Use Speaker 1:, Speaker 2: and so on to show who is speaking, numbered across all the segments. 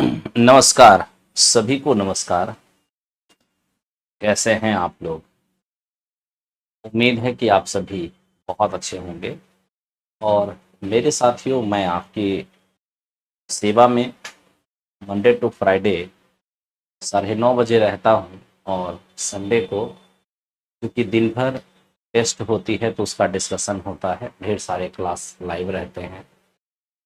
Speaker 1: नमस्कार, सभी को नमस्कार। कैसे हैं आप लोग? उम्मीद है कि आप सभी बहुत अच्छे होंगे। और मेरे साथियों, मैं आपकी सेवा में मंडे टू फ्राइडे 9:30 बजे रहता हूं। और संडे को, क्योंकि दिन भर टेस्ट होती है तो उसका डिस्कशन होता है, ढेर सारे क्लास लाइव रहते हैं।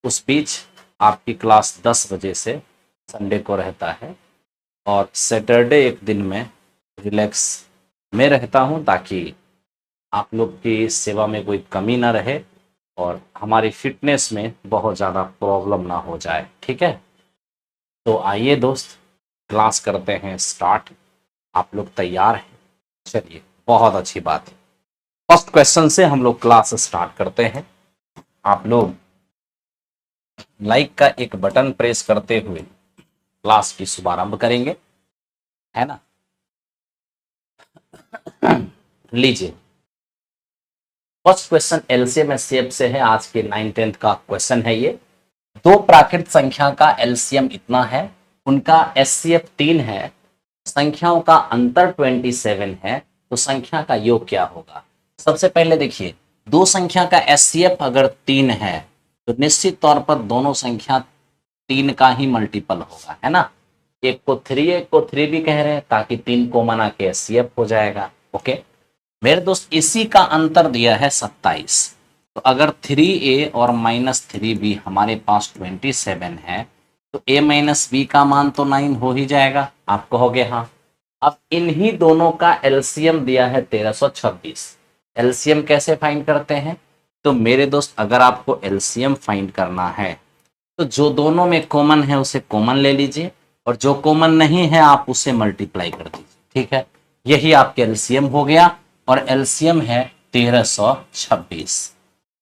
Speaker 1: उस बीच आपकी क्लास 10 बजे से संडे को रहता है। और सैटरडे एक दिन में रिलैक्स में रहता हूं, ताकि आप लोग की सेवा में कोई कमी ना रहे और हमारी फिटनेस में बहुत ज़्यादा प्रॉब्लम ना हो जाए। ठीक है, तो आइए दोस्त, क्लास करते हैं स्टार्ट। आप लोग तैयार हैं? चलिए, बहुत अच्छी बात है। फर्स्ट क्वेश्चन से हम लोग क्लास स्टार्ट करते हैं। आप लोग लाइक का एक बटन प्रेस करते हुए क्लास की शुभारंभ करेंगे, है ना? लीजिए, फर्स्ट क्वेश्चन एलसीएम एचसीएफ से है। आज के 9th-10th का क्वेश्चन है ये। दो प्राकृत संख्या का एलसीएम इतना है, उनका एचसीएफ 3 है, संख्याओं का अंतर 27 है, तो संख्या का योग क्या होगा? सबसे पहले देखिए, दो संख्या का एचसीएफ अगर 3 है तो निश्चित तौर पर दोनों संख्या 3 का ही मल्टीपल होगा, है ना? एक को 3, एक को 3 भी कह रहे हैं, ताकि 3 को मना के एचसीएफ हो जाएगा। ओके मेरे दोस्त, इसी का अंतर दिया है 27। तो अगर 3a और -3b हमारे पास 27 है, तो a माइनस बी का मान तो 9 हो ही जाएगा। आप कहोगे हाँ। अब इन्हीं दोनों का एलसीएम दिया है 1326। एलसीएम कैसे फाइंड करते हैं? तो मेरे दोस्त, अगर आपको एलसीएम फाइंड करना है तो जो दोनों में कॉमन है उसे कॉमन ले लीजिए, और जो कॉमन नहीं है आप उसे मल्टीप्लाई कर दीजिए। ठीक है, यही आपके एलसीएम हो गया, और एलसीएम है 1326।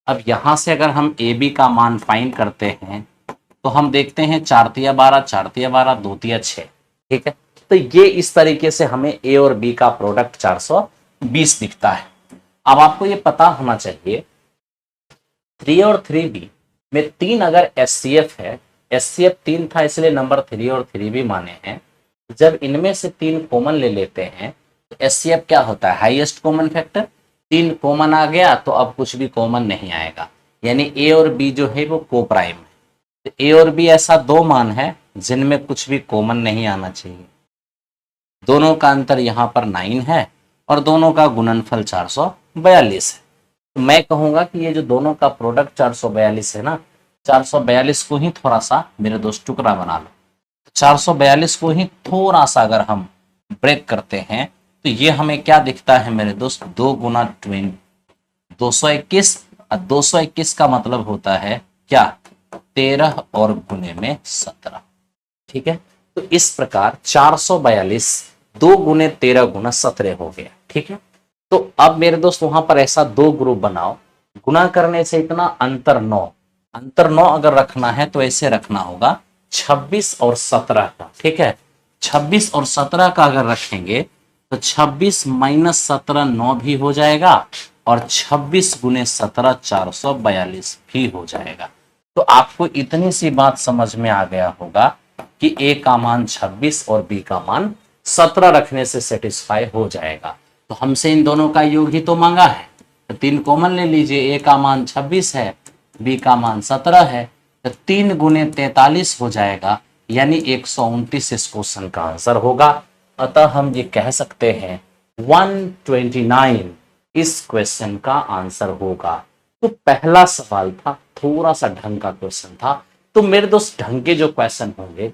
Speaker 1: अब यहां से अगर हम ए बी का मान फाइंड करते हैं तो हम देखते हैं 4 तिया 12, 4 तिया 12, 2 तिया 6। ठीक है, तो ये इस तरीके से हमें ए और बी का प्रोडक्ट 420 दिखता है। अब आपको ये पता होना चाहिए, 3 और 3b में 3 अगर एचसीएफ है, एचसीएफ 3 था इसलिए नंबर 3 और 3b माने हैं। जब इनमें से 3 कॉमन ले लेते हैं तो एचसीएफ क्या होता है? Highest common factor. 3 कॉमन आ गया तो अब कुछ भी कॉमन नहीं आएगा, यानी ए और बी जो है वो को प्राइम है। तो ए और बी ऐसा दो मान है जिनमें कुछ भी कॉमन नहीं आना चाहिए। दोनों का अंतर यहाँ पर 9 है और दोनों का गुणनफल 442 है। तो मैं कहूंगा कि ये जो दोनों का प्रोडक्ट 442 है ना, 442 को ही थोड़ा सा मेरे दोस्त टुकड़ा बना लो। 442 को ही थोड़ा सा अगर हम ब्रेक करते हैं तो ये हमें क्या दिखता है मेरे दोस्त? 2 गुना 20, 221। 221 का मतलब होता है क्या? 13 और गुने में 17। ठीक है, तो इस प्रकार 442 2 गुने 13 गुना 17 हो गया। ठीक है, तो अब मेरे दोस्त वहां पर ऐसा दो ग्रुप बनाओ, गुना करने से इतना अंतर 9, अंतर 9 अगर रखना है तो ऐसे रखना होगा 26 और 17 का। ठीक है, 26 और 17 का अगर रखेंगे तो 26 माइनस 17 9 भी हो जाएगा, और 26 गुने 17 442 भी हो जाएगा। तो आपको इतनी सी बात समझ में आ गया होगा कि ए का मान 26 और बी का मान 17 रखने से सेटिस्फाई हो जाएगा। तो हमसे इन दोनों का योग ही तो मांगा है, तो 3 कॉमन ले लीजिए। ए का मान 26 है, बी का मान 17 है, तो 3 गुने 43 हो जाएगा, यानी 129 इस क्वेश्चन का आंसर होगा। अतः हम ये कह सकते हैं 129 इस क्वेश्चन का आंसर होगा। तो पहला सवाल था, थोड़ा सा ढंग का क्वेश्चन था। तो मेरे दोस्त, ढंग के जो क्वेश्चन होंगे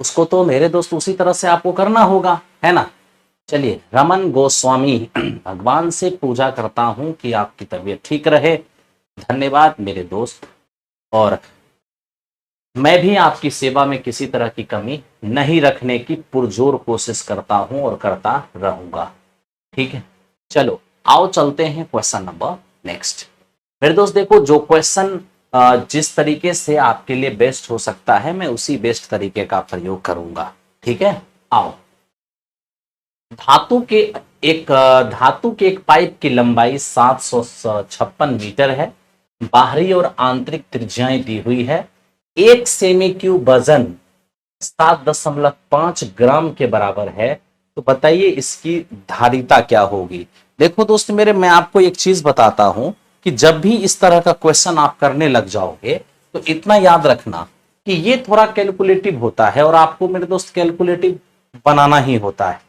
Speaker 1: उसको तो मेरे दोस्त उसी तरह से आपको करना होगा, है ना? चलिए, रमन गोस्वामी, भगवान से पूजा करता हूं कि आपकी तबीयत ठीक रहे। धन्यवाद मेरे दोस्त, और मैं भी आपकी सेवा में किसी तरह की कमी नहीं रखने की पुरजोर कोशिश करता हूं और करता रहूंगा। ठीक है, चलो आओ चलते हैं क्वेश्चन नंबर नेक्स्ट। मेरे दोस्त देखो, जो क्वेश्चन जिस तरीके से आपके लिए बेस्ट हो सकता है, मैं उसी बेस्ट तरीके का प्रयोग करूंगा। ठीक है, आओ। धातु के एक पाइप की लंबाई 756 मीटर है। बाहरी और आंतरिक त्रिज्याएं दी हुई है। एक सेमी क्यूब वजन 7.5 ग्राम के बराबर है, तो बताइए इसकी धारिता क्या होगी। देखो दोस्त मेरे, मैं आपको एक चीज बताता हूं कि जब भी इस तरह का क्वेश्चन आप करने लग जाओगे तो इतना याद रखना कि ये थोड़ा कैलकुलेटिव होता है और आपको मेरे दोस्त कैलकुलेटिव बनाना ही होता है।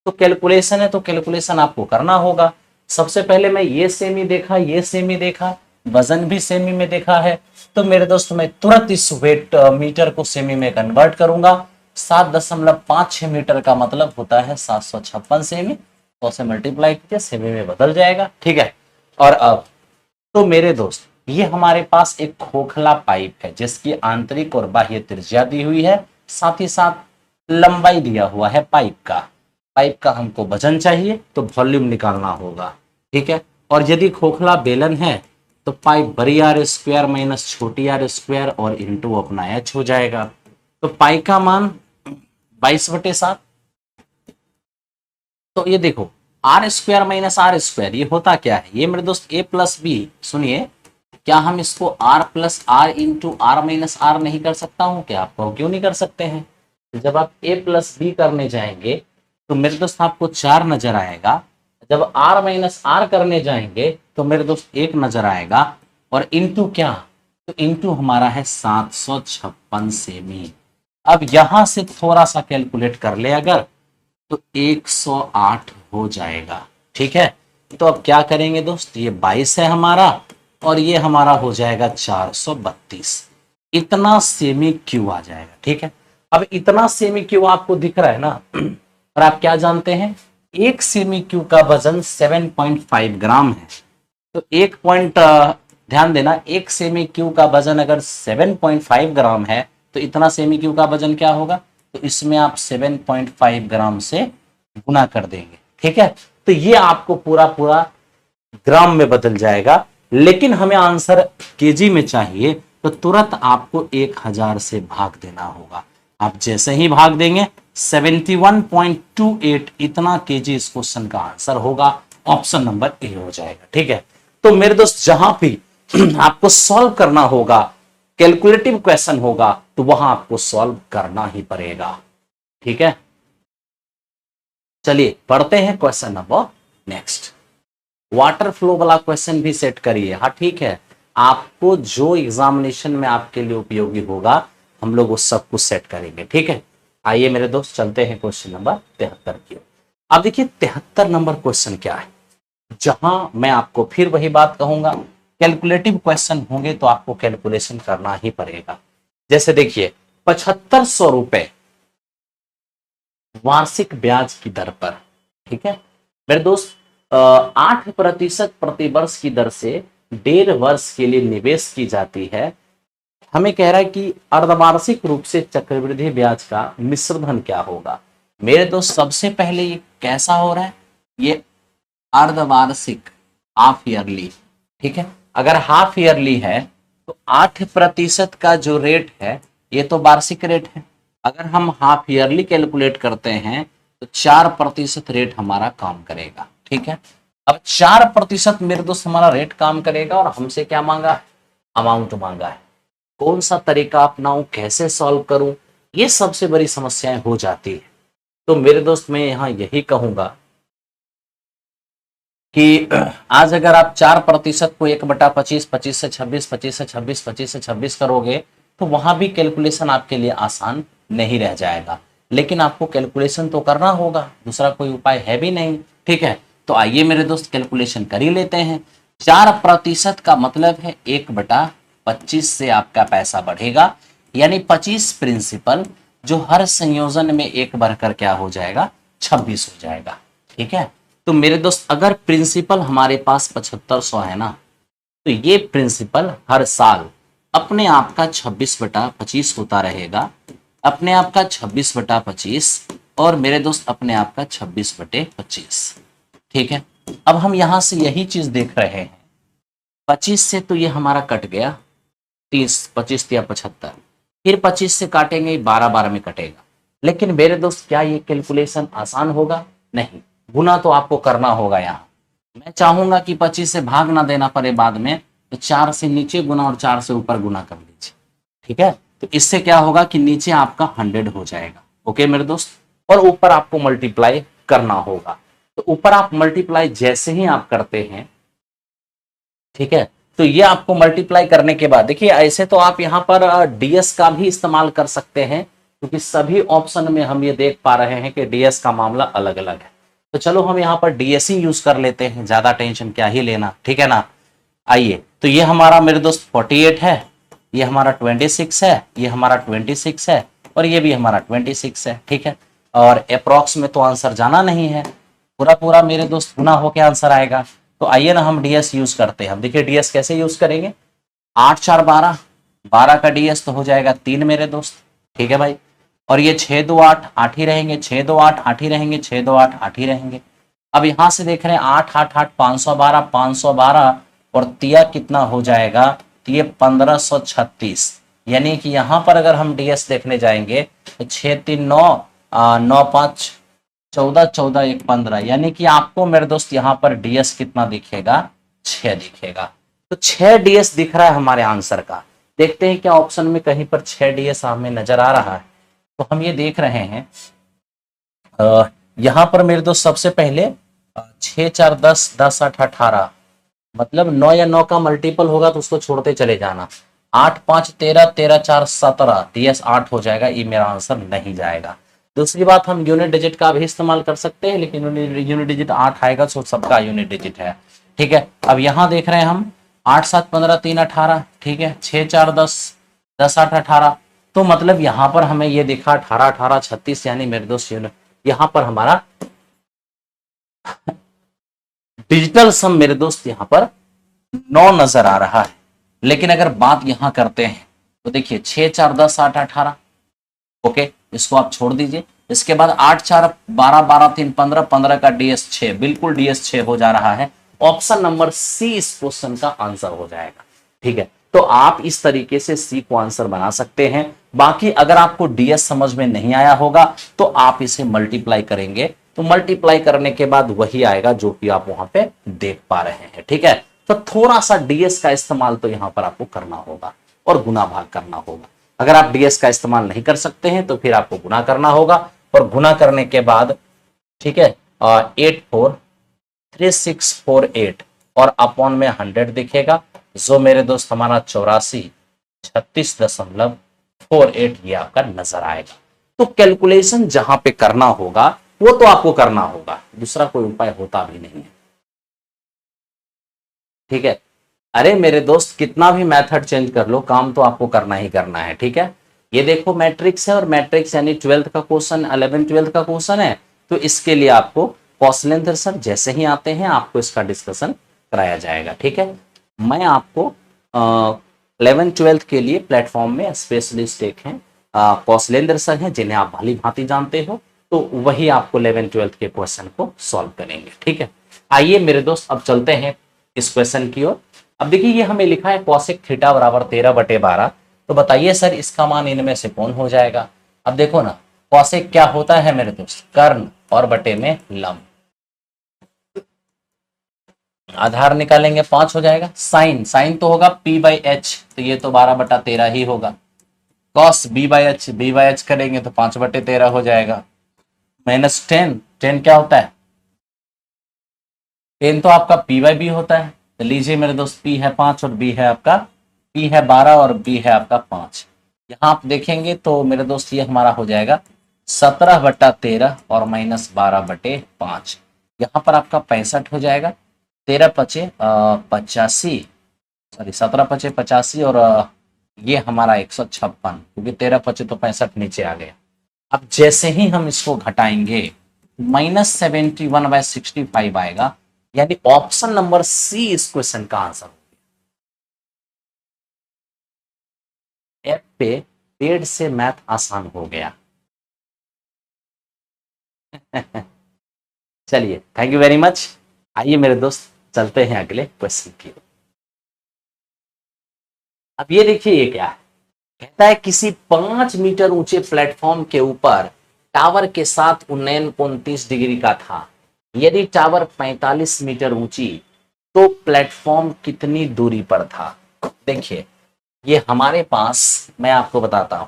Speaker 1: तो कैलकुलेशन है तो कैलकुलेशन आपको करना होगा। सबसे पहले मैं ये सेमी देखा, ये सेमी देखा, वजन भी सेमी में देखा है, तो मेरे दोस्त मैं तुरंत इस वेट मीटर को सेमी में कन्वर्ट करूंगा। 7.56 मीटर का मतलब होता है 756 सेमी, तो से मल्टीप्लाई कीजिए, सेमी में बदल जाएगा। ठीक है, और अब तो मेरे दोस्त ये हमारे पास एक खोखला पाइप है जिसकी आंतरिक और बाह्य त्रिज्या दी हुई है, साथ ही साथ लंबाई दिया हुआ है पाइप का। पाइप का हमको वजन चाहिए तो वॉल्यूम निकालना होगा। ठीक है, और यदि खोखला बेलन है तो पाइप बड़ी आर स्क्वायर माइनस छोटी आर स्क्वायर और इंटू अपना एच हो जाएगा। तो पाई का मान 22/7। तो ये देखो R square minus R square ये होता क्या है, ये मेरे दोस्त ए प्लस बी। सुनिए, क्या हम इसको R plus R into R minus R नहीं कर सकता हूं क्या? आपको क्यों नहीं कर सकते हैं? तो जब आप ए प्लस बी करने जाएंगे तो मेरे दोस्त आपको 4 नजर आएगा। जब आर माइनस आर करने जाएंगे तो मेरे दोस्त 1 नजर आएगा, और इंटू क्या, तो इंटू हमारा है 756 सेमी। अब यहां से थोड़ा सा कैलकुलेट कर ले अगर, तो 108 हो जाएगा। ठीक है, तो अब क्या करेंगे दोस्त, ये 22 है हमारा और ये हमारा हो जाएगा 432। इतना सेमी क्यू आ जाएगा। ठीक है, अब इतना सेमी क्यू आपको दिख रहा है ना, और आप क्या जानते हैं, एक सेमी क्यू का वजन 7.5 ग्राम है। तो एक पॉइंट ध्यान देना, एक सेमी क्यू का वजन अगर 7.5 ग्राम है तो इतना सेमी क्यू का वजन क्या होगा, तो इसमें आप 7.5 ग्राम से गुना कर देंगे। ठीक है, तो ये आपको पूरा पूरा ग्राम में बदल जाएगा, लेकिन हमें आंसर केजी में चाहिए तो तुरंत आपको 1000 से भाग देना होगा। आप जैसे ही भाग देंगे 71.28 इतना केजी इस क्वेश्चन का आंसर होगा। ऑप्शन नंबर ए हो जाएगा। ठीक है, तो मेरे दोस्त जहां भी आपको सॉल्व करना होगा, कैलकुलेटिव क्वेश्चन होगा, तो वहां आपको सॉल्व करना ही पड़ेगा। ठीक है, चलिए पढ़ते हैं question number next. Water flow वाला क्वेश्चन भी सेट करिए। हाँ ठीक है, आपको जो एग्जामिनेशन में आपके लिए उपयोगी होगा हम लोग उस सब कुछ सेट करेंगे। ठीक है, आइए मेरे दोस्त चलते हैं क्वेश्चन नंबर 73 की। अब देखिए 73 नंबर क्वेश्चन क्या है, जहां मैं आपको फिर वही बात कहूंगा, कैलकुलेटिव क्वेश्चन होंगे तो आपको कैलकुलेशन करना ही पड़ेगा। जैसे देखिए 7500 रुपए वार्षिक ब्याज की दर पर, ठीक है मेरे दोस्त, 8% प्रतिवर्ष की दर से 1.5 वर्ष के लिए निवेश की जाती है। हमें कह रहा है कि अर्धवार्षिक रूप से चक्रवृद्धि ब्याज का मिश्रधन क्या होगा। मेरे दोस्त सबसे पहले ये कैसा हो रहा है, ये अर्धवार्षिक हाफ ईयरली। ठीक है, अगर हाफ ईयरली है तो 8% का जो रेट है ये तो वार्षिक रेट है। अगर हम हाफ ईयरली कैलकुलेट करते हैं तो 4% रेट हमारा काम करेगा। ठीक है, अब 4% मेरे दोस्त हमारा रेट काम करेगा और हमसे क्या मांगा है, अमाउंट मांगा है। कौन सा तरीका अपनाऊं, कैसे सॉल्व करूं, ये सबसे बड़ी समस्याएं हो जाती है। तो मेरे दोस्त मैं यहां यही कहूंगा कि आज अगर आप 4% को 1/25, 25 से 26, 25 से 26, 25 से 26 करोगे तो वहां भी कैलकुलेशन आपके लिए आसान नहीं रह जाएगा, लेकिन आपको कैलकुलेशन तो करना होगा, दूसरा कोई उपाय है भी नहीं। ठीक है, तो आइए मेरे दोस्त कैलकुलेशन कर ही लेते हैं। 4% का मतलब है 1/25 से आपका पैसा बढ़ेगा, यानी 25 प्रिंसिपल जो हर संयोजन में एक बढ़कर क्या हो जाएगा, 26 हो जाएगा। ठीक है, तो मेरे दोस्त अगर प्रिंसिपल हमारे पास 7500 है ना, तो ये प्रिंसिपल हर साल अपने आप का 26/25 होता रहेगा, अपने आप का 26/25, और मेरे दोस्त अपने आप का 26/25। ठीक है, अब हम यहां से यही चीज देख रहे हैं, 25 से तो ये हमारा कट गया 30, 25 या 75, फिर 25 से काटेंगे 12 में कटेगा। लेकिन मेरे दोस्त क्या ये कैलकुलेशन आसान होगा? नहीं, गुना तो आपको करना होगा। यहाँ मैं चाहूंगा कि 25 से भाग ना देना पड़े बाद में, तो 4 से नीचे गुना और 4 से ऊपर गुना कर लीजिए। ठीक है, तो इससे क्या होगा कि नीचे आपका 100 हो जाएगा। ओके मेरे दोस्त, और ऊपर आपको मल्टीप्लाई करना होगा। तो ऊपर आप मल्टीप्लाई जैसे ही आप करते हैं, ठीक है, तो ये आपको मल्टीप्लाई करने के बाद देखिए, ऐसे तो आप यहां पर डीएस का भी इस्तेमाल कर सकते हैं, क्योंकि सभी ऑप्शन में हम ये देख पा रहे हैं कि डीएस का मामला अलग अलग है। तो चलो हम यहां पर डीएस ही यूज कर लेते हैं, ज्यादा टेंशन क्या ही लेना, ठीक है ना। आइए, तो ये हमारा मेरे दोस्त 48 है, ये हमारा 26 है, ये हमारा 26 है, और ये भी हमारा 26 है, ठीक है। और अप्रॉक्स में तो आंसर जाना नहीं है, पूरा पूरा मेरे दोस्त गुना होके आंसर आएगा। तो आइए ना हम डीएस यूज करते हैं। हम देखिए डीएस कैसे यूज करेंगे, 8 4 12, 12 का डीएस तो हो जाएगा 3 मेरे दोस्त, ठीक है भाई। और ये 6 2 8, 8 ही रहेंगे, 6 2 8, 8 ही रहेंगे, 6 2 8, 8 ही रहेंगे। अब यहां से देख रहे हैं 8 8 8, 512, 512 और तिया कितना हो जाएगा, तो ये 1536। यानी कि यहां पर अगर हम डीएस देखने जाएंगे तो 6 3 9, 9 5 14, 14 1 15, यानी कि आपको मेरे दोस्त यहां पर डीएस कितना दिखेगा, 6 दिखेगा। तो 6 डीएस दिख रहा है हमारे आंसर का। देखते हैं क्या ऑप्शन में कहीं पर 6 डीएस हमें नजर आ रहा है। तो हम ये देख रहे हैं यहां पर मेरे दोस्त सबसे पहले 6 4 10, 10 8 18, मतलब 9 या 9 का मल्टीपल होगा तो उसको छोड़ते चले जाना। 8 5 13, 13 4 17, डीएस 8 हो जाएगा, ये मेरा आंसर नहीं जाएगा। दूसरी बात, हम यूनिट डिजिट का भी इस्तेमाल कर सकते हैं, लेकिन यूनिट डिजिट 8 आएगा तो सबका यूनिट डिजिट है, ठीक है। अब यहां देख रहे हैं हम 8 7 15, 3 18, ठीक है, 6 4 10, 10 8 18, तो मतलब यहां पर हमें ये दिखा 18 18 36, यानी मेरे दोस्त यहां पर हमारा डिजिटल सम मेरे दोस्त यहां पर 9 नजर आ रहा है। लेकिन अगर बात यहां करते हैं तो देखिए 6 4 10 8 18, ओके, इसको आप छोड़ दीजिए। इसके बाद 8 4 12, 12 3 15, 15 का डीएस 6, बिल्कुल डीएस 6 हो जा रहा है। ऑप्शन नंबर सी इस क्वेश्चन का आंसर हो जाएगा, ठीक है। तो आप इस तरीके से सी को आंसर बना सकते हैं। बाकी अगर आपको डीएस समझ में नहीं आया होगा तो आप इसे मल्टीप्लाई करेंगे, तो मल्टीप्लाई करने के बाद वही आएगा जो कि आप वहां पे देख पा रहे हैं, ठीक है। तो थोड़ा सा डीएस का इस्तेमाल तो यहां पर आपको करना होगा और गुना भाग करना होगा। अगर आप डीएस का इस्तेमाल नहीं कर सकते हैं तो फिर आपको गुना करना होगा, और गुना करने के बाद, ठीक है, 843648 और अपॉन में 100 दिखेगा, जो मेरे दोस्त हमारा 8436.48 ये आपका नजर आएगा। तो कैलकुलेशन जहां पे करना होगा वो तो आपको करना होगा, दूसरा कोई उपाय होता भी नहीं है, ठीक है। अरे मेरे दोस्त कितना भी मेथड चेंज कर लो, काम तो आपको करना ही करना है, ठीक है। ये देखो मैट्रिक्स है, और मैट्रिक्स यानी 12th का क्वेश्चन, 11 12th का क्वेश्चन है, तो इसके लिए आपको कॉसलेंथर सर जैसे ही आते हैं आपको इसका डिस्कशन कराया जाएगा, ठीक है। मैं आपको 11 12th के लिए प्लेटफॉर्म में स्पेशलिस्ट एक हैं, कौशलेंद्र सर हैं, जिन्हें आप भली भांति जानते हो, तो वही आपको 11 12th के क्वेश्चन को सॉल्व करेंगे, ठीक है। आइए मेरे दोस्त अब चलते हैं इस क्वेश्चन की ओर। अब देखिए ये हमें लिखा है कॉसेक थीटा बराबर 13/12, तो बताइए सर इसका मान इनमें से कौन हो जाएगा। अब देखो ना, कॉसेक क्या होता है मेरे दोस्त, कर्ण और बटे में लंब। आधार निकालेंगे 5 हो जाएगा। साइन, साइन तो होगा p/h, तो ये तो 12/13 ही होगा। कॉस b/h, b/h करेंगे तो 5/13 हो जाएगा। माइनस 10, 10 क्या होता है, 10 तो आपका p/b होता है। तो लीजिए मेरे दोस्त, p है 5 और b है आपका, p है 12 और b है आपका 5। यहां आप देखेंगे तो मेरे दोस्त ये हमारा हो जाएगा 17/13 और माइनस 12/5। यहाँ पर आपका 65 हो जाएगा। 13 पचे 85, सॉरी 17 पचे 85, और ये हमारा 156, क्योंकि 13 पचे तो 65 नीचे आ गया। अब जैसे ही हम इसको घटाएंगे -71/65 आएगा, यानी ऑप्शन नंबर सी इस क्वेश्चन का आंसर। एफ पे पेड़ से मैथ आसान हो गया। चलिए, थैंक यू वेरी मच। आइए मेरे दोस्त चलते हैं अगले क्वेश्चन की। अब ये देखिए ये क्या है, कहता है किसी 5 मीटर ऊंचे प्लेटफॉर्म के ऊपर टावर के साथ उन्नयन कोण 30 डिग्री का था। यदि टावर 45 मीटर ऊंची तो प्लेटफॉर्म कितनी दूरी पर था। देखिए ये हमारे पास, मैं आपको बताता हूं,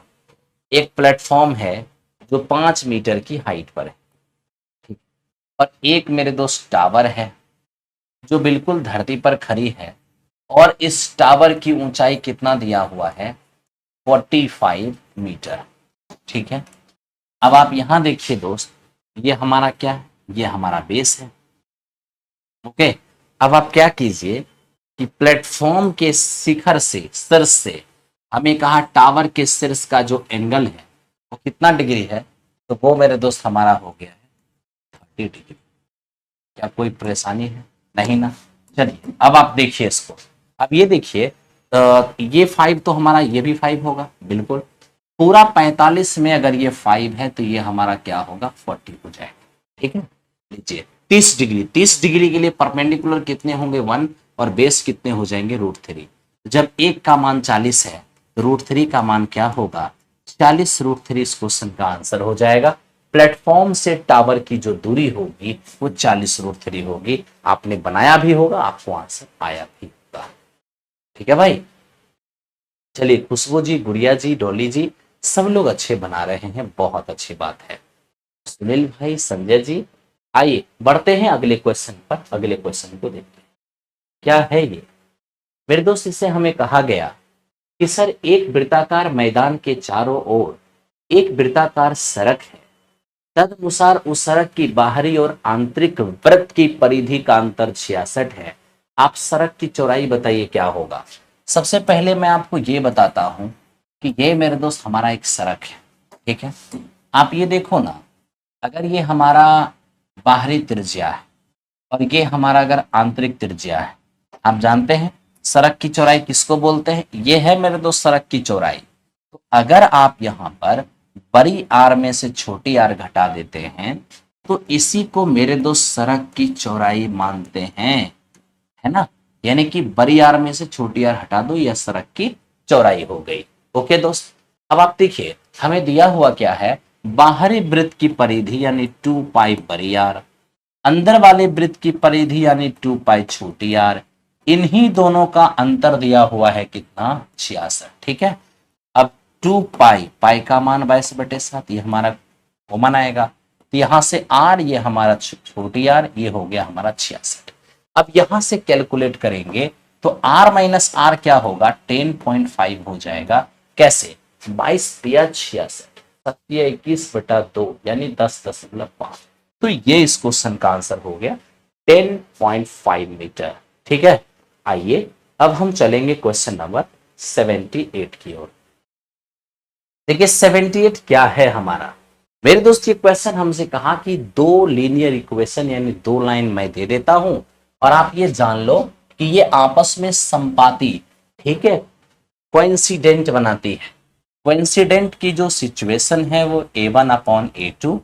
Speaker 1: एक प्लेटफॉर्म है जो 5 मीटर की हाइट पर है, ठीक, और एक मेरे दोस्त टावर है जो बिल्कुल धरती पर खड़ी है, और इस टावर की ऊंचाई कितना दिया हुआ है, 45 मीटर। ठीक है, अब आप यहां देखिए दोस्त, ये हमारा क्या है, ये हमारा बेस है। ओके, अब आप क्या कीजिए कि प्लेटफॉर्म के शिखर से, शीर्ष से, हमें कहा टावर के शीर्ष का जो एंगल है वो कितना डिग्री है, तो वो मेरे दोस्त हमारा हो गया है 30 डिग्री। क्या कोई परेशानी है? नहीं ना। चलिए अब आप देखिए इसको, अब ये देखिए, ये 5 तो हमारा, ये भी 5 होगा बिल्कुल। पूरा 45 में अगर ये 5 है तो ये हमारा क्या होगा, 40 हो जाएगा। ठीक है, लीजिए 30 डिग्री, 30 डिग्री के लिए परपेंडिकुलर कितने होंगे, 1, और बेस कितने हो जाएंगे, √3। जब एक का मान 40 है तो √3 का मान क्या होगा, 40 √3 इस क्वेश्चन का आंसर हो जाएगा। प्लेटफॉर्म से टावर की जो दूरी होगी वो 40 √3 होगी। आपने बनाया भी होगा, आपको आंसर आया भी होगा। ठीक है भाई, चलिए खुशबू जी, गुड़िया जी, डॉली जी, सब लोग अच्छे बना रहे हैं, बहुत अच्छी बात है। सुनील भाई, संजय जी, आइए बढ़ते हैं अगले क्वेश्चन पर। अगले क्वेश्चन को देखते हैं क्या है ये। मेरे दोस्त, इसे हमें कहा गया कि सर एक वृत्ताकार मैदान के चारों ओर एक वृत्ताकार सड़क है, तदनुसार उस सड़क की बाहरी और आंतरिक वृत्त की परिधि का अंतर 66 है। आप सड़क की चौड़ाई बताइए क्या होगा। सबसे पहले मैं आपको ये बताता हूं कि ये मेरे दोस्त हमारा एक सड़क है। ठीक है, आप ये देखो ना, अगर ये हमारा बाहरी त्रिज्या है और ये हमारा अगर आंतरिक त्रिज्या है, आप जानते हैं सड़क की चौड़ाई किसको बोलते हैं, ये है मेरे दोस्त सड़क की चौड़ाई। तो अगर आप यहाँ पर बड़ी आर में से छोटी आर घटा देते हैं तो इसी को मेरे दोस्त सड़क की चौड़ाई मानते हैं, है ना। यानी कि बड़ी आर में से छोटी आर हटा दो, यह सड़क की चौड़ाई हो गई। ओके दोस्त, अब आप देखिए हमें दिया हुआ क्या है, बाहरी वृत्त की परिधि यानी 2 पाई बड़ी आर, अंदर वाले वृत्त की परिधि यानी 2 पाई छोटी आर, इन्हीं दोनों का अंतर दिया हुआ है कितना, 66। ठीक है, अब 2 पाई, पाई का मान 22/7, ये हमारा कॉमन आएगा, तो यहां से आर, ये हमारा छोटी आर, ये हो गया हमारा 66। अब यहां से कैलकुलेट करेंगे तो r माइनस आर क्या होगा, 10.5 हो जाएगा। कैसे, 22×66, 21/2 यानी 10.5। तो ये इस क्वेश्चन का आंसर हो गया 10.5 मीटर। ठीक है, आइए अब हम चलेंगे क्वेश्चन नंबर 78 की ओर। देखिए 78 क्या है हमारा। मेरे दोस्त ये क्वेश्चन हमसे कहा कि दो लीनियर इक्वेशन यानी दो लाइन मैं दे देता हूं और आप ये जान लो कि ये आपस में संपाती, ठीक है, कोइंसिडेंट बनाती है। कोइंसिडेंट की जो सिचुएशन है वो A1/A2,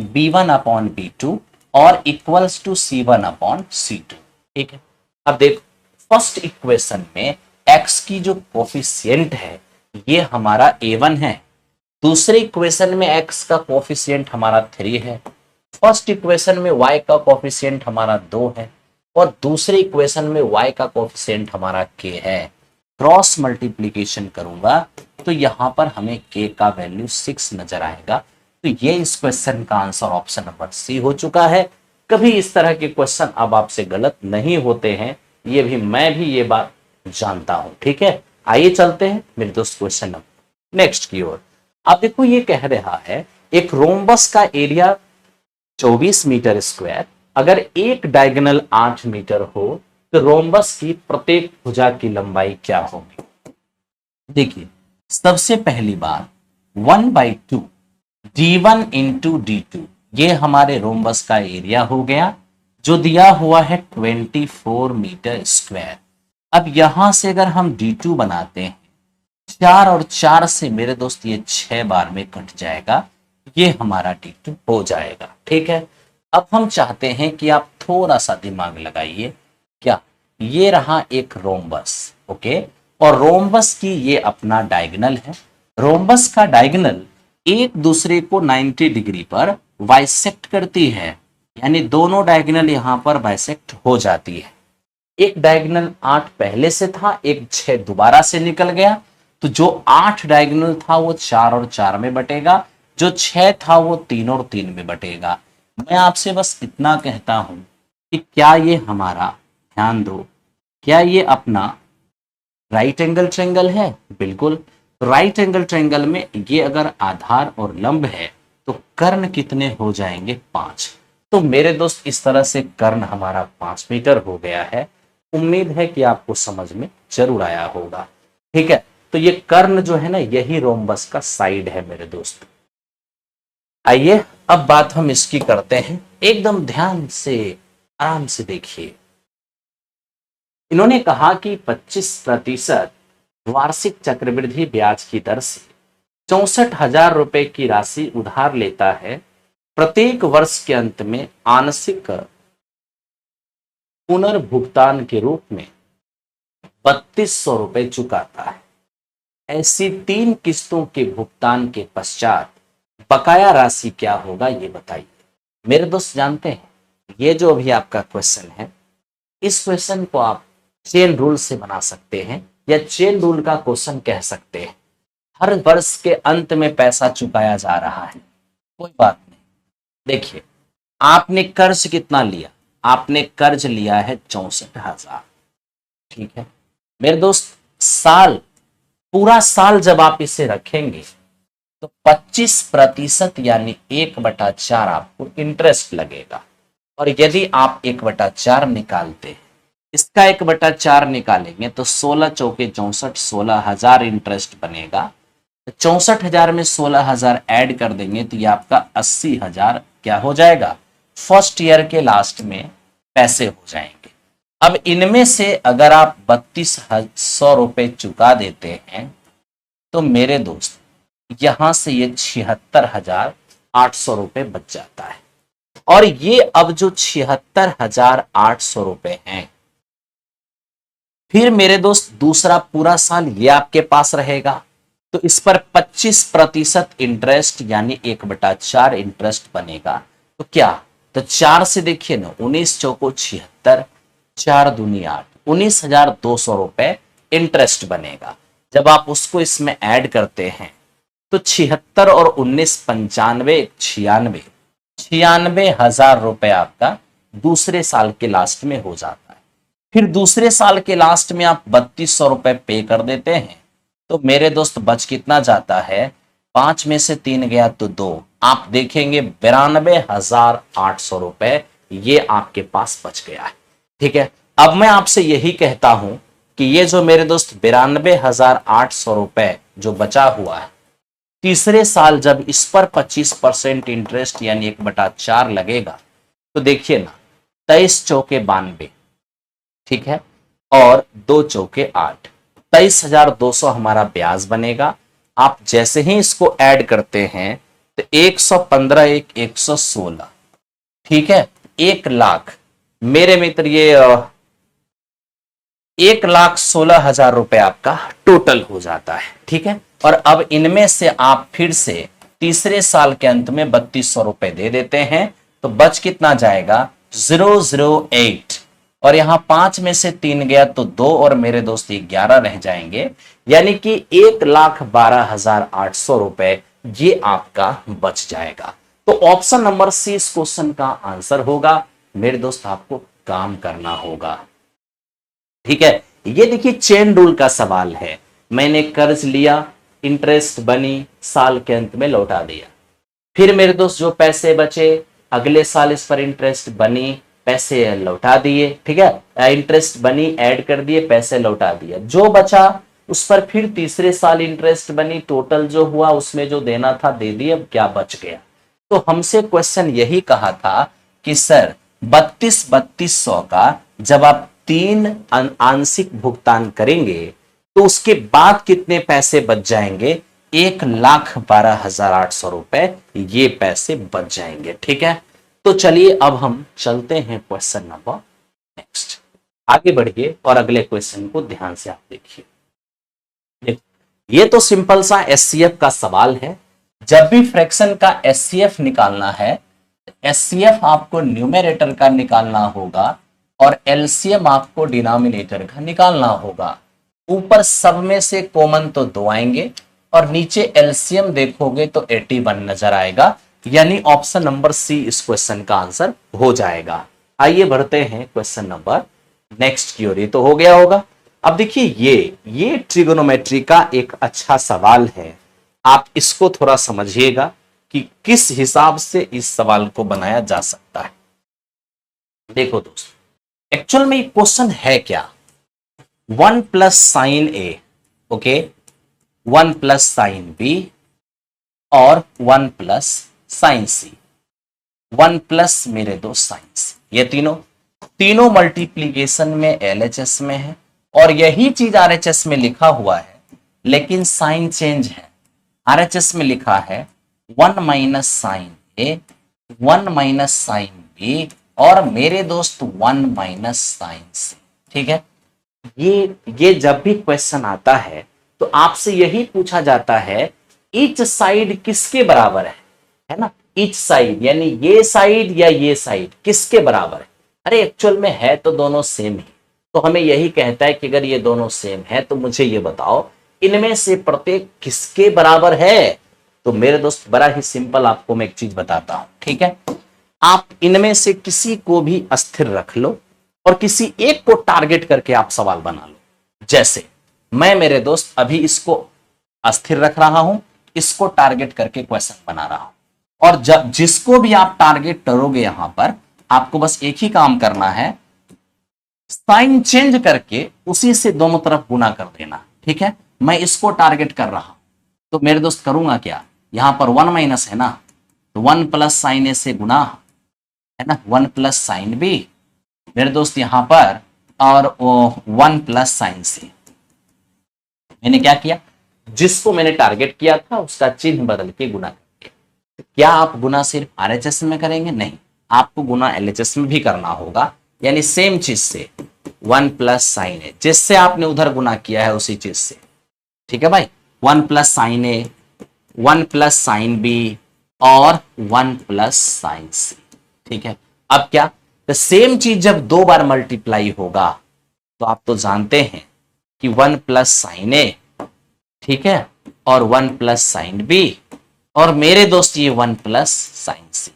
Speaker 1: B1/B2 और इक्वल्स टू C1/C2। ठीक है, अब देखो फर्स्ट इक्वेशन में x की जो कोफिशिएंट है ये हमारा A1 है, दूसरे इक्वेशन में x का कोफिशिएंट हमारा 3 है, फर्स्ट इक्वेशन में y का कोफिशिएंट हमारा 2 है और दूसरे इक्वेशन में y का कोफिशिएंट हमारा k है। क्रॉस मल्टीप्लीकेशन करूंगा तो यहां पर हमें k का वैल्यू 6 नजर आएगा। तो ये इस क्वेश्चन का आंसर ऑप्शन नंबर सी हो चुका है। कभी इस तरह के क्वेश्चन अब आपसे गलत नहीं होते हैं, ये भी मैं भी ये बात जानता हूं। ठीक है, आइए चलते हैं मेरे दोस्त क्वेश्चन नंबर नेक्स्ट की ओर। आप देखो ये कह रहा है एक रोम्बस का एरिया 24 मीटर स्क्वायर, अगर एक डायगोनल 8 मीटर हो तो रोम्बस की प्रत्येक भुजा की लंबाई क्या होगी। देखिए सबसे पहली बात 1/2 d1 इंटू d2, ये हमारे रोम्बस का एरिया हो गया जो दिया हुआ है 24 मीटर स्क्वायर। अब यहां से अगर हम d2 बनाते हैं, 4 और 4 से मेरे दोस्त ये 6 बार में कट जाएगा, ये हमारा d2 हो जाएगा। ठीक है, अब हम चाहते हैं कि आप थोड़ा सा दिमाग लगाइए। क्या, ये रहा एक रोम्बस, ओके, और रोम्बस की ये अपना डायगोनल है। रोम्बस का डायगोनल एक दूसरे को 90 डिग्री पर बाइसेक्ट करती है, यानी दोनों डायगोनल यहां पर बाइसेक्ट हो जाती है। एक डायगोनल 8 पहले से था, एक 6 दोबारा से निकल गया, तो जो 8 डायगोनल था वो 4 और 4 में बटेगा, जो 6 था वो 3 और 3 में बटेगा। मैं आपसे बस इतना कहता हूं कि क्या ये हमारा, ध्यान दो, क्या ये अपना राइट एंगल ट्रायंगल है? बिल्कुल। राइट एंगल ट्रायंगल में ये अगर आधार और लंब है तो कर्ण कितने हो जाएंगे? 5। तो मेरे दोस्त इस तरह से कर्ण हमारा 5 मीटर हो गया है। उम्मीद है कि आपको समझ में जरूर आया होगा। ठीक है, तो ये कर्ण जो है ना, यही रोम्बस का साइड है मेरे दोस्त। आइए अब बात हम इसकी करते हैं, एकदम ध्यान से, आराम से देखिए। इन्होंने कहा कि 25% वार्षिक चक्रवृद्धि ब्याज की दर से 64,000 रुपए की राशि उधार लेता है, प्रत्येक वर्ष के अंत में आंशिक पुनर्भुगतान के रूप में 3200 रुपए चुकाता है। ऐसी 3 किस्तों के भुगतान के पश्चात बकाया राशि क्या होगा, ये बताइए। मेरे दोस्त जानते हैं, ये जो अभी आपका क्वेश्चन है, इस क्वेश्चन को आप चेन रूल से बना सकते हैं या चेन रूल का क्वेश्चन कह सकते हैं। हर वर्ष के अंत में पैसा चुकाया जा रहा है, कोई बात नहीं। देखिए, आपने कर्ज कितना लिया? आपने कर्ज लिया है 64,000। ठीक है मेरे दोस्त, साल, पूरा साल जब आप इसे रखेंगे तो 25% यानी 1/4 आपको इंटरेस्ट लगेगा। और यदि आप 1/4 निकालते हैं, इसका 1/4 निकालेंगे तो 16 चौके 64, 16,000 इंटरेस्ट बनेगा। 64,000 में 16,000 ऐड कर देंगे तो ये आपका 80,000 क्या हो जाएगा? फर्स्ट ईयर के लास्ट में पैसे हो जाएंगे। अब इनमें से अगर आप 3200 रुपए चुका देते हैं तो मेरे दोस्त यहां से ये 76,800 रुपए बच जाता है। और ये अब जो 76,800 रुपए हैं, फिर मेरे दोस्त दूसरा पूरा साल ये आपके पास रहेगा, तो इस पर 25% इंटरेस्ट यानी 1/4 इंटरेस्ट बनेगा। तो क्या, तो 4 से देखिए ना, 19 चौको 76, 4 दूनी 8, 19,200 रुपए इंटरेस्ट बनेगा। जब आप उसको इसमें ऐड करते हैं तो 76 और 19 95, 96,000 रुपए आपका दूसरे साल के लास्ट में हो जाता है। फिर दूसरे साल के लास्ट में आप 3200 रुपए पे कर देते हैं, तो मेरे दोस्त बच कितना जाता है? 5 में से 3 गया तो 2, आप देखेंगे 92,800 रुपए ये आपके पास बच गया है। ठीक है, अब मैं आपसे यही कहता हूं कि ये जो मेरे दोस्त 92,800 रुपए जो बचा हुआ है, तीसरे साल जब इस पर 25% इंटरेस्ट यानी 1/4 लगेगा तो देखिए ना, 23 चौके 92, ठीक है, और 2 चौके 8, 23,200 हमारा ब्याज बनेगा। आप जैसे ही इसको ऐड करते हैं तो 115, 116, ठीक है, 1 लाख, मेरे मित्र ये 1,16,000 रुपए आपका टोटल हो जाता है। ठीक है, और अब इनमें से आप फिर से तीसरे साल के अंत में 3200 रुपए दे देते हैं तो बच कितना जाएगा? 008, और यहां 5 में से 3 गया तो 2, और मेरे दोस्त 11 रह जाएंगे, यानी कि 1,12,800 रुपए ये आपका बच जाएगा। तो ऑप्शन नंबर सी इस क्वेश्चन का आंसर होगा। मेरे दोस्त आपको काम करना होगा। ठीक है, ये देखिए चेन रूल का सवाल है। मैंने कर्ज लिया, इंटरेस्ट बनी, साल के अंत में लौटा दिया। फिर मेरे दोस्त जो पैसे बचे, अगले साल इस पर इंटरेस्ट बनी, पैसे लौटा दिए। ठीक है, इंटरेस्ट बनी, ऐड कर दिए, पैसे लौटा दिए। जो बचा उस पर फिर तीसरे साल इंटरेस्ट बनी, टोटल जो हुआ उसमें जो देना था दे दिए, अब क्या बच गया? तो हमसे क्वेश्चन यही कहा था कि सर 32,200 का जब आप 3 आंशिक भुगतान करेंगे तो उसके बाद कितने पैसे बच जाएंगे? 1,12,800 रुपए ये पैसे बच जाएंगे। ठीक है, तो चलिए अब हम चलते हैं क्वेश्चन नंबर नेक्स्ट। आगे बढ़िए और अगले क्वेश्चन को ध्यान से आप देखिए। ये तो सिंपल सा एचसीएफ का सवाल है। जब भी फ्रैक्शन का एचसीएफ निकालना है, एचसीएफ आपको न्यूमरेटर का निकालना होगा और एलसीएम आपको डिनोमिनेटर का निकालना होगा। ऊपर सब में से कॉमन तो 2 आएंगे और नीचे एलसीएम देखोगे तो 81 नजर आएगा, यानी ऑप्शन नंबर सी इस क्वेश्चन का आंसर हो जाएगा। आइए बढ़ते हैं क्वेश्चन नंबर नेक्स्ट की ओर। ये तो हो गया होगा। अब देखिए ये ट्रिगोनोमेट्री का एक अच्छा सवाल है, आप इसको थोड़ा समझिएगा कि किस हिसाब से इस सवाल को बनाया जा सकता है। देखो दोस्तों, एक्चुअल में क्वेश्चन है क्या, 1 प्लस साइन ए, ओके, 1 प्लस साइन बी और 1 प्लस साइन सी, 1 प्लस मेरे दो साइन सी, ये तीनों मल्टीप्लीकेशन में एलएचएस में है और यही चीज आरएचएस में लिखा हुआ है, लेकिन साइन चेंज है। आरएचएस में लिखा है 1 माइनस साइन ए, 1 माइनस साइन बी और मेरे दोस्त 1 माइनस साइन सी। ठीक है, ये जब भी क्वेश्चन आता है तो आपसे यही पूछा जाता है ईच साइड किसके बराबर है ना, ईच साइड यानी ये साइड या ये साइड किसके बराबर है। अरे एक्चुअल में है तो दोनों सेम ही, तो हमें यही कहता है कि अगर ये दोनों सेम है तो मुझे ये बताओ इनमें से प्रत्येक किसके बराबर है। तो मेरे दोस्त बड़ा ही सिंपल आपको मैं एक चीज बताता हूं, ठीक है, आप इनमें से किसी को भी अस्थिर रख लो और किसी एक को टारगेट करके आप सवाल बना लो। जैसे मैं मेरे दोस्त अभी इसको अस्थिर रख रहा हूं, इसको टारगेट करके क्वेश्चन बना रहा हूं और जब जिसको भी आप टारगेट करोगे यहां पर आपको बस एक ही काम करना है, साइन चेंज करके उसी से दोनों तरफ गुना कर देना। ठीक है, मैं इसको टारगेट कर रहा हूं तो मेरे दोस्त करूंगा क्या, यहां पर 1 माइनस है ना, तो 1 प्लस साइन ए से गुना है ना, 1 प्लस साइन बी मेरे दोस्त यहां पर और 1 प्लस साइन सी। मैंने क्या किया, जिसको मैंने टारगेट किया था उसका चिन्ह बदल के गुना करके। क्या आप गुना सिर्फ आरएचएस में करेंगे, नहीं, आपको गुना एलएचएस में भी करना होगा, यानी सेम चीज से 1 प्लस साइन ए, जिससे आपने उधर गुना किया है उसी चीज से। ठीक है भाई, 1 प्लस साइन ए, 1 प्लस साइन बी और 1 प्लस साइन सी। ठीक है, अब क्या, तो सेम चीज जब 2 बार मल्टीप्लाई होगा तो आप तो जानते हैं कि 1 प्लस साइन ए, ठीक है, और 1 प्लस साइन बी और मेरे दोस्त ये 1 प्लस साइन सी,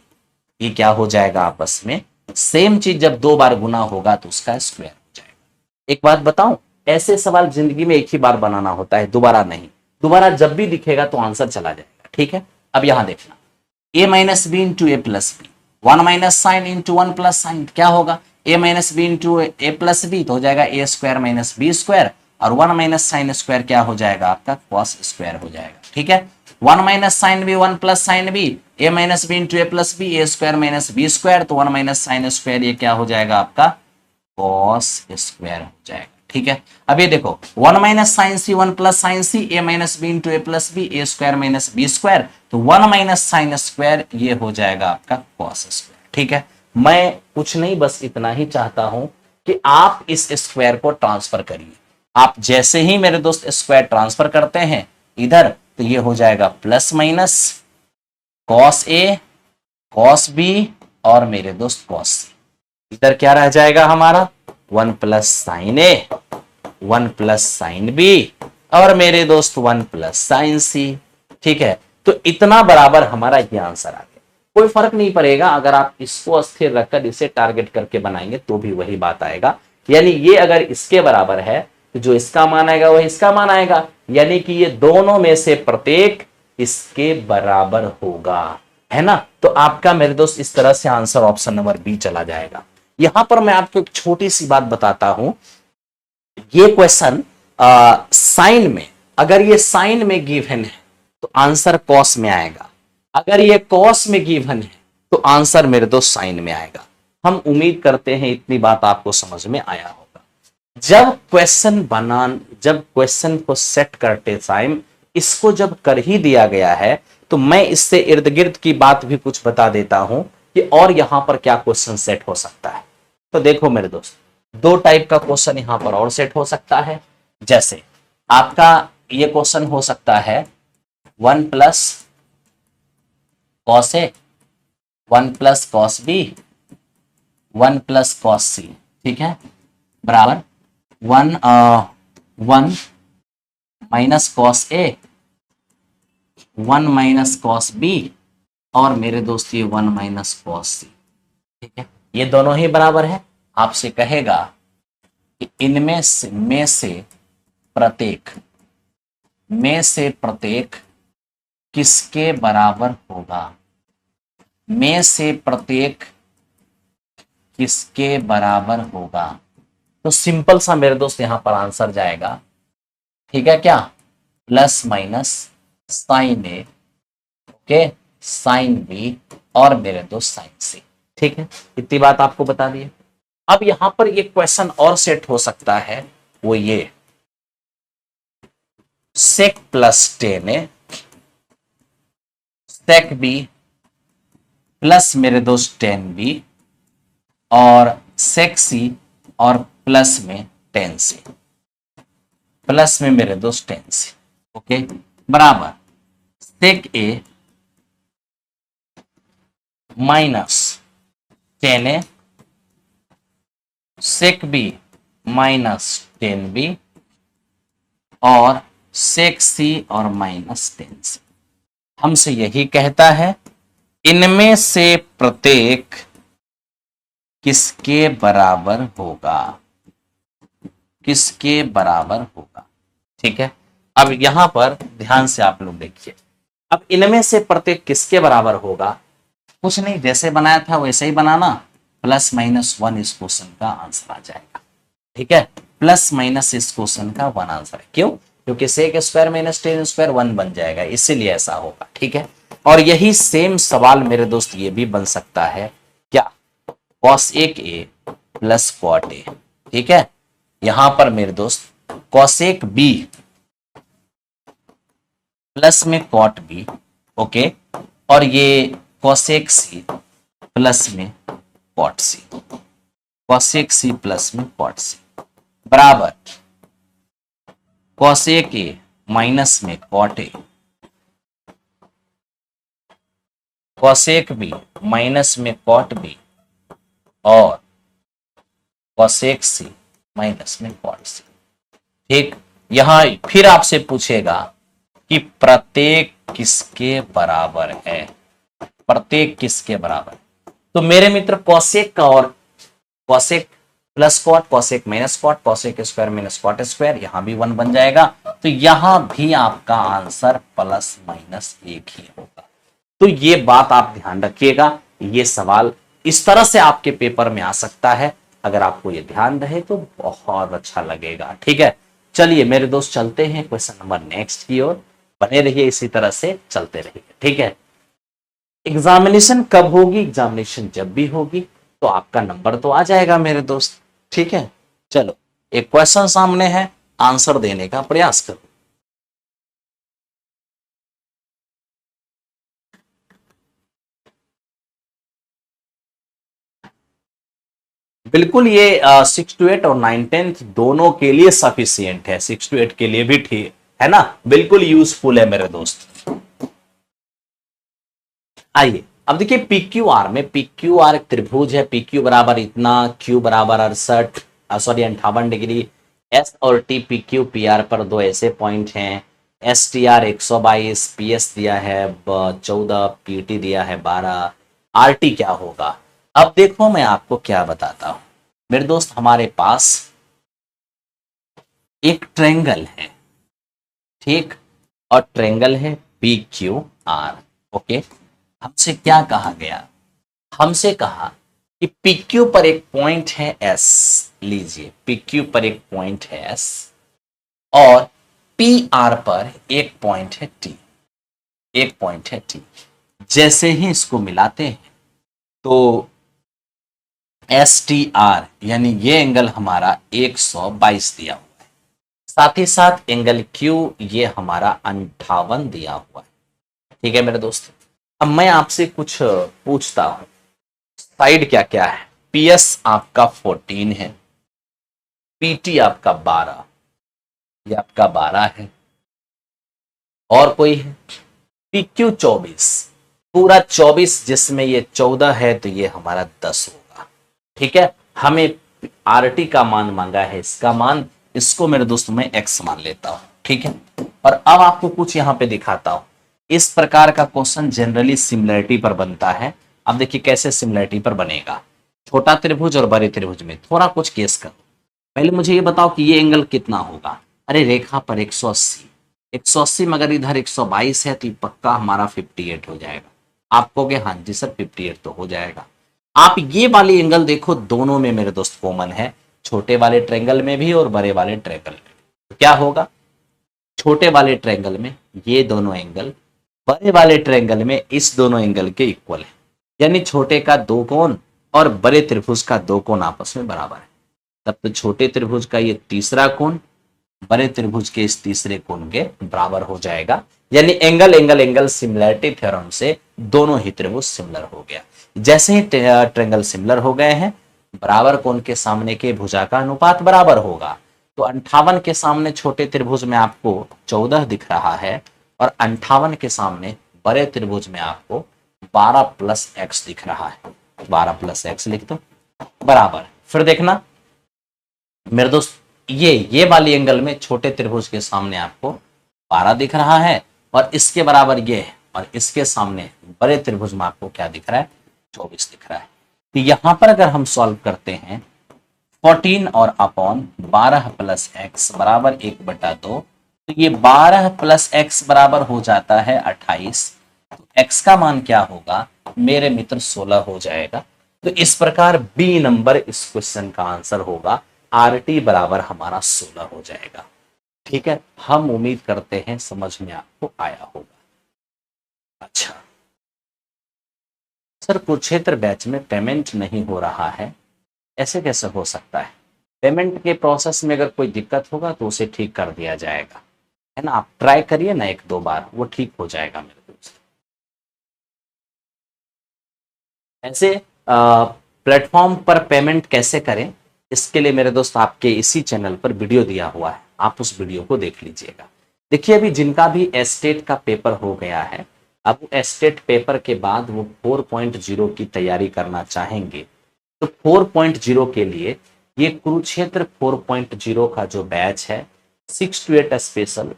Speaker 1: ये क्या हो जाएगा आपस में सेम चीज जब 2 बार गुना होगा तो उसका स्क्वायर हो जाएगा। एक बात बताऊं, ऐसे सवाल जिंदगी में एक ही बार बनाना होता है, दोबारा नहीं, दोबारा जब भी दिखेगा तो आंसर चला जाएगा। ठीक है, अब यहां देखना, a minus B into A plus B, 1 minus sine into 1 plus sine, क्या होगा, a minus B into A plus B तो हो जाएगा A square minus B square और 1 माइनस साइन स्क्वायर क्या हो जाएगा आपका कॉस स्क्वायर हो जाएगा। ठीक है, 1 minus sine B 1 plus sine B, A minus B into A plus B, A square minus B square, तो 1 माइनस साइन स्क्वायर ये क्या हो जाएगा आपका कॉस स्क्वायर हो जाएगा। ठीक है, अब ये देखो 1 minus sign C 1 plus sign C, A minus B into A plus B, A square minus B square, तो 1 माइनस साइन स्क्वायर ये हो जाएगा आपका कॉस स्क्वायर। ठीक है, मैं कुछ नहीं बस इतना ही चाहता हूं कि आप इस स्क्वायर को ट्रांसफर करिए। आप जैसे ही मेरे दोस्त स्क्वायर ट्रांसफर करते हैं इधर तो ये हो जाएगा प्लस माइनस कॉस ए कॉस बी और मेरे दोस्त कॉस सी, इधर क्या रह जाएगा हमारा 1 प्लस साइन ए 1 प्लस साइन बी और मेरे दोस्त 1 प्लस साइन सी। ठीक है, तो इतना बराबर हमारा ये आंसर आ गया। कोई फर्क नहीं पड़ेगा, अगर आप इसको स्थिर रखकर इसे टारगेट करके बनाएंगे तो भी वही बात आएगा, यानी ये अगर इसके बराबर है तो जो इसका मान आएगा वही इसका मान आएगा, यानी कि ये दोनों में से प्रत्येक इसके बराबर होगा, है ना। तो आपका मेरे दोस्त इस तरह से आंसर ऑप्शन नंबर बी चला जाएगा। यहां पर मैं आपको एक छोटी सी बात बताता हूं, ये क्वेश्चन साइन में, अगर ये साइन में गिवन है तो आंसर कॉस में आएगा, अगर ये कॉस में गिवन है तो आंसर मेरे दोस्त साइन में आएगा। हम उम्मीद करते हैं इतनी बात आपको समझ में आया होगा। जब क्वेश्चन को सेट करते टाइम इसको जब कर ही दिया गया है तो मैं इससे इर्द गिर्द की बात भी कुछ बता देता हूं कि और यहां पर क्या क्वेश्चन सेट हो सकता है। तो देखो मेरे दोस्त, 2 टाइप का क्वेश्चन यहां पर और सेट हो सकता है। जैसे आपका ये क्वेश्चन हो सकता है 1 plus cos A 1 plus cos B 1 plus cos C, ठीक है, बराबर 1 minus cos A, 1 minus cos B, और मेरे दोस्त ये 1 माइनस कॉस सी। ठीक है, ये दोनों ही बराबर है। आपसे कहेगा कि इनमें से प्रत्येक किसके बराबर होगा, में से प्रत्येक किसके बराबर होगा। तो सिंपल सा मेरे दोस्त यहां पर आंसर जाएगा, ठीक है क्या, प्लस माइनस साइन ए, ओके, साइन बी, और मेरे दोस्त साइन सी। ठीक है, इतनी बात आपको बता दी। अब यहां पर एक क्वेश्चन और सेट हो सकता है, वो ये सेक प्लस टेन ए, सेक बी प्लस मेरे दोस्त टेन बी, और सेक सी और प्लस में टेन सी, प्लस में मेरे दोस्त टेन सी, ओके, बराबर सेक ए माइनस टेन ए, सेक बी माइनस टेन बी, और सेक सी और माइनस टेन सी। हमसे यही कहता है इनमें से प्रत्येक किसके बराबर होगा, किसके बराबर होगा। ठीक है, अब यहां पर ध्यान से आप लोग देखिए, अब इनमें से प्रत्येक किसके बराबर होगा, कुछ नहीं, जैसे बनाया था वैसे ही बनाना, प्लस माइनस वन इस क्वेश्चन का आंसर आ जाएगा। ठीक है, प्लस माइनस इस क्वेश्चन का वन आंसर है। क्यों? क्योंकि sec square minus tan square one बन जाएगा, इसीलिए ऐसा होगा। ठीक है, और यही सेम सवाल मेरे दोस्त ये भी बन सकता है क्या, कॉस एक ए प्लस कॉट ए। ठीक है, यहां पर मेरे दोस्त कॉसेक बी प्लस में कॉट बी, ओके, और ये कॉसेक सी प्लस में cot C, cosec C plus में कॉट सी, बराबर कॉसेक ए माइनस में cot A, cosec B minus में कॉट बी, और कॉसेक सी माइनस में कॉट सी। ठीक, यहां फिर आपसे पूछेगा कि प्रत्येक किसके बराबर है, प्रत्येक किसके बराबर। तो मेरे मित्र कॉसेक का और cosec plus cot, cosec minus cot, cosec square minus cot square, यहां भी वन बन जाएगा। तो यहां भी आपका आंसर प्लस माइनस एक ही होगा। तो ये बात आप ध्यान रखिएगा, ये सवाल इस तरह से आपके पेपर में आ सकता है। अगर आपको ये ध्यान रहे तो बहुत अच्छा लगेगा। ठीक है, चलिए मेरे दोस्त चलते हैं क्वेश्चन नंबर नेक्स्ट की ओर, बने रहिए इसी तरह से चलते रहिए। ठीक है, एग्जामिनेशन कब होगी, एग्जामिनेशन जब भी होगी तो आपका नंबर तो आ जाएगा मेरे दोस्त। ठीक है, चलो एक क्वेश्चन सामने है, आंसर देने का प्रयास करो। बिल्कुल, ये 6 to 8 और 9-10 दोनों के लिए सफिशियंट है, 6 to 8 के लिए भी ठीक है ना, बिल्कुल यूजफुल है मेरे दोस्त। आइए अब देखिए PQR में, PQR एक त्रिभुज है, PQ बराबर इतना, Q बराबर 68 सॉरी 58 डिग्री, S और T PQ PR पर दो ऐसे पॉइंट हैं, STR 122, PS दिया है 14, PT दिया है 12, RT क्या होगा। अब देखो मैं आपको क्या बताता हूं मेरे दोस्त, हमारे पास एक ट्रेंगल है, ठीक, और ट्रेंगल है PQR, ओके। हमसे क्या कहा गया, हमसे कहा कि PQ पर एक पॉइंट है S, लीजिए PQ पर एक पॉइंट है S, और PR पर एक पॉइंट है T, एक पॉइंट है T। जैसे ही इसको मिलाते हैं तो STR यानी ये एंगल हमारा 122 दिया हुआ है, साथ ही साथ एंगल Q ये हमारा 58 दिया हुआ है। ठीक है मेरे दोस्त, अब मैं आपसे कुछ पूछता हूं, साइड क्या क्या है। PS आपका 14 है, PT आपका 12, ये आपका 12 है, और कोई है PQ 24, पूरा 24 जिसमें ये 14 है तो ये हमारा 10 होगा। ठीक है, हमें RT का मान मांगा है, इसका मान इसको मेरे दोस्त मैं x मान लेता हूं, ठीक है। और अब आपको कुछ यहां पे दिखाता हूं। इस प्रकार का क्वेश्चन जनरली सिमिलरिटी पर बनता है। अब देखिए कैसे सिमिलरिटी पर बनेगा। छोटा त्रिभुज और बड़े त्रिभुज में थोड़ा कुछ केस करो। पहले मुझे ये बताओ कि ये एंगल कितना होगा। अरे रेखा पर 180, 180 मगर इधर 122 है तो ये पक्का हमारा 58 हो जाएगा। आप कहोगे हाँ जी सर 58 तो हो जाएगा। आप ये वाली एंगल देखो, दोनों में मेरे दोस्त कॉमन है, छोटे वाले ट्रायंगल में भी और बड़े वाले ट्रायंगल में भी। तो क्या होगा, छोटे वाले ट्रायंगल में ये दोनों एंगल बड़े वाले ट्रायंगल में इस दोनों एंगल के इक्वल है। यानी छोटे का दो कोण और बड़े त्रिभुज का दो कोण आपस में बराबर है। तब तो छोटे त्रिभुज का ये तीसरा कोण बड़े त्रिभुज के इस तीसरे कोण के बराबर हो जाएगा। यानी angle angle angle similarity theorem से दोनों ही त्रिभुज सिमिलर हो गया। जैसे ही ट्रायंगल सिमिलर हो गए हैं, बराबर कोण के सामने के भुजा का अनुपात बराबर होगा। तो 58 के सामने छोटे त्रिभुज में आपको 14 दिख रहा है और 58 के सामने बड़े त्रिभुज में आपको 12 प्लस एक्स दिख रहा है। 12 प्लस एक्स लिख दो बराबर। फिर देखना मेरे दोस्त, ये वाली एंगल में छोटे त्रिभुज के सामने आपको 12 दिख रहा है और इसके बराबर ये है, और इसके सामने बड़े त्रिभुज में आपको क्या दिख रहा है, 24 दिख रहा है। तो यहां पर अगर हम सॉल्व करते हैं 14 और अपॉन 12 प्लस एक्स बराबर 1/2, तो ये 12 प्लस एक्स बराबर हो जाता है 28। तो एक्स का मान क्या होगा मेरे मित्र 16 हो जाएगा। तो इस प्रकार बी नंबर इस क्वेश्चन का आंसर होगा। आर टी बराबर हमारा 16 हो जाएगा। ठीक है, हम उम्मीद करते हैं समझ में आपको आया होगा। अच्छा सर, कुरुक्षेत्र बैच में पेमेंट नहीं हो रहा है, ऐसे कैसे हो सकता है? पेमेंट के प्रोसेस में अगर कोई दिक्कत होगा तो उसे ठीक कर दिया जाएगा, है ना। आप ट्राई करिए ना 1-2 बार, वो ठीक हो जाएगा मेरे दोस्त। ऐसे प्लेटफॉर्म पर पेमेंट कैसे करें, इसके लिए मेरे दोस्त आपके इसी चैनल पर वीडियो दिया हुआ है, आप उस वीडियो को देख लीजिएगा। देखिए अभी जिनका भी एस्टेट का पेपर हो गया है, अब एस्टेट पेपर के बाद वो 4.0 की तैयारी करना चाहेंगे, तो 4.0 के लिए ये कुरुक्षेत्र 4.0 का जो बैच है 6 to 8 स्पेशल,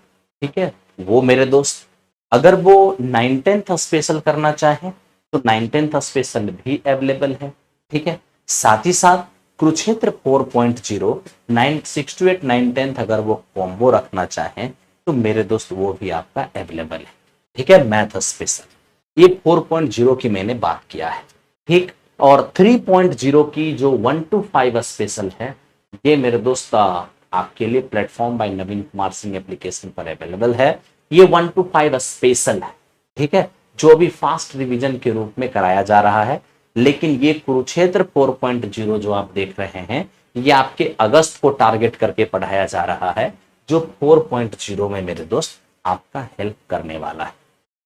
Speaker 1: ठीक है, वो मेरे दोस्त अगर वो 9-10th स्पेशल करना चाहे तो 9-10th स्पेशल भी अवेलेबल है। ठीक है, साथ ही साथ कुरुक्षेत्र 4.0 6 to 8 9-10th अगर वो कॉम्बो रखना चाहें तो मेरे दोस्त वो भी आपका अवेलेबल है। ठीक है, मैथ स्पेशल, ये 4.0 की मैंने बात किया है। ठीक, और 3.0 की जो 1 to 5 स्पेशल है, ये मेरे दोस्त आपके लिए प्लेटफॉर्म बाय नवीन कुमार सिंह एप्लीकेशन पर अवेलेबल है। ये 1 to 5 स्पेशल है, ठीक है, जो अभी फास्ट रिवीजन के रूप में कराया जा रहा है। लेकिन ये कुरुक्षेत्र 4.0 जो आप देख रहे हैं, ये आपके अगस्त को टारगेट करके पढ़ाया जा रहा है, जो 4.0 में मेरे दोस्त आपका हेल्प करने वाला है।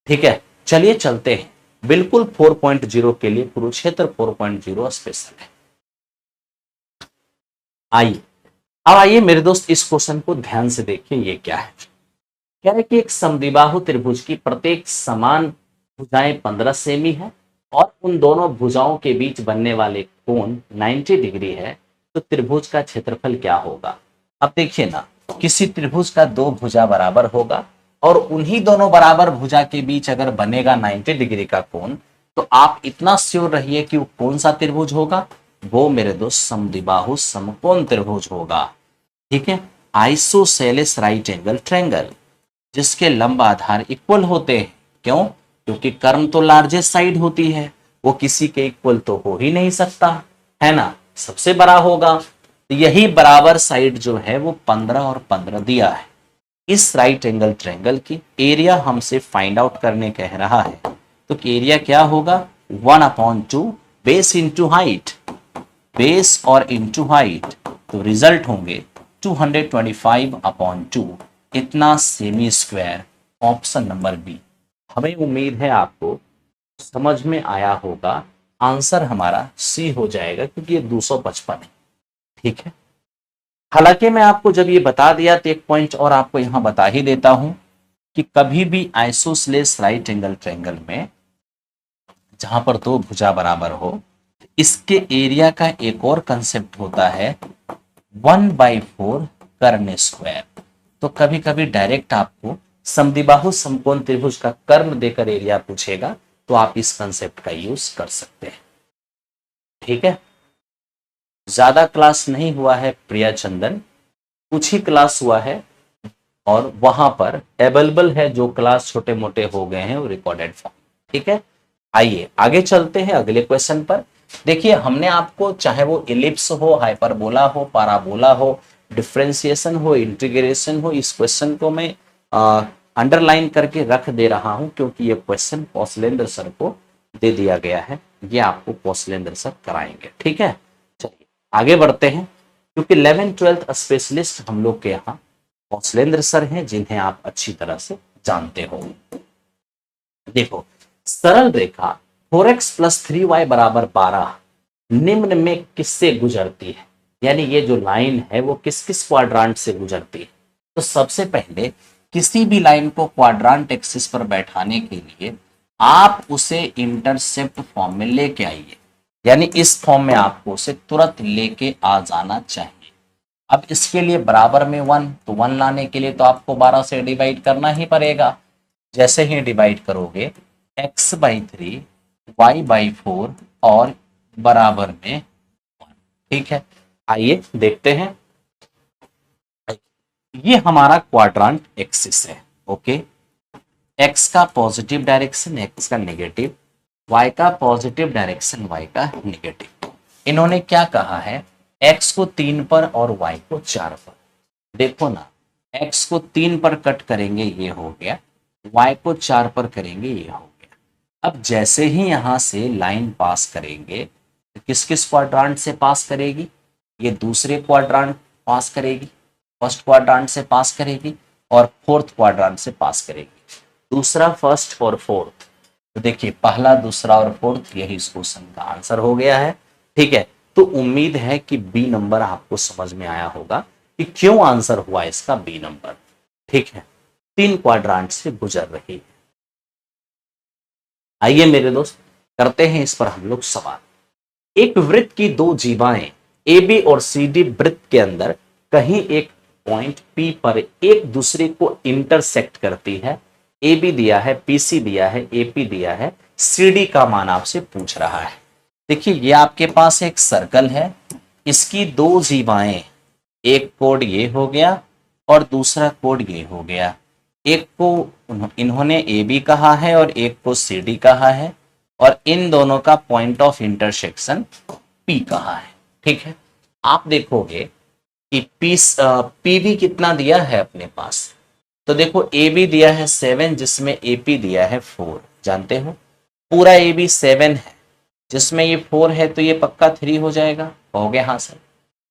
Speaker 1: ठीक है, चलिए चलते हैं। बिल्कुल 4.0 के लिए कुरुक्षेत्र 4.0 स्पेशल है। आइए अब आइए मेरे दोस्त इस क्वेश्चन को ध्यान से देखिए। ये क्या है, कह रहे कि एक समद्विबाहु त्रिभुज की प्रत्येक समान भुजाएं 15 सेमी है और उन दोनों भुजाओं के बीच बनने वाले कोण 90 डिग्री है, तो त्रिभुज का क्षेत्रफल क्या होगा। अब देखिए ना, किसी त्रिभुज का दो भुजा बराबर होगा और उन्हीं दोनों बराबर भुजा के बीच अगर बनेगा 90 डिग्री का कोण, तो आप इतना श्योर रहिए कि वो कौन सा त्रिभुज होगा, वो मेरे दोस्त समद्विबाहु समकोण त्रिभुज होगा। ठीक है, आइसोसेलेस राइट एंगल ट्रायंगल, जिसके लंब आधार इक्वल होते हैं। क्यों? क्योंकि कर्म तो लार्जेस्ट साइड होती है, वो किसी के इक्वल तो हो ही नहीं सकता, है ना, सबसे बड़ा होगा। तो यही बराबर साइड जो है वो 15 और 15 दिया है। इस राइट एंगल ट्रायंगल की एरिया हमसे फाइंड आउट करने कह रहा है, तो एरिया क्या होगा 1/2 बेस इंटू हाइट, बेस और इंटू हाइट, तो रिजल्ट होंगे 225/2, इतना सेमी स्क्वायर। Option number B. हमें उम्मीद है आपको समझ में आया होगा। आंसर हमारा सी हो जाएगा क्योंकि ये 255 है। ठीक है, हालांकि मैं आपको जब ये बता दिया तो एक पॉइंट और आपको यहां बता ही देता हूं कि कभी भी आइसोसेलेस राइट एंगल ट्रायंगल में जहां पर दो भुजा बराबर हो, इसके एरिया का एक और कंसेप्ट होता है 1/4 कर्ण स्क्वायर। तो कभी कभी डायरेक्ट आपको समद्विबाहु समकोण त्रिभुज का कर्ण देकर एरिया पूछेगा तो आप इस कंसेप्ट का यूज कर सकते हैं। ठीक है, ज्यादा क्लास नहीं हुआ है प्रिया चंदन, कुछ ही क्लास हुआ है और वहां पर अवेलेबल है जो क्लास छोटे मोटे हो गए हैं वो रिकॉर्डेड फॉर्म। ठीक है, आइए आगे चलते हैं अगले क्वेश्चन पर। देखिए हमने आपको चाहे वो इलिप्स हो, हाइपरबोला हो, पाराबोला हो, डिफरेंशिएशन हो, इंटीग्रेशन हो, इस क्वेश्चन को मैं अंडरलाइन करके रख दे रहा हूं क्योंकि ये क्वेश्चन कौशलेंद्र सर को दे दिया गया है, ये आपको कौशलेंद्र सर कराएंगे। ठीक है, चलिए आगे बढ़ते हैं क्योंकि 11th-12th स्पेशलिस्ट हम लोग के यहाँ कौशलेंद्र सर हैं जिन्हें आप अच्छी तरह से जानते हो। देखो सरल रेखा 4x + 3y = 12 निम्न में किससे गुजरती है, यानी ये जो लाइन है वो किस किस क्वाड्रांट से गुजरती है। तो सबसे पहले किसी भी लाइन को क्वाड्रांट एक्सिस पर बैठाने के लिए आप उसे इंटरसेप्ट फॉर्म में लेके आइए, यानी इस फॉर्म में आपको उसे तुरंत लेके आ जाना चाहिए। अब इसके लिए बराबर में 1, तो 1 लाने के लिए तो आपको 12 से डिवाइड करना ही पड़ेगा। जैसे ही डिवाइड करोगे x/3 y/4 और बराबर में 1। ठीक है, आइए देखते हैं। ये हमारा क्वाड्रांट एक्सिस है। ओके, x का पॉजिटिव डायरेक्शन, x का नेगेटिव, y का पॉजिटिव डायरेक्शन, y का नेगेटिव। इन्होंने क्या कहा है, x को 3 पर और y को 4 पर। देखो ना, x को 3 पर कट करेंगे ये हो गया, y को 4 पर करेंगे ये हो गया। अब जैसे ही यहां से लाइन पास करेंगे तो किस किस क्वाड्रांट से पास करेगी, ये दूसरे क्वाड्रांट पास करेगी, फर्स्ट क्वाड्रांट से पास करेगी और फोर्थ क्वाड्रांट से पास करेगी। दूसरा, फर्स्ट और फोर्थ, तो देखिए पहला, दूसरा और फोर्थ, यही इस क्वेश्चन का आंसर हो गया है। ठीक है, तो उम्मीद है कि बी नंबर आपको समझ में आया होगा कि क्यों आंसर हुआ इसका बी नंबर। ठीक है, 3 क्वाड्रांट से गुजर रही है। आइए मेरे दोस्त करते हैं इस पर हम लोग सवाल। एक वृत्त की 2 जीवाएं ए बी और सी डी वृत्त के अंदर कहीं एक पॉइंट पी पर एक दूसरे को इंटरसेक्ट करती है। ए बी दिया है, पी सी दिया है, ए पी दिया है, सी डी का मान आपसे पूछ रहा है। देखिए ये आपके पास एक सर्कल है, इसकी 2 जीवाएं, एक कोड ये हो गया और दूसरा कोड ये हो गया। एक को इन्होंने ए बी कहा है और एक को सी डी कहा है और इन दोनों का पॉइंट ऑफ इंटरसेक्शन पी कहा है। ठीक है, आप देखोगे कि पी भी कितना दिया है अपने पास, तो देखो ए बी दिया है 7 जिसमें ए पी दिया है 4। जानते हो पूरा ए बी 7 है जिसमें ये 4 है तो ये पक्का 3 हो जाएगा, हो गया हाँ सर।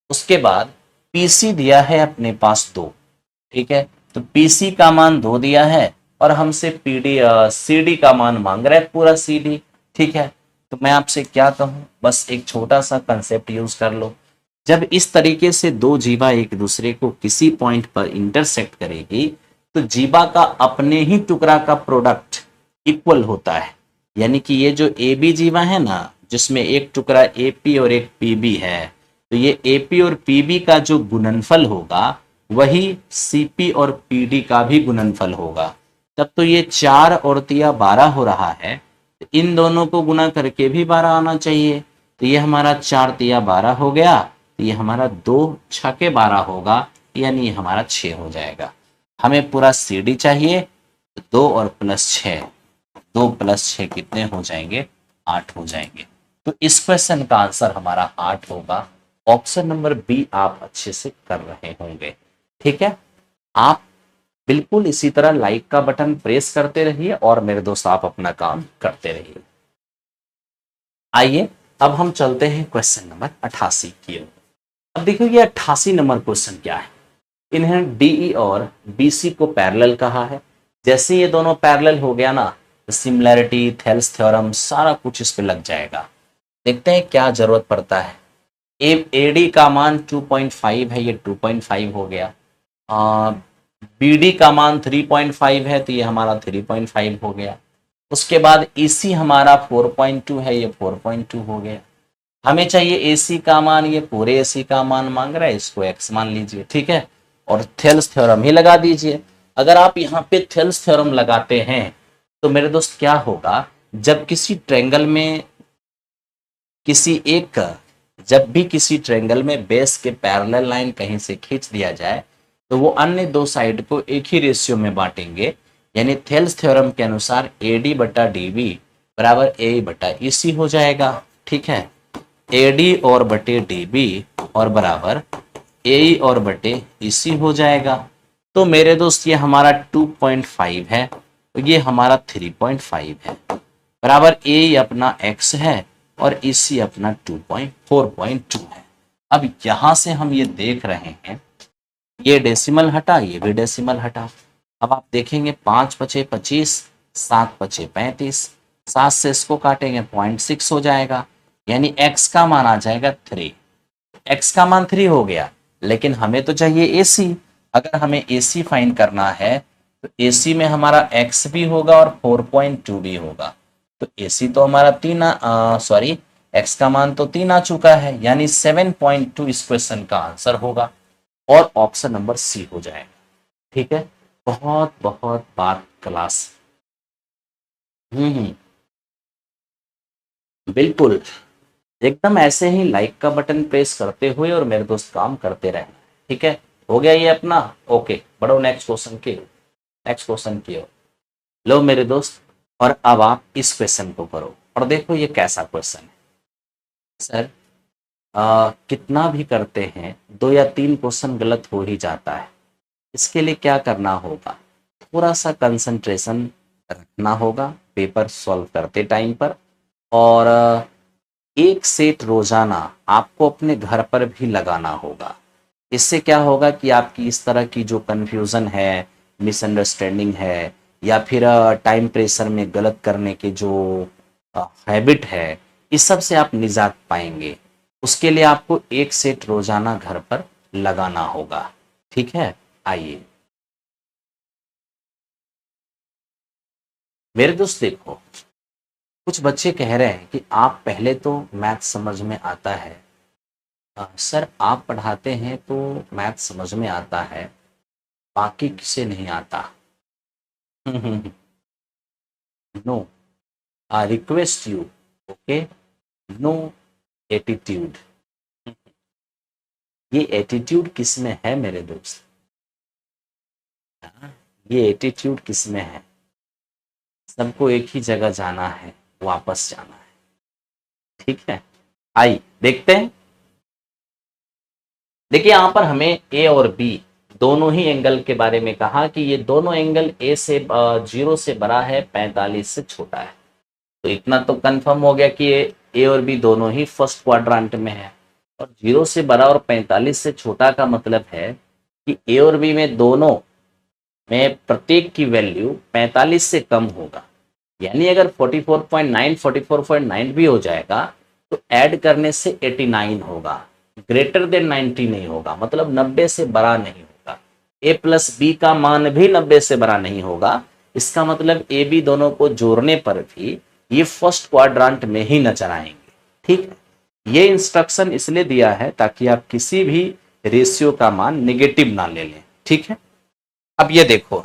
Speaker 1: उसके बाद पीसी दिया है अपने पास 2। ठीक है, तो पीसी का मान 2 दिया है और हमसे पीडी सीडी का मान मांग रहा है पूरा सीडी। ठीक है, तो मैं आपसे क्या कहूं, बस एक छोटा सा कंसेप्ट यूज कर लो। जब इस तरीके से 2 जीवा एक दूसरे को किसी पॉइंट पर इंटरसेक्ट करेगी तो जीवा का अपने ही टुकड़ा का प्रोडक्ट इक्वल होता है, यानी कि ये जो ए बी जीवा है ना जिसमें एक टुकड़ा ए पी और एक पी बी है, तो ये ए पी और पी बी का जो गुणनफल होगा वही सी पी और पी डी का भी गुणनफल होगा। तब तो ये 4 और 3 12 हो रहा है, तो इन दोनों को गुना करके भी 12 आना चाहिए। तो ये हमारा 4 3 12 हो गया, तो ये हमारा 2 6 12 होगा, यानी ये हमारा 6 हो जाएगा। हमें पूरा सी डी चाहिए, तो 2 और प्लस 6, 2 + 6 कितने हो जाएंगे, 8 हो जाएंगे। तो इस क्वेश्चन का आंसर हमारा 8 होगा। ऑप्शन नंबर बी आप अच्छे से कर रहे होंगे। ठीक है, आप बिल्कुल इसी तरह लाइक का बटन प्रेस करते रहिए और मेरे दोस्त आप अपना काम करते रहिए। आइए अब हम चलते हैं क्वेश्चन नंबर 88 की ओर। अब देखिए ये 88 नंबर क्वेश्चन क्या है, इन्हें डीई और बीसी को पैरेलल कहा है। जैसे ये दोनों पैरेलल हो गया ना, सिमिलैरिटी, थेल्स थ्योरम सारा कुछ इस पे लग जाएगा। देखते हैं क्या जरूरत पड़ता है। एडी का मान 2.5 है, ये 2.5 हो गया। बीडी का मान 3.5 है, तो ये हमारा 3.5 हो गया। उसके बाद ईसी हमारा 4.2 है, ये 4.2 हो गया। हमें चाहिए एसी का मान, ये पूरे एसी का मान मांग रहा है, इसको एक्स मान लीजिए। ठीक है, और थेल्स थ्योरम ही लगा दीजिए। अगर आप यहाँ पे थेल्स थ्योरम लगाते हैं तो मेरे दोस्त क्या होगा, जब किसी ट्रायंगल में किसी एक जब भी किसी ट्रायंगल में बेस के पैरेलल लाइन कहीं से खींच दिया जाए तो वो अन्य दो साइड को एक ही रेशियो में बांटेंगे। यानी थेल्स थ्योरम के अनुसार AD बटा DB बराबर AE बटा EC हो जाएगा। ठीक है, AD और बटे DB और बराबर AE और बटे EC हो जाएगा। तो मेरे दोस्त ये हमारा 2.5 है, ये हमारा 3.5 है, बराबर AE अपना x है और EC अपना 4.2 है। अब यहां से हम ये देख रहे हैं, ये डेसिमल हटा, ये भी डेसिमल हटा। अब आप देखेंगे 5 पचे 25, 7 पचे 35, 7 से इसको काटेंगे 0.6 हो जाएगा, यानी x का मान आ जाएगा 3। x का मान 3 हो गया, लेकिन हमें तो चाहिए AC। अगर हमें AC फाइंड करना है तो AC में हमारा x भी होगा और 4.2 भी होगा। तो AC तो हमारा 3 सॉरी x का मान तो 3 आ चुका है, यानी 7.2 इस क्वेश्चन का आंसर होगा और ऑप्शन नंबर C हो जाएगा। ठीक है, बहुत बहुत बात क्लास। बिल्कुल, एकदम ऐसे ही लाइक का बटन प्रेस करते हुए और मेरे दोस्त काम करते रहे। ठीक है, हो गया ये अपना। ओके, बढ़ो नेक्स्ट क्वेश्चन की ओर। लो मेरे दोस्त, और अब आप इस क्वेश्चन को करो और देखो ये कैसा क्वेश्चन है। सर कितना भी करते हैं 2 या 3 क्वेश्चन गलत हो ही जाता है। इसके लिए क्या करना होगा, थोड़ा सा कंसंट्रेशन रखना होगा पेपर सॉल्व करते टाइम पर, और एक सेट रोजाना आपको अपने घर पर भी लगाना होगा। इससे क्या होगा कि आपकी इस तरह की जो कन्फ्यूज़न है, मिसअंडरस्टैंडिंग है, या फिर टाइम प्रेशर में गलत करने के जो हैबिट है, इस सब से आप निजात पाएंगे। उसके लिए आपको एक सेट रोजाना घर पर लगाना होगा। ठीक है, आइए मेरे दोस्त देखो, कुछ बच्चे कह रहे हैं कि आप पहले तो मैथ समझ में आता है। सर आप पढ़ाते हैं तो मैथ समझ में आता है, बाकी किसे नहीं आता। No, I request you, okay, no attitude. ये एटीट्यूड किस में है मेरे दोस्त? ये एटीट्यूड किस में है? सबको एक ही जगह जाना है, वापस जाना है। ठीक है, आइए देखते हैं। देखिए यहां पर हमें ए और बी दोनों ही एंगल के बारे में कहा कि ये दोनों एंगल ए से 0 से बड़ा है, 45 से छोटा है। तो इतना तो कंफर्म हो गया कि ए और बी दोनों ही फर्स्ट क्वाड्रेंट में है। और 0 से बड़ा और 45 से छोटा का मतलब है कि ए और बी में दोनों में प्रत्येक की वैल्यू 45 से कम होगा। यानी अगर 44.9 44.9 भी हो जाएगा तो ऐड करने से 89 होगा, ग्रेटर देन 90 नहीं होगा, मतलब 90 से बड़ा नहीं होगा। ए प्लस बी का मान भी 90 से बड़ा नहीं होगा। इसका मतलब ए बी दोनों को जोड़ने पर भी ये फर्स्ट क्वाड्रेंट में ही नजर आएंगे। ठीक है, ये इंस्ट्रक्शन इसलिए दिया है ताकि आप किसी भी रेशियो का मान नेगेटिव ना ले लें। ठीक है, अब ये देखो,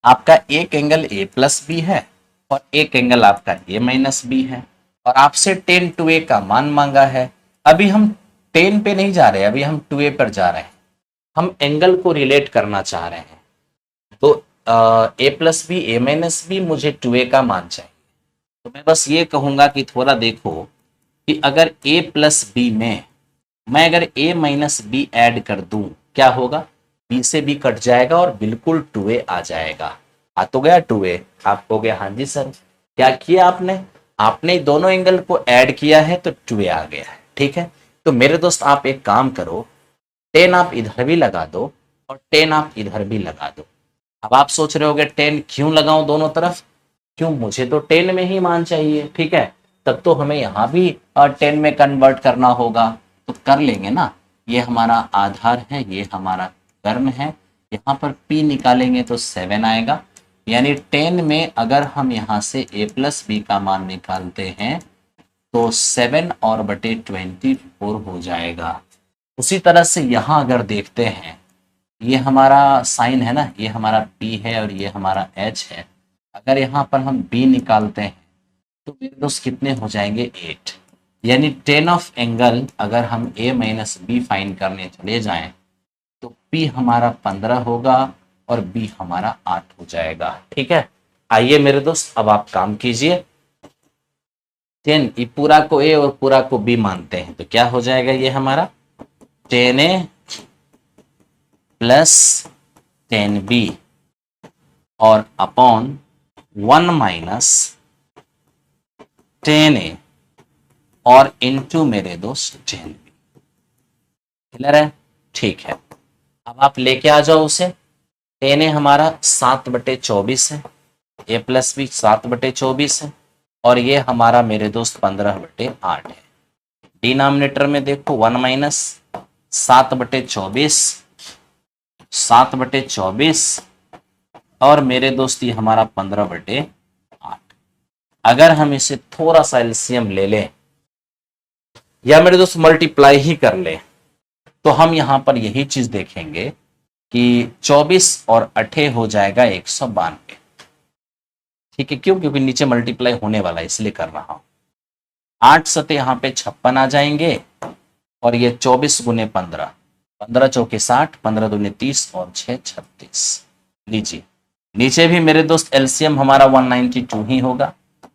Speaker 1: आपका एक एंगल ए प्लस बी है और एक एंगल आपका ए माइनस बी है, और आपसे 10 2a का मान मांगा है। अभी हम 10 पे नहीं जा रहे, अभी हम 2a पर जा रहे हैं। हम एंगल को रिलेट करना चाह रहे हैं। तो ए plus B A minus B, मुझे 2a का मान चाहिए। तो मैं बस ये कहूंगा कि थोड़ा देखो कि अगर a प्लस बी में मैं अगर a माइनस बी ऐड कर दूं, क्या होगा? b से b कट जाएगा और बिल्कुल 2a आ जाएगा। आ तो गया 2a, आपको गया हाँ जी सर। क्या किया आपने? आपने दोनों एंगल को ऐड किया है तो 2a आ गया है। ठीक है, तो मेरे दोस्त आप एक काम करो, 10 आप इधर भी लगा दो और 10 आप इधर भी लगा दो। अब आप सोच रहे होगे 10 क्यों लगाऊं दोनों तरफ? क्यों, मुझे तो 10 में ही मान चाहिए। ठीक है, तब तो हमें यहाँ भी 10 में कन्वर्ट करना होगा, तो कर लेंगे ना। ये हमारा आधार है, ये हमारा कर्ण है, यहाँ पर P निकालेंगे तो 7 आएगा। यानी 10 में अगर हम यहाँ से a प्लस बी का मान निकालते हैं तो 7 और बटे 24 हो जाएगा। उसी तरह से यहां अगर देखते हैं, ये हमारा साइन है ना, ये हमारा P है और ये हमारा H है। अगर यहाँ पर हम B निकालते हैं तो मेरे दोस्त कितने हो जाएंगे 8। यानी टेन ऑफ एंगल अगर हम A माइनस बी फाइंड करने चले जाएं तो P हमारा 15 होगा और B हमारा 8 हो जाएगा। ठीक है, आइए मेरे दोस्त अब आप काम कीजिए। 10 ये पूरा को A और पूरा को B मानते हैं तो क्या हो जाएगा, ये हमारा 10A प्लस 10B और अपॉन 1 माइनस 10A और इनटू मेरे दोस्त 10B। क्लियर है? ठीक है, अब आप लेके आ जाओ उसे। 10A हमारा 7/24 है, A प्लस बी 7/24 है और ये हमारा मेरे दोस्त 15/8 है। डिनोमिनेटर में देखो 1 माइनस 7/24, 7/24 और मेरे दोस्त ये हमारा 15/8। अगर हम इसे थोड़ा सा एलसीएम ले लें या मेरे दोस्त मल्टीप्लाई ही कर ले तो हम यहां पर यही चीज देखेंगे कि 24 और 8 हो जाएगा 192। ठीक है, क्यों? क्योंकि नीचे मल्टीप्लाई होने वाला है इसलिए कर रहा हूं। 8 सते यहां पे 56 आ जाएंगे और ये 24 गुने 15, 15 चौके 60, 15 दूने 30 और 6 36। लीजिए, नीचे भी मेरे दोस्त एलसीएम हमारा 192 ही होगा।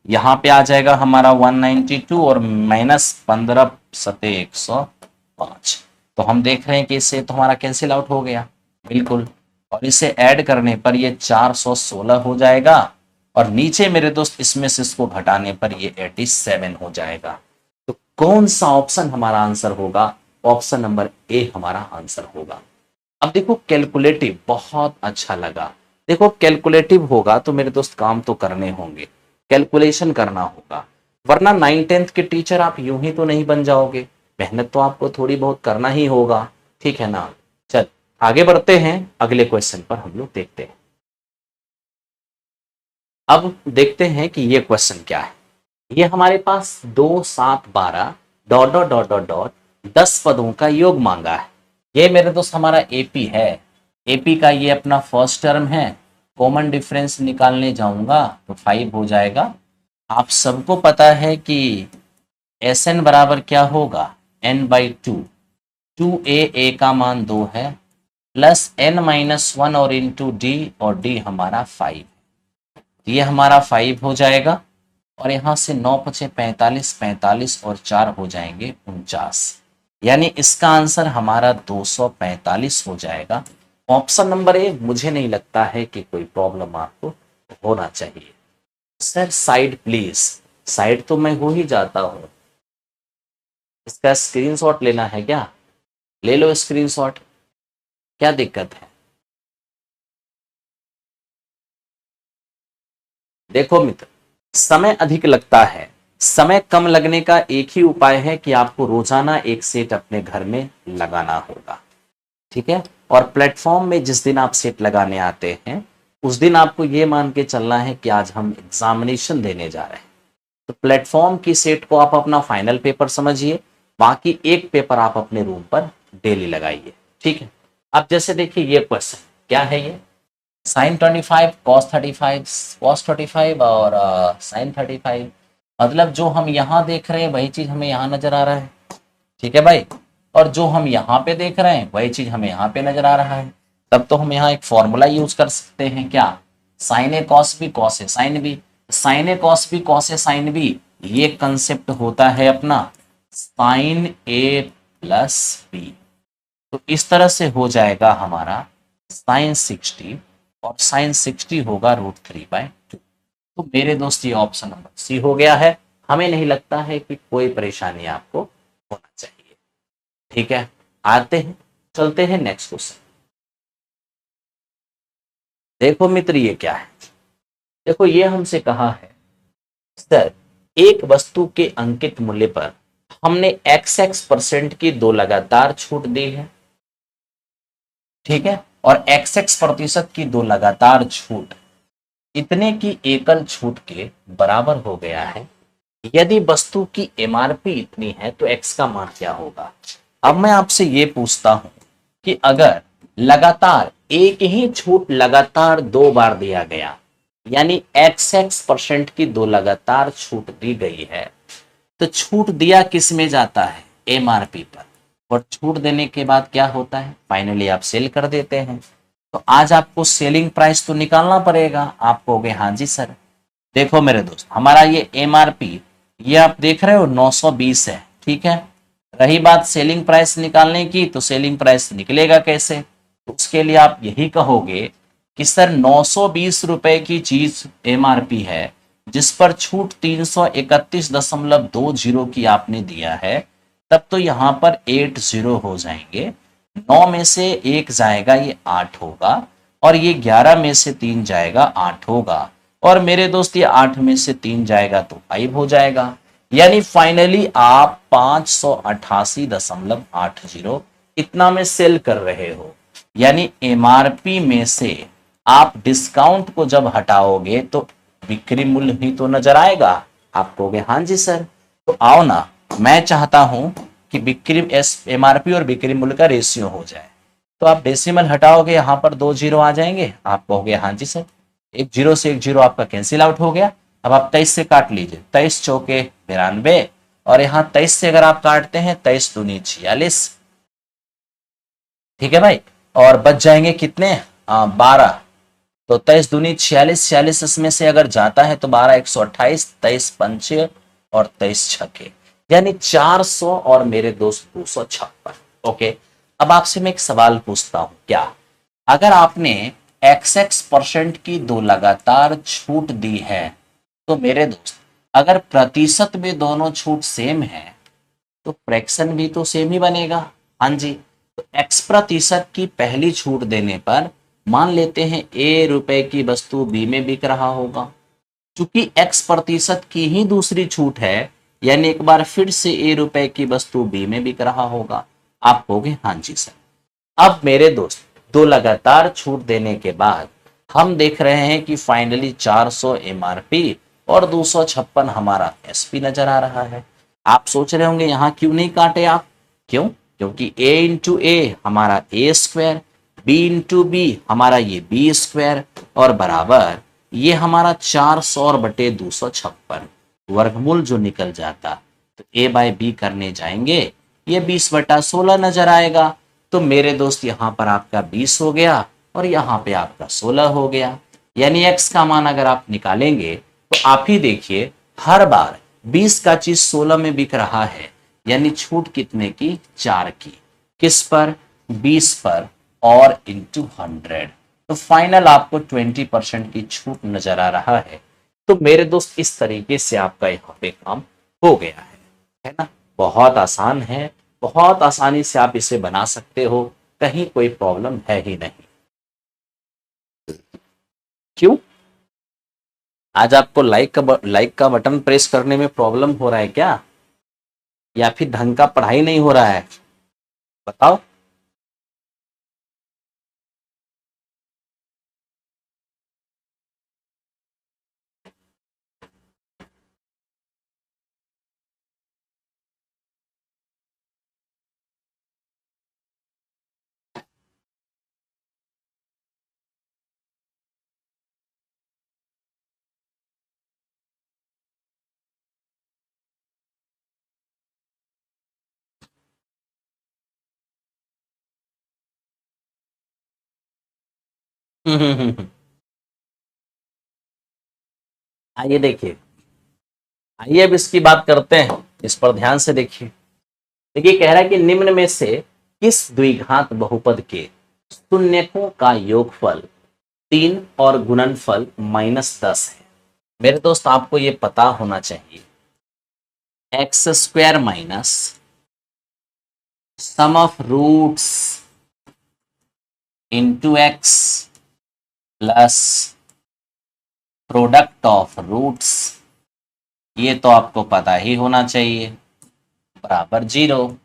Speaker 1: यहां पे आ जाएगा हमारा 192 और माइनस 15 सते 105। तो हम देख रहे हैं कि इससे तो हमारा कैंसिल आउट हो गया, बिल्कुल। और इसे ऐड करने पर ये 416 हो जाएगा और नीचे मेरे दोस्त इसमें से इसको घटाने पर ये 87 हो जाएगा। तो कौन सा ऑप्शन हमारा आंसर होगा? ऑप्शन नंबर ए हमारा आंसर होगा। अब देखो कैलकुलेटिव बहुत अच्छा लगा। देखो कैलकुलेटिव होगा तो मेरे दोस्त काम तो करने होंगे, कैलकुलेशन करना होगा, वरना 9th के टीचर आप यूं ही तो नहीं बन जाओगे। मेहनत तो आपको थोड़ी बहुत करना ही होगा, ठीक है ना। चल आगे बढ़ते हैं, अगले क्वेश्चन पर हम लोग देखते हैं। अब देखते हैं कि ये क्वेश्चन क्या है। ये हमारे पास 2 7 12 dot dot dot dot dot 10 पदों का योग मांगा है। ये मेरे दोस्त हमारा एपी है। एपी का ये अपना फर्स्ट टर्म है। कॉमन डिफरेंस निकालने जाऊंगा तो 5 हो जाएगा। आप सबको पता है कि एस एन बराबर क्या होगा, n/2। 2a का मान 2 है प्लस n-1 और इंटू डी और डी हमारा 5। ये हमारा 5 हो जाएगा और यहां से 9 × 5 = 45, 45 और 4 हो जाएंगे 49। यानी इसका आंसर हमारा 245 हो जाएगा। Option number A. मुझे नहीं लगता है कि कोई प्रॉब्लम आपको होना चाहिए। सर साइड प्लीज, साइड तो मैं हो ही जाता हूं। इसका स्क्रीनशॉट लेना है क्या? ले लो स्क्रीनशॉट, क्या दिक्कत है? देखो मित्र, समय अधिक लगता है, समय कम लगने का एक ही उपाय है कि आपको रोजाना एक सेट अपने घर में लगाना होगा। ठीक है, और प्लेटफॉर्म में जिस दिन आप सेट लगाने आते हैं उस दिन आपको ये मान के चलना है कि आज हम एग्जामिनेशन देने जा रहे हैं। तो प्लेटफॉर्म की सेट को आप अपना फाइनल पेपर समझिए, बाकी एक पेपर आप अपने रूम पर डेली लगाइए। ठीक है, अब जैसे देखिए ये क्वेश्चन क्या है, ये sin 25 cos 35 cos 35 और sin 35। मतलब जो हम यहाँ देख रहे हैं वही चीज हमें यहाँ नजर आ रहा है। ठीक है भाई, और जो हम यहाँ पे देख रहे हैं वही चीज हमें यहाँ पे नजर आ रहा है। तब तो हम यहाँ एक फॉर्मूला यूज कर सकते हैं, क्या? Sign A cos B cos A sine B. Sign A cos B cos A sine B, ये कंसेप्ट होता है अपना साइन ए प्लस बी। तो इस तरह से हो जाएगा हमारा साइन 60 और साइन 60 होगा √3/2। तो मेरे दोस्त ये ऑप्शन नंबर सी हो गया है। हमें नहीं लगता है कि कोई परेशानी आपको होना चाहिए। ठीक है, आते हैं, चलते हैं नेक्स्ट क्वेश्चन। देखो मित्र ये क्या है, देखो ये हमसे कहा है सर एक वस्तु के अंकित मूल्य पर हमने XX% की 2 लगातार छूट दी है। ठीक है, और XX% की 2 लगातार छूट इतने की एकल छूट के बराबर हो गया है। यदि वस्तु की MRP इतनी है तो X का मान क्या होगा? अब मैं आपसे ये पूछता हूं कि अगर लगातार एक ही छूट लगातार 2 बार दिया गया, यानी XX% की 2 लगातार छूट दी गई है, तो छूट दिया किस में जाता है? MRP पर। और छूट देने के बाद क्या होता है? फाइनली आप सेल कर देते हैं। तो आज आपको सेलिंग प्राइस तो निकालना पड़ेगा। आप कहोगे हाँ जी सर। देखो मेरे दोस्त, हमारा ये MRP, ये आप देख रहे हो 920 है, ठीक है। रही बात सेलिंग प्राइस निकालने की, तो सेलिंग प्राइस निकलेगा कैसे? तो उसके लिए आप यही कहोगे कि सर 920 रुपए की चीज MRP है, जिस पर छूट 331.20 की आपने दिया है, तब तो यहां पर 80 हो जाएंगे। 9 में से 1 जाएगा, ये 8 होगा, और ये 11 में से 3 जाएगा, 8 होगा, और मेरे दोस्त ये 8 में से 3 जाएगा तो 5 हो जाएगा। यानी फाइनली आप 588.80 इतना में सेल कर रहे हो। यानी MRP में से आप डिस्काउंट को जब हटाओगे तो बिक्री मूल्य ही तो नजर आएगा। आप कहोगे हाँ जी सर। तो आओ ना, मैं चाहता हूं कि बिक्री MRP और बिक्री मूल्य का रेशियो हो जाए। तो आप डेसिमल हटाओगे, यहां पर 2 जीरो आ जाएंगे। आप कहोगे हाँ जी सर। 1 जीरो से 1 जीरो आपका कैंसिल आउट हो गया। अब आप 23 से काट लीजिए, 23 चौके 92, और यहाँ 23 से अगर आप काटते हैं 23 दूनी 46, ठीक है भाई। और बच जाएंगे कितने? 12। तो 23 दूनी 46, 46 इसमें से अगर जाता है तो 12 128, 23 पंचे और 23 छके, यानी 400, और मेरे दोस्त 256। ओके। अब आपसे मैं एक सवाल पूछता हूं, क्या अगर आपने XX% की 2 लगातार छूट दी है, तो मेरे दोस्त अगर प्रतिशत में दोनों छूट सेम है तो फ्रैक्शन भी तो सेम ही बनेगा। हाँ जी। तो X% की पहली छूट देने पर मान लेते हैं A रुपए की वस्तु B में बिक रहा होगा। चूंकि X% की ही दूसरी छूट है, यानी एक बार फिर से A रुपए की वस्तु B में बिक रहा होगा। आप कहोगे हाँ जी सर। अब मेरे दोस्त 2 लगातार छूट देने के बाद हम देख रहे हैं कि फाइनली 400 MRP और 256 हमारा SP नजर आ रहा है। आप सोच रहे होंगे यहां क्यों नहीं काटे आप? क्यों? क्योंकि A इंटू ए हमारा A square, B into B हमारा ये B स्क्वायर, और बराबर ये हमारा 400 और बटे 256 वर्गमूल जो निकल जाता, तो A बाय B करने जाएंगे, ये 20/16 नजर आएगा। तो मेरे दोस्त यहां पर आपका 20 हो गया और यहां पे आपका 16 हो गया। यानी x का मान अगर आप निकालेंगे तो आप ही देखिए, हर बार 20 का चीज 16 में बिक रहा है, यानी छूट कितने की? 4 की। किस पर? 20 पर, और इंटू 100। तो फाइनल आपको 20% की छूट नजर आ रहा है। तो मेरे दोस्त इस तरीके से आपका यहाँ पे काम हो गया है ना। बहुत आसान है, बहुत आसानी से आप इसे बना सकते हो, कहीं कोई प्रॉब्लम है ही नहीं। क्यों? आज आपको लाइक का बटन प्रेस करने में प्रॉब्लम हो रहा है क्या? या फिर ढंग का पढ़ाई नहीं हो रहा है? बताओ। आइए देखिए, आइए अब इसकी बात करते हैं। इस पर ध्यान से देखिए। देखिए, कह रहा है कि निम्न में से किस द्विघात बहुपद के शून्यकों का योगफल 3 और गुणनफल -10 है? मेरे दोस्त आपको ये पता होना चाहिए, X square minus sum of roots into X plus product of roots, ये तो आपको पता ही होना चाहिए, बराबर 0।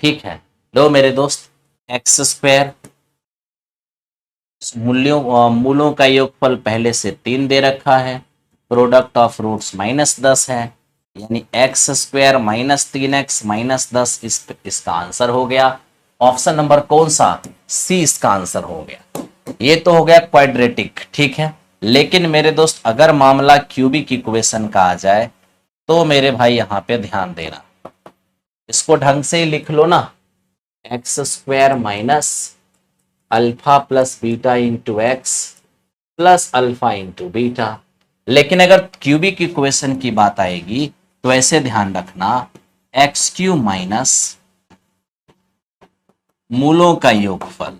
Speaker 1: ठीक है। लो मेरे दोस्त, एक्स स्क्वायर मूलों का योगफल पहले से 3 दे रखा है, प्रोडक्ट ऑफ रूट्स -10 है, यानी x square minus 3x minus 10 इसका आंसर हो गया। ऑप्शन नंबर कौन सा? सी इसका आंसर हो गया। ये तो हो गया क्वाड्रेटिक, ठीक है। लेकिन मेरे दोस्त अगर मामला क्यूबिक इक्वेशन का आ जाए तो मेरे भाई यहां पे ध्यान देना, इसको ढंग से ही लिख लो ना, x square minus alpha plus beta into X plus alpha into beta. लेकिन अगर क्यूबिक इक्वेशन की बात आएगी तो ऐसे ध्यान रखना, एक्स क्यू माइनस मूलों का योगफल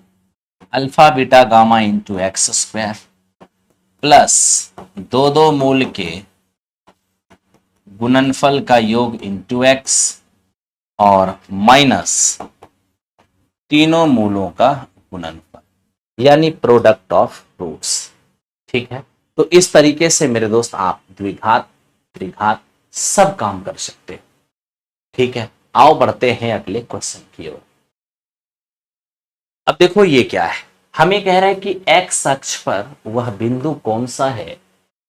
Speaker 1: alpha beta gamma into x square plus दो दो मूल के गुणनफल का योग इंटू एक्स और माइनस तीनों मूलों का गुणनफल यानी प्रोडक्ट ऑफ रूट्स। ठीक है, तो इस तरीके से मेरे दोस्त आप द्विघात त्रिघात सब काम कर सकते हैं। ठीक है, आओ बढ़ते हैं अगले क्वेश्चन की ओर। अब देखो ये क्या है, हमें कह रहा है कि एक्स अक्ष पर वह बिंदु कौन सा है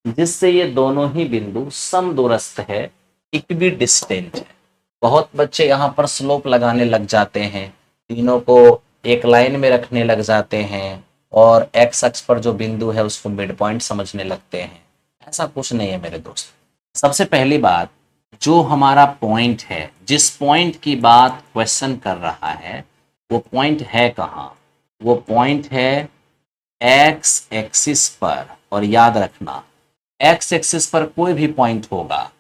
Speaker 1: जिससे ये दोनों ही बिंदु समदूरस्थ है, इक्वी डिस्टेंट है। बहुत बच्चे यहां पर स्लोप लगाने लग जाते हैं, तीनों को एक लाइन में रखने लग जाते हैं और एक्स अक्ष पर जो बिंदु है उसको मिड पॉइंट समझने लगते हैं। ऐसा कुछ नहीं है मेरे दोस्त। सबसे पहली बात, जो हमारा पॉइंट है, जिस पॉइंट की बात क्वेश्चन कर रहा है वो पॉइंट है कहाँ? वो पॉइंट है एक्स एक्सिस पर। और याद रखना, एक्स एक्सिस पर कोई भी पॉइंट होगा,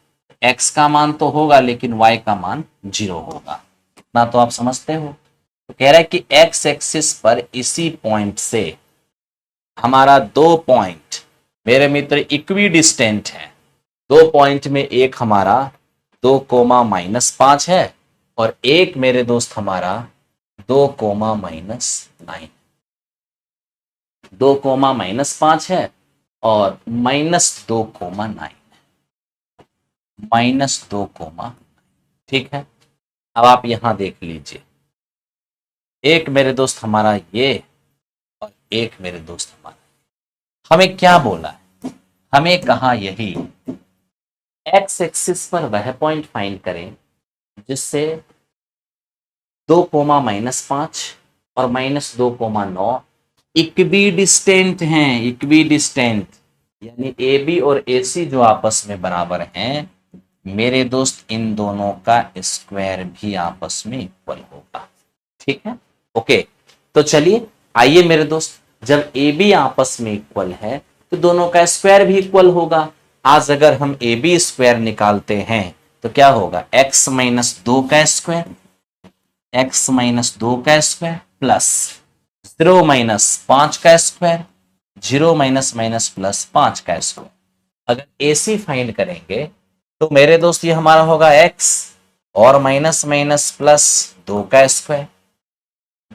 Speaker 1: एक्स का मान तो होगा लेकिन वाई का मान 0 होगा, ना तो आप समझते हो। तो कह रहा है कि एक्स एक्सिस पर इसी पॉइंट से हमारा दो पॉइंट मेरे मित्र इक्वी डिस्टेंट है। दो पॉइंट में एक हमारा 2,-5 है और एक मेरे दोस्त हमारा 2,-9। 2,-5 है और -2,9 -2, ठीक है। अब आप यहां देख लीजिए, एक मेरे दोस्त हमारा ये और एक मेरे दोस्त हमारा, हमें क्या बोला है? हमें कहा यही एक्स एक्सिस पर वह पॉइंट फाइंड करें जिससे 2,-5 और -2,9 इक्वी डिस्टेंट हैं। इक्वी डिस्टेंट यानी ए बी और ए सी जो आपस में बराबर हैं मेरे दोस्त, इन दोनों का स्क्वायर भी आपस में इक्वल होगा। ठीक है, ओके। तो चलिए आइए मेरे दोस्त, जब ए बी आपस में इक्वल है तो दोनों का स्क्वायर भी इक्वल होगा। आज अगर हम ए बी स्क्वायर निकालते हैं तो क्या होगा? x - 2 का स्क्वायर, x - 2 का स्क्वायर प्लस 0 - 5 का स्क्वायर, 0 माइनस प्लस 5 का स्क्वायर। अगर AC फाइंड करेंगे तो मेरे दोस्त ये हमारा होगा x और माइनस माइनस प्लस 2 का स्क्वायर,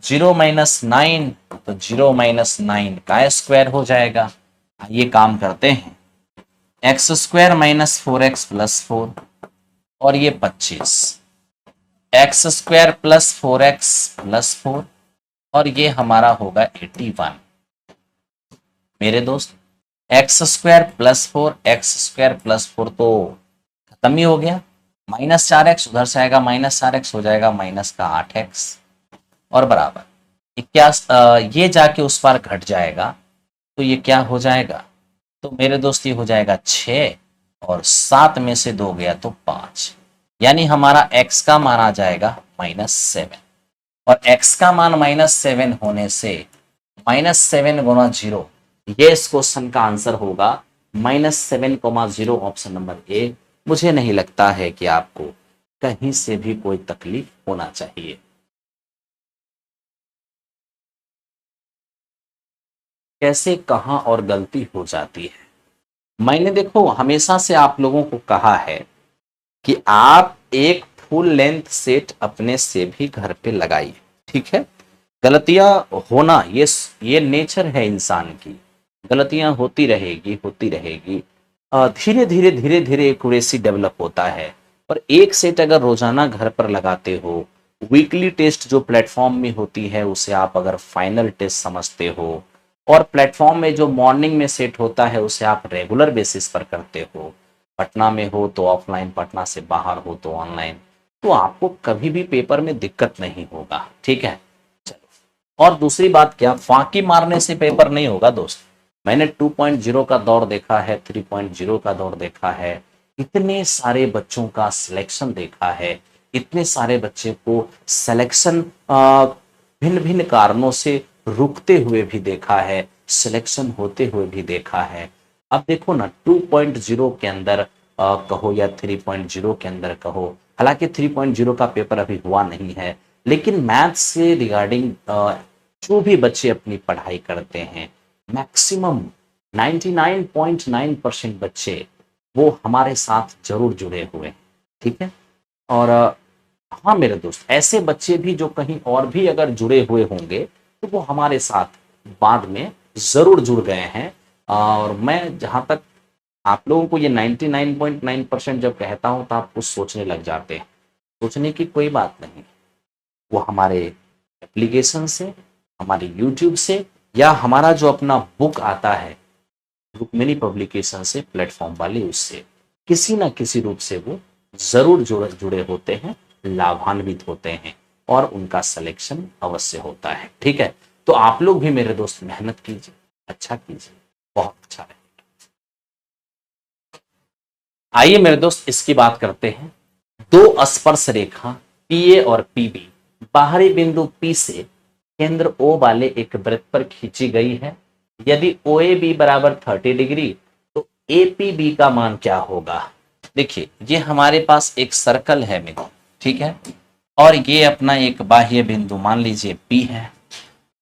Speaker 1: 0 - 9 तो 0 - 9 का स्क्वायर हो जाएगा। ये काम करते हैं, एक्स स्क्वायर -4x प्लस 4 और ये 25, x square plus 4x plus 4 और ये हमारा होगा 81। मेरे दोस्त x square plus 4 x square plus 4 तो खत्म ही हो गया, -4x उधर से आएगा, -4x हो जाएगा -8x और बराबर ये जाके उस पार घट जाएगा तो ये क्या हो जाएगा? तो मेरे दोस्त ये हो जाएगा 6 और 7 में से 2 गया तो 5, यानी हमारा x का मान आ जाएगा -7 और x का मान -7 होने से -7 गुना 0, ये इस क्वेश्चन का आंसर होगा -7,0। Option number A. मुझे नहीं लगता है कि आपको कहीं से भी कोई तकलीफ होना चाहिए। कैसे, कहां और गलती हो जाती है? मैंने देखो हमेशा से आप लोगों को कहा है कि आप एक फुल लेंथ सेट अपने से भी घर पे लगाइए। ठीक है, गलतियां होना ये नेचर है इंसान की, गलतियां होती रहेगी होती रहेगी। धीरे धीरे एक्यूरेसी डेवलप होता है। और एक सेट अगर रोजाना घर पर लगाते हो, वीकली टेस्ट जो प्लेटफॉर्म में होती है उसे आप अगर फाइनल टेस्ट समझते हो, और प्लेटफॉर्म में जो मॉर्निंग में सेट होता है उसे आप रेगुलर बेसिस पर करते हो, पटना में हो तो ऑफलाइन, पटना से बाहर हो तो ऑनलाइन, तो आपको कभी भी पेपर में दिक्कत नहीं होगा। ठीक है, चलो। और दूसरी बात क्या, फांकी मारने से पेपर नहीं होगा दोस्त। मैंने 2.0 का दौर देखा है, 3.0 का दौर देखा है, इतने सारे बच्चों का सिलेक्शन देखा है, इतने सारे बच्चे को सिलेक्शन भिन्न भिन्न कारणों से रुकते हुए भी देखा है, सिलेक्शन होते हुए भी देखा है। अब देखो ना, 2.0 के अंदर कहो या 3.0 के अंदर कहो, हालांकि 3.0 का पेपर अभी हुआ नहीं है, लेकिन मैथ से रिगार्डिंग जो भी बच्चे अपनी पढ़ाई करते हैं, मैक्सिमम 99.9% बच्चे वो हमारे साथ जरूर जुड़े हुए हैं। ठीक है, और हाँ मेरे दोस्त, ऐसे बच्चे भी जो कहीं और भी अगर जुड़े हुए होंगे तो वो हमारे साथ बाद में जरूर जुड़ गए हैं। और मैं जहां तक आप लोगों को ये 99.9% जब कहता हूं तो आप कुछ सोचने लग जाते हैं। सोचने की कोई बात नहीं, वो हमारे एप्लीकेशन से, हमारे यूट्यूब से, या हमारा जो अपना बुक आता है रुक्मिणी पब्लिकेशन से, प्लेटफॉर्म वाले, उससे किसी ना किसी रूप से वो जरूर जुड़े होते हैं, लाभान्वित होते हैं, और उनका सिलेक्शन अवश्य होता है। ठीक है, तो आप लोग भी मेरे दोस्त मेहनत कीजिए, अच्छा कीजिए, बहुत अच्छा है। आइए मेरे दोस्त इसकी बात करते हैं। दो स्पर्श रेखा पीए और पीबी बाहरी बिंदु पी से केंद्र ओ वाले एक वृत्त पर खींची गई है। यदि ओ ए बी बराबर 30 डिग्री तो ए पी बी का मान क्या होगा। देखिए, ये हमारे पास एक सर्कल है मेरे, ठीक है, और ये अपना एक बाह्य बिंदु मान लीजिए पी है।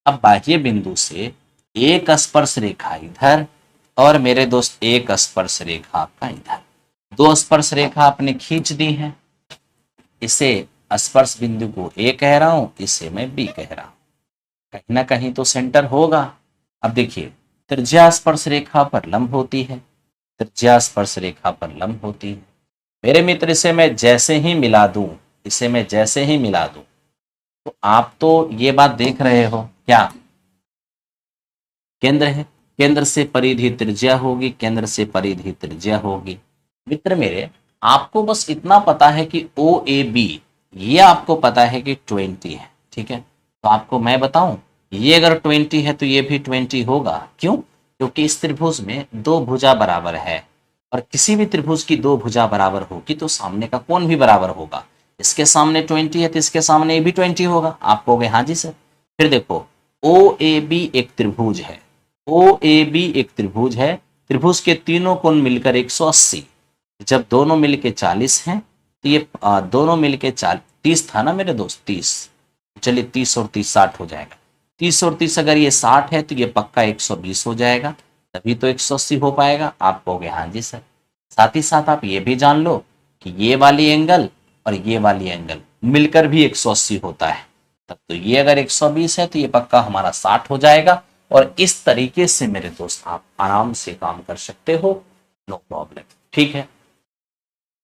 Speaker 1: अब बाह्य बिंदु से एक स्पर्श रेखा इधर और मेरे दोस्त एक स्पर्श रेखा आपका इधर, दो स्पर्श रेखा आपने खींच दी है। इसे स्पर्श बिंदु को ए कह रहा हूं, इसे मैं बी कह रहा हूं, कहीं ना कहीं तो सेंटर होगा। अब देखिए, त्रिज्या स्पर्श रेखा पर लंब होती है, त्रिज्या स्पर्श रेखा पर लंब होती है। मेरे मित्र, इसे मैं जैसे ही मिला दूं, इसे मैं जैसे ही मिला दूं, तो आप तो ये बात देख रहे हो, क्या केंद्र है, केंद्र से परिधि त्रिज्या होगी, केंद्र से परिधि त्रिज्या होगी। मित्र मेरे, आपको बस इतना पता है कि ओ ए बी, ये आपको पता है कि 20 है। ठीक है, तो आपको मैं बताऊं, ये अगर 20 है तो ये भी 20 होगा। क्यों? क्योंकि इस त्रिभुज में दो भुजा बराबर है, और किसी भी त्रिभुज की दो भुजा बराबर होगी तो सामने का कोण भी बराबर होगा। इसके सामने 20 है तो इसके सामने भी 20 होगा। आप कहोगे हाँ जी सर। फिर देखो, ओ ए बी एक त्रिभुज है, ओ ए बी एक त्रिभुज है, त्रिभुज के तीनों कोण मिलकर 180, जब दोनों मिलके 40 हैं तो ये दोनों मिलके 30 था ना मेरे दोस्त, 30, चलिए 30 और 30 60 हो जाएगा। 30 और 30 अगर ये 60 है तो ये पक्का 120 हो जाएगा, तभी तो 180 हो पाएगा। आप कहोगे हाँ जी सर। साथ ही साथ आप ये भी जान लो कि ये वाली एंगल और ये वाली एंगल मिलकर भी 180 होता है, तब तो ये अगर 120 है तो ये पक्का हमारा 60 हो जाएगा। और इस तरीके से मेरे दोस्त आप आराम से काम कर सकते हो, नो प्रॉब्लम। ठीक है,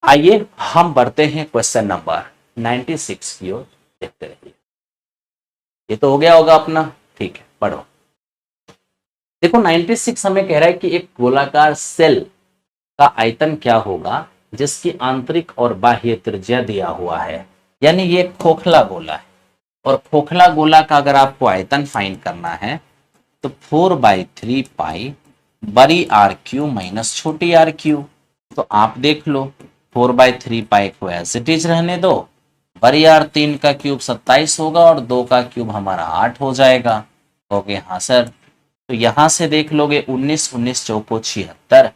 Speaker 1: आइए हम बढ़ते हैं क्वेश्चन नंबर 96 की ओर, देखते रहिए। ये तो हो गया होगा अपना, ठीक है, पढ़ो। देखो 96 हमें कह रहा है कि एक गोलाकार सेल का आयतन क्या होगा जिसकी आंतरिक और बाह्य त्रिज्या दिया हुआ है। यानी ये खोखला गोला है, और खोखला गोला का अगर आपको आयतन फाइंड करना है तो 4/3 पाई बड़ी आर क्यू माइनस छोटी आर क्यू। तो आप देख लो, 4/3 पाई को एज इट इज रहने दो, बड़ी आर 3 का क्यूब 27 होगा और 2 का क्यूब हमारा 8 हो जाएगा। ओके हाँ सर। तो यहां से देख लोगे 19 19 चौको 76,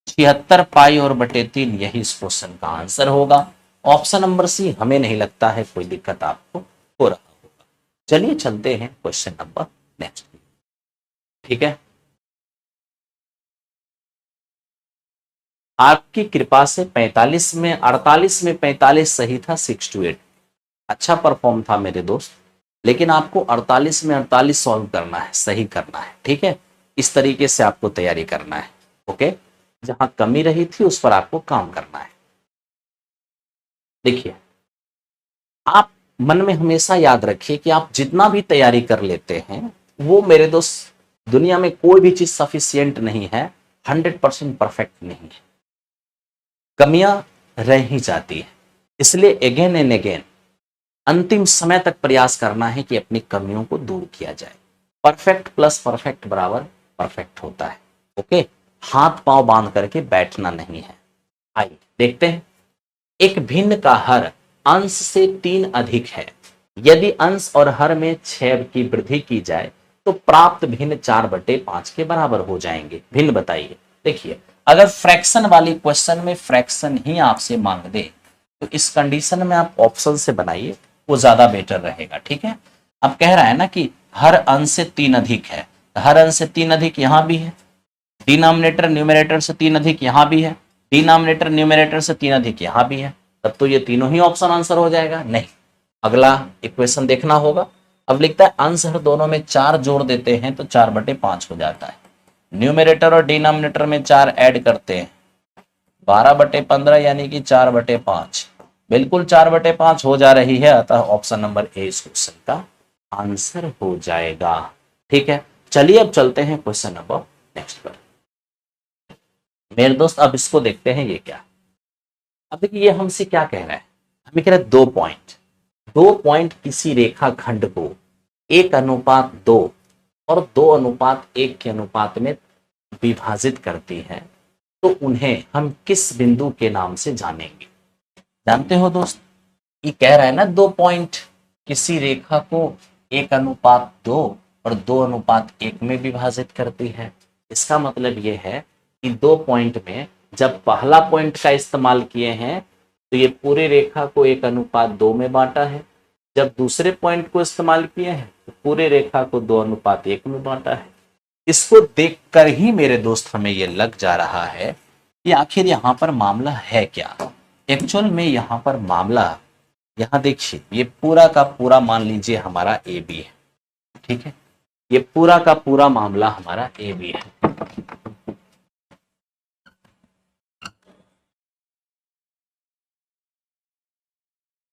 Speaker 1: 76 पाई और बटे 3, यही इस क्वेश्चन का आंसर होगा। ऑप्शन नंबर सी, हमें नहीं लगता है कोई दिक्कत आपको हो रहा होगा। चलिए चलते हैं क्वेश्चन नंबर नेक्स्ट। ठीक है, आपकी कृपा से 45 में 48 में 45 सही था, 6 to 8 अच्छा परफॉर्म था मेरे दोस्त, लेकिन आपको 48 में 48 सॉल्व करना है, सही करना है। ठीक है, इस तरीके से आपको तैयारी करना है। ओके, जहां कमी रही थी उस पर आपको काम करना है। देखिए, आप मन में हमेशा याद रखिए कि आप जितना भी तैयारी कर लेते हैं, वो मेरे दोस्त दुनिया में कोई भी चीज सफिशियंट नहीं है, 100% परफेक्ट नहीं है। कमियां रह ही जाती है। इसलिए अगेन एंड अगेन अंतिम समय तक प्रयास करना है कि अपनी कमियों को दूर किया जाए। परफेक्ट प्लस परफेक्ट बराबर परफेक्ट होता है। ओके, हाथ पांव बांध करके बैठना नहीं है। आइए देखते हैं। एक भिन्न का हर अंश से 3 अधिक है। यदि अंश और हर में 6 की वृद्धि की जाए तो प्राप्त भिन्न 4/5 के बराबर हो जाएंगे। भिन्न बताइए। देखिए, अगर फ्रैक्शन वाली क्वेश्चन में फ्रैक्शन ही आपसे मांग दे तो इस कंडीशन में आप ऑप्शन से बनाइए, वो ज्यादा बेटर रहेगा। ठीक है, अब कह रहा है ना कि हर अंश से 3 अधिक है, हर अंश से 3 अधिक यहां भी है, डिनोमिनेटर न्यूमरेटर से 3 अधिक यहां भी है, डिनोमिनेटर न्यूमरेटर से 3 अधिक यहां भी है, तब तो ये तीनों ही ऑप्शन आंसर हो जाएगा। नहीं, अगला इक्वेशन देखना होगा। अब लिखता है अंश हर दोनों में 4 जोड़ देते हैं तो 4/5 हो जाता है। न्यूमरेटर और डिनोमिनेटर में 4 ऐड करते हैं, 12/15 यानी कि 4/5, बिल्कुल 4/5 हो जा रही है। अतः ऑप्शन नंबर ए इस क्वेश्चन का आंसर हो जाएगा। ठीक है, चलिए अब चलते हैं क्वेश्चन नंबर नेक्स्ट पर। मेरे दोस्त अब इसको देखते हैं ये क्या। अब देखिए ये हमसे क्या कह रहा है, हमें कह रहा है 2 पॉइंट किसी रेखा खंड को 1:2 और 2:1 के अनुपात में विभाजित करती है तो उन्हें हम किस बिंदु के नाम से जानेंगे। जानते हो दोस्त, ये कह रहा है ना 2 पॉइंट किसी रेखा को 1:2 और 2:1 में विभाजित करती है। इसका मतलब ये है कि 2 पॉइंट में जब पहला पॉइंट का इस्तेमाल किए हैं तो ये पूरी रेखा को 1:2 में बांटा है, जब दूसरे पॉइंट को इस्तेमाल किए हैं तो पूरे रेखा को 2:1 में बांटा है। इसको देखकर ही मेरे दोस्त हमें ये लग जा रहा है कि आखिर यहाँ पर मामला है क्या। एक्चुअल में यहाँ पर मामला, यहाँ देखिए ये पूरा का पूरा मान लीजिए हमारा ए बी है। ठीक है, ये पूरा का पूरा मामला हमारा ए बी है।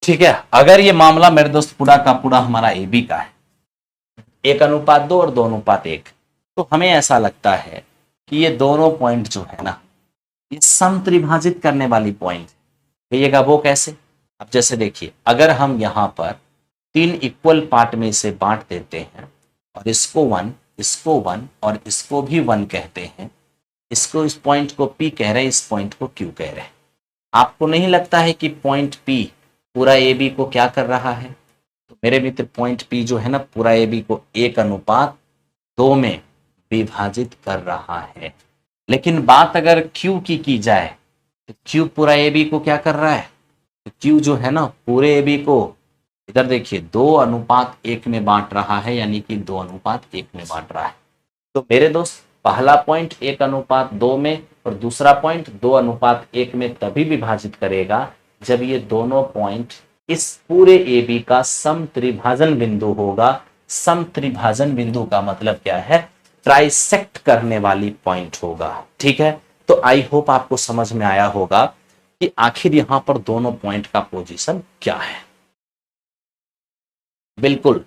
Speaker 1: ठीक है, अगर ये मामला मेरे दोस्त पूरा का पूरा हमारा ए बी का है, 1:2 और 2:1, तो हमें ऐसा लगता है कि ये दोनों पॉइंट जो है ना ये समत्रिभाजित करने वाली पॉइंट कहिएगा। वो कैसे? अब जैसे देखिए, अगर हम यहाँ पर 3 इक्वल पार्ट में इसे बांट देते हैं और इसको 1, इसको 1 और इसको भी 1 कहते हैं, इसको, इस पॉइंट को P कह रहे हैं, इस पॉइंट को Q कह रहे हैं, आपको नहीं लगता है कि पॉइंट P पूरा ए बी को क्या कर रहा है? तो मेरे मित्र पॉइंट P जो है ना पूरा ए बी को 1:2 में विभाजित कर रहा है। लेकिन बात अगर Q की जाए तो Q पूरा ए बी को क्या कर रहा है? तो Q जो है ना पूरे ए बी को इधर देखिए 2:1 में बांट रहा है, यानी कि 2:1 में बांट रहा है। तो मेरे दोस्त पहला पॉइंट 1:2 में और दूसरा पॉइंट 2:1 में तभी विभाजित करेगा जब ये दोनों पॉइंट इस पूरे ए बी का समत्रिभाजन बिंदु होगा। समत्रिभाजन बिंदु का मतलब क्या है? ट्राइसेक्ट करने वाली पॉइंट होगा। ठीक है, तो आई होप आपको समझ में आया होगा कि आखिर यहां पर दोनों पॉइंट का पोजीशन क्या है। बिल्कुल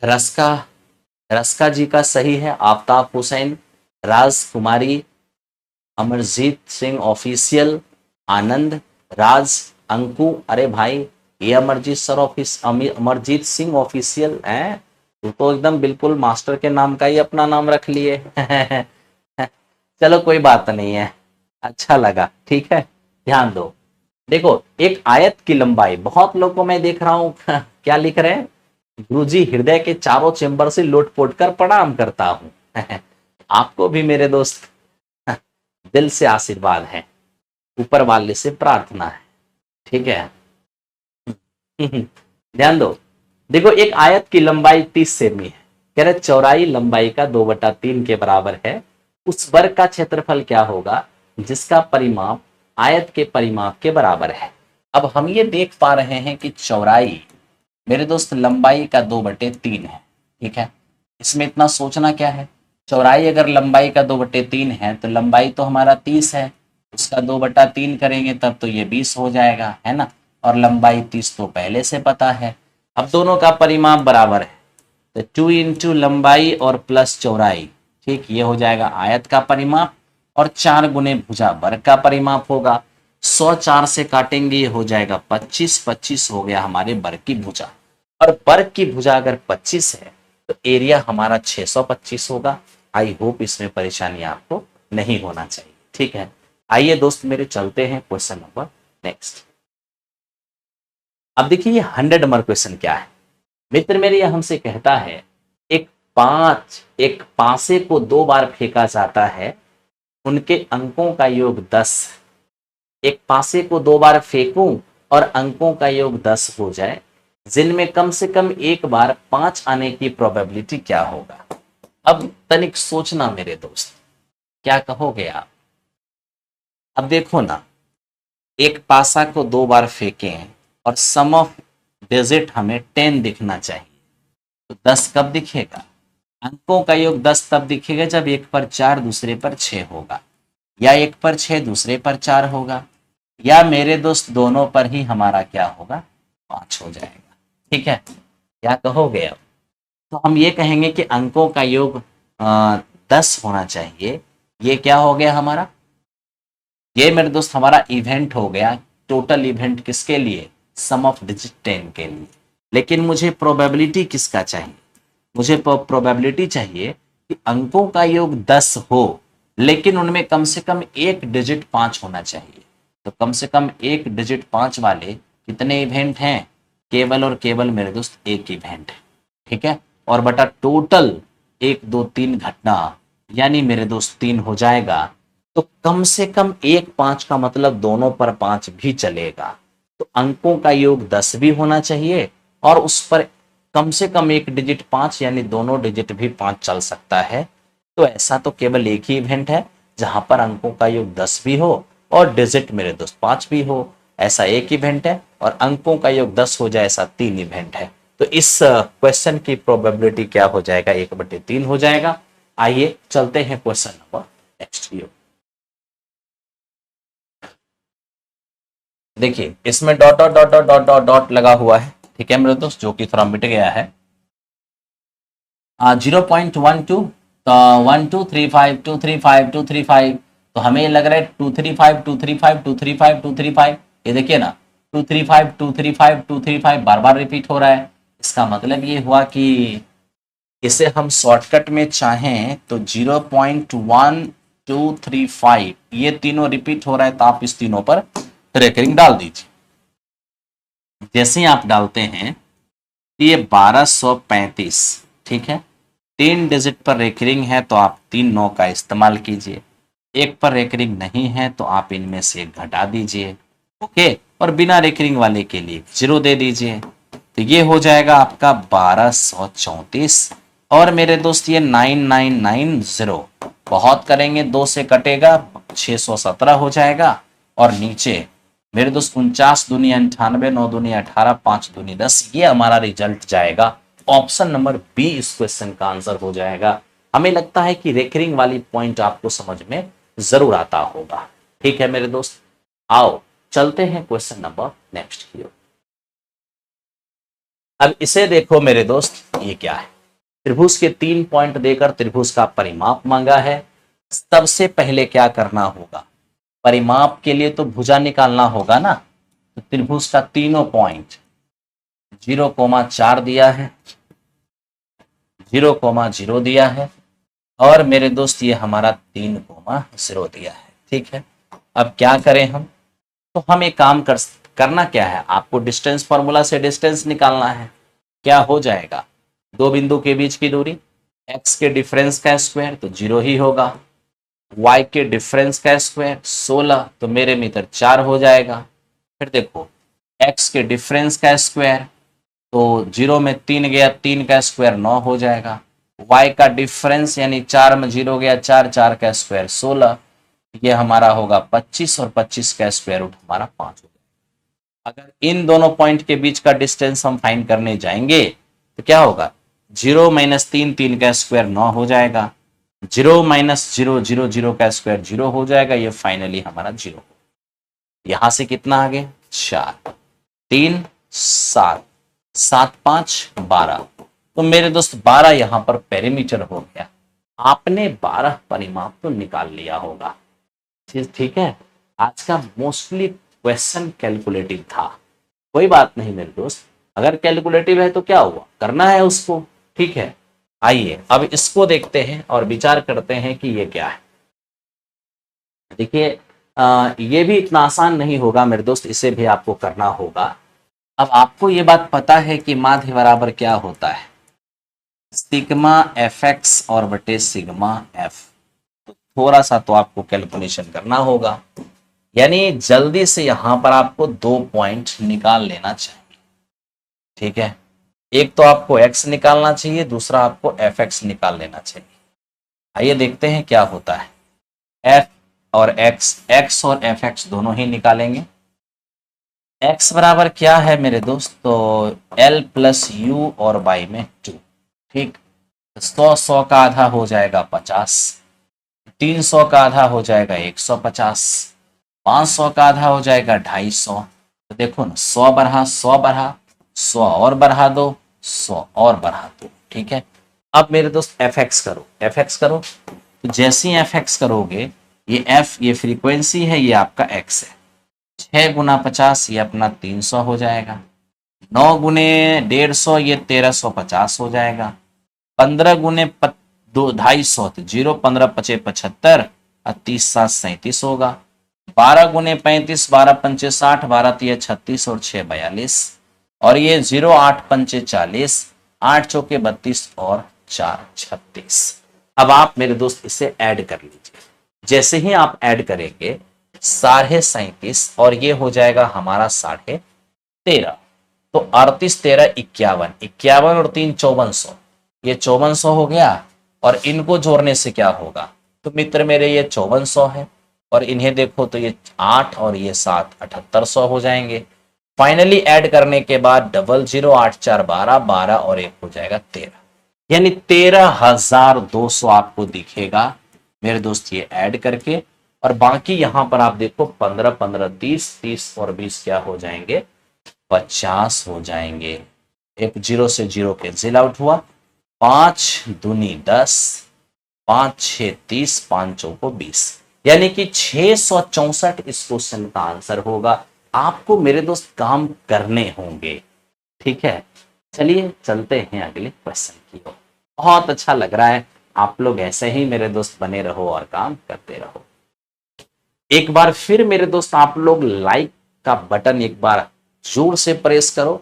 Speaker 1: रस्का जी का सही है, आफ्ताब हुसैन, राजकुमारी, अमरजीत सिंह ऑफिशियल, आनंद, राज, अंकु। अरे भाई ये अमरजीत सिंह ऑफिशियल है, तू तो एकदम बिल्कुल मास्टर के नाम का ही अपना नाम रख लिए। चलो कोई बात नहीं है, अच्छा लगा। ठीक है, ध्यान दो। देखो एक आयत की लंबाई, बहुत लोग को मैं देख रहा हूं क्या लिख रहे हैं, गुरुजी हृदय के चारों चेंबर से लोट पोट कर प्रणाम करता हूं। आपको भी मेरे दोस्त दिल से आशीर्वाद है, ऊपर वाले से प्रार्थना है। ठीक है, ध्यान दो। देखो एक आयत की लंबाई 30 सेमी है, कह रहे चौड़ाई लंबाई का 2/3 के बराबर है। उस वर्ग का क्षेत्रफल क्या होगा जिसका परिमाप आयत के परिमाप के बराबर है। अब हम ये देख पा रहे हैं कि चौड़ाई मेरे दोस्त लंबाई का 2/3 है। ठीक है, इसमें इतना सोचना क्या है, चौड़ाई अगर लंबाई का 2/3 है तो लंबाई तो हमारा 30 है, उसका 2/3 करेंगे तब तो ये 20 हो जाएगा, है ना। और लंबाई 30 तो पहले से पता है। अब दोनों का परिमाप बराबर है तो 2 इंटू लंबाई और प्लस चौड़ाई, ठीक, ये हो जाएगा आयत का परिमाप और 4 गुने भुजा वर्ग का परिमाप होगा। 100 4 से काटेंगे, ये हो जाएगा 25, 25 हो गया हमारे वर्ग की भुजा। और वर्ग की भुजा अगर 25 है तो एरिया हमारा 625 होगा। आई होप इसमें परेशानी आपको नहीं होना चाहिए, ठीक है। आइए दोस्त मेरे चलते हैं क्वेश्चन नंबर नेक्स्ट। अब देखिए ये 100 नंबर क्वेश्चन क्या है। मित्र मेरे, यह हमसे कहता है एक पासे को 2 बार फेंका जाता है, उनके अंकों का योग 10। एक पासे को 2 बार फेंकूं और अंकों का योग 10 हो जाए, जिनमें कम से कम एक बार 5 आने की प्रोबेबिलिटी क्या होगा। अब तनिक सोचना मेरे दोस्त, क्या कहोगे आप। अब देखो ना, एक पासा को 2 बार फेंकें और सम ऑफ डिजिट हमें 10 दिखना चाहिए, तो 10 कब दिखेगा। अंकों का योग 10 तब दिखेगा जब एक पर 4 दूसरे पर 6 होगा, या एक पर 6 दूसरे पर 4 होगा, या मेरे दोस्त दोनों पर ही हमारा क्या होगा, 5 हो जाएगा। ठीक है, क्या कहोगे अब। तो हम ये कहेंगे कि अंकों का योग 10 होना चाहिए। ये क्या हो गया हमारा, ये मेरे दोस्त हमारा इवेंट हो गया। टोटल इवेंट किसके लिए, सम ऑफ डिजिट 10 के लिए। लेकिन मुझे प्रोबेबिलिटी किसका चाहिए, मुझे प्रोबेबिलिटी चाहिए कि अंकों का योग 10 हो, लेकिन उनमें कम से कम एक डिजिट 5 होना चाहिए। तो कम से कम एक डिजिट 5 वाले कितने इवेंट हैं, केवल और केवल मेरे दोस्त एक इवेंट है। ठीक है, और बटा टोटल 1 2 3 घटना, यानी मेरे दोस्त 3 हो जाएगा। तो कम से कम एक 5 का मतलब दोनों पर 5 भी चलेगा। तो अंकों का योग 10 भी होना चाहिए और उस पर कम से कम एक डिजिट 5, यानी दोनों डिजिट भी 5 चल सकता है। तो ऐसा तो केवल एक ही इवेंट है जहां पर अंकों का योग 10 भी हो और डिजिट मेरे दोस्त 5 भी हो। ऐसा एक इवेंट है, और अंकों का योग 10 हो जाए ऐसा 3 इवेंट है। तो इस क्वेश्चन की प्रोबेबिलिटी क्या हो जाएगा, 1/3 हो जाएगा। आइए चलते हैं क्वेश्चन नंबर नेक्स्ट की ओर। देखिए इसमें dot dot dot dot dot dot dot लगा हुआ है, ठीक है मेरे दोस्त, जो कि थोड़ा मिट गया है। 0.12 तो 1235235 तो हमें ये लग रहा है 235 ये देखिए ना, 235 बार बार रिपीट हो रहा है। इसका मतलब ये हुआ कि इसे हम शॉर्टकट में चाहें तो 0.1235 ये तीनों रिपीट हो रहा है, तो आप इस तीनों पर रेकरिंग डाल दीजिए। जैसे ही आप डालते हैं ये 1235, ठीक है। 3 डिजिट पर रेकरिंग है तो आप 3 9 का इस्तेमाल कीजिए। एक पर रेकरिंग नहीं है तो आप इनमें से घटा दीजिए, ओके। और बिना रेकरिंग वाले के लिए 0 दे दीजिए। तो ये हो जाएगा आपका 1234। और मेरे दोस्त ये 9990 बहुत करेंगे, 2 से कटेगा 617 हो जाएगा। और नीचे मेरे दोस्त 49 दूनी 98, 9 दूनी 18, 5 दूनी 10, ये हमारा रिजल्ट जाएगा। ऑप्शन नंबर बी इस क्वेश्चन का आंसर हो जाएगा। हमें लगता है कि रेकरिंग वाली पॉइंट आपको समझ में जरूर आता होगा। ठीक है मेरे दोस्त, आओ चलते हैं क्वेश्चन नंबर नेक्स्ट की ओर। अब इसे देखो मेरे दोस्त, ये क्या है, त्रिभुज के 3 पॉइंट देकर त्रिभुज का परिमाप मांगा है। सबसे पहले क्या करना होगा, परिमाप के लिए तो भुजा निकालना होगा ना। तो त्रिभुज का तीनों पॉइंट 0,4 दिया है, 0,0 दिया है, और मेरे दोस्त ये हमारा 3,0 दिया है। ठीक है, अब क्या करें हम, तो हम एक काम करना क्या है, आपको डिस्टेंस फॉर्मूला से डिस्टेंस निकालना है। क्या हो जाएगा, दो बिंदु के बीच की दूरी, x के डिफरेंस का स्क्वायर तो 0 ही होगा, y के डिफरेंस का स्क्वायर 16 तो मेरे मित्र 4 हो जाएगा। फिर देखो x के डिफरेंस का स्क्वायर तो 0 में 3 गया, 3 का स्क्वायर 9 हो जाएगा। y का डिफरेंस यानी 4 में 0 गया, 4 4 का स्क्वायर 16, ये हमारा होगा 25, और 25 का स्क्वायर रूट हमारा 5 हो जाएगा। अगर इन दोनों पॉइंट के बीच का डिस्टेंस हम फाइंड करने जाएंगे तो क्या होगा, 0 - 3 3 का स्क्वायर 9 हो जाएगा, 0 - 0 0 0 का स्क्वायर 0 हो जाएगा, ये फाइनली हमारा 0। यहां से कितना आ गया, 4 3 7 7 5 12, तो मेरे दोस्त 12 यहां पर पेरीमीटर हो गया। आपने 12 परिमाप तो निकाल लिया होगा। चीज ठीक है। आज का मोस्टली क्वेश्चन कैलकुलेटिव था, कोई बात नहीं मेरे दोस्त, अगर कैलकुलेटिव है तो क्या हुआ, करना है उसको, ठीक है। आइए अब इसको देखते हैं और विचार करते हैं कि ये क्या है। देखिए ये भी इतना आसान नहीं होगा मेरे दोस्त, इसे भी आपको करना होगा। अब आपको ये बात पता है कि माध्य बराबर क्या होता है, सिग्मा एफ एक्स और बटे सिग्मा एफ। तो थोड़ा सा तो आपको कैलकुलेशन करना होगा, यानी जल्दी से यहां पर आपको 2 पॉइंट निकाल लेना चाहिए, ठीक है। एक तो आपको x निकालना चाहिए, दूसरा आपको एफ एक्स निकाल लेना चाहिए। आइए देखते हैं क्या होता है। f और x और एफ एक्स दोनों ही निकालेंगे। x बराबर क्या है मेरे दोस्त, तो l प्लस यू और y में 2, ठीक। 100 का आधा हो जाएगा 50, 300 का आधा हो जाएगा 150, 500 का आधा हो जाएगा 250। तो देखो ना, 100 बढ़ा 100 बढ़ा, 100 और बढ़ा दो, 100 और बढ़ा दो, ठीक है। अब मेरे दोस्त एफ एक्स करो, एफ एक्स करो। तो जैसे ही एफ एक्स करोगे, ये एफ ये फ्रीक्वेंसी है, ये आपका एक्स है। 6 गुना 50 ये अपना 300 हो जाएगा, 9 गुने 150 ये 1350 हो जाएगा, 15 गुने 250 तो 0, 15 पचे 75 और 30 7 37 होगा। 12 गुने 35, 12 पंचे 60, 12 तिया 36 और 6 42, और ये 0 8 पंचे 40, 8 चौके 32 और 4 36। अब आप मेरे दोस्त इसे ऐड कर लीजिए। जैसे ही आप ऐड करेंगे 37.5 और ये हो जाएगा हमारा 13.5, तो 38 13 51, 51 और 3 5400, ये 5400 हो गया। और इनको जोड़ने से क्या होगा, तो मित्र मेरे ये 5400 है, और इन्हें देखो तो ये 8 और ये 7 7800 हो जाएंगे। फाइनली ऐड करने के बाद 00 8 4 12, 12 और 1 हो जाएगा 13, यानी 13,200 आपको दिखेगा मेरे दोस्त ये ऐड करके। और बाकी यहां पर आप देखो 15 15 30, 30 और 20 क्या हो जाएंगे, 50 हो जाएंगे। एक जीरो से जीरो कैंसिल आउट हुआ, 5 दूनी 10, 5 6 30, 5 चौको 20, यानी कि 664 इस क्वेश्चन का आंसर होगा। आपको मेरे दोस्त काम करने होंगे, ठीक है। चलिए चलते हैं अगले क्वेश्चन की ओर। बहुत अच्छा लग रहा है, आप लोग ऐसे ही मेरे दोस्त बने रहो और काम करते रहो। एक बार फिर मेरे दोस्त आप लोग लाइक का बटन एक बार जोर से प्रेस करो,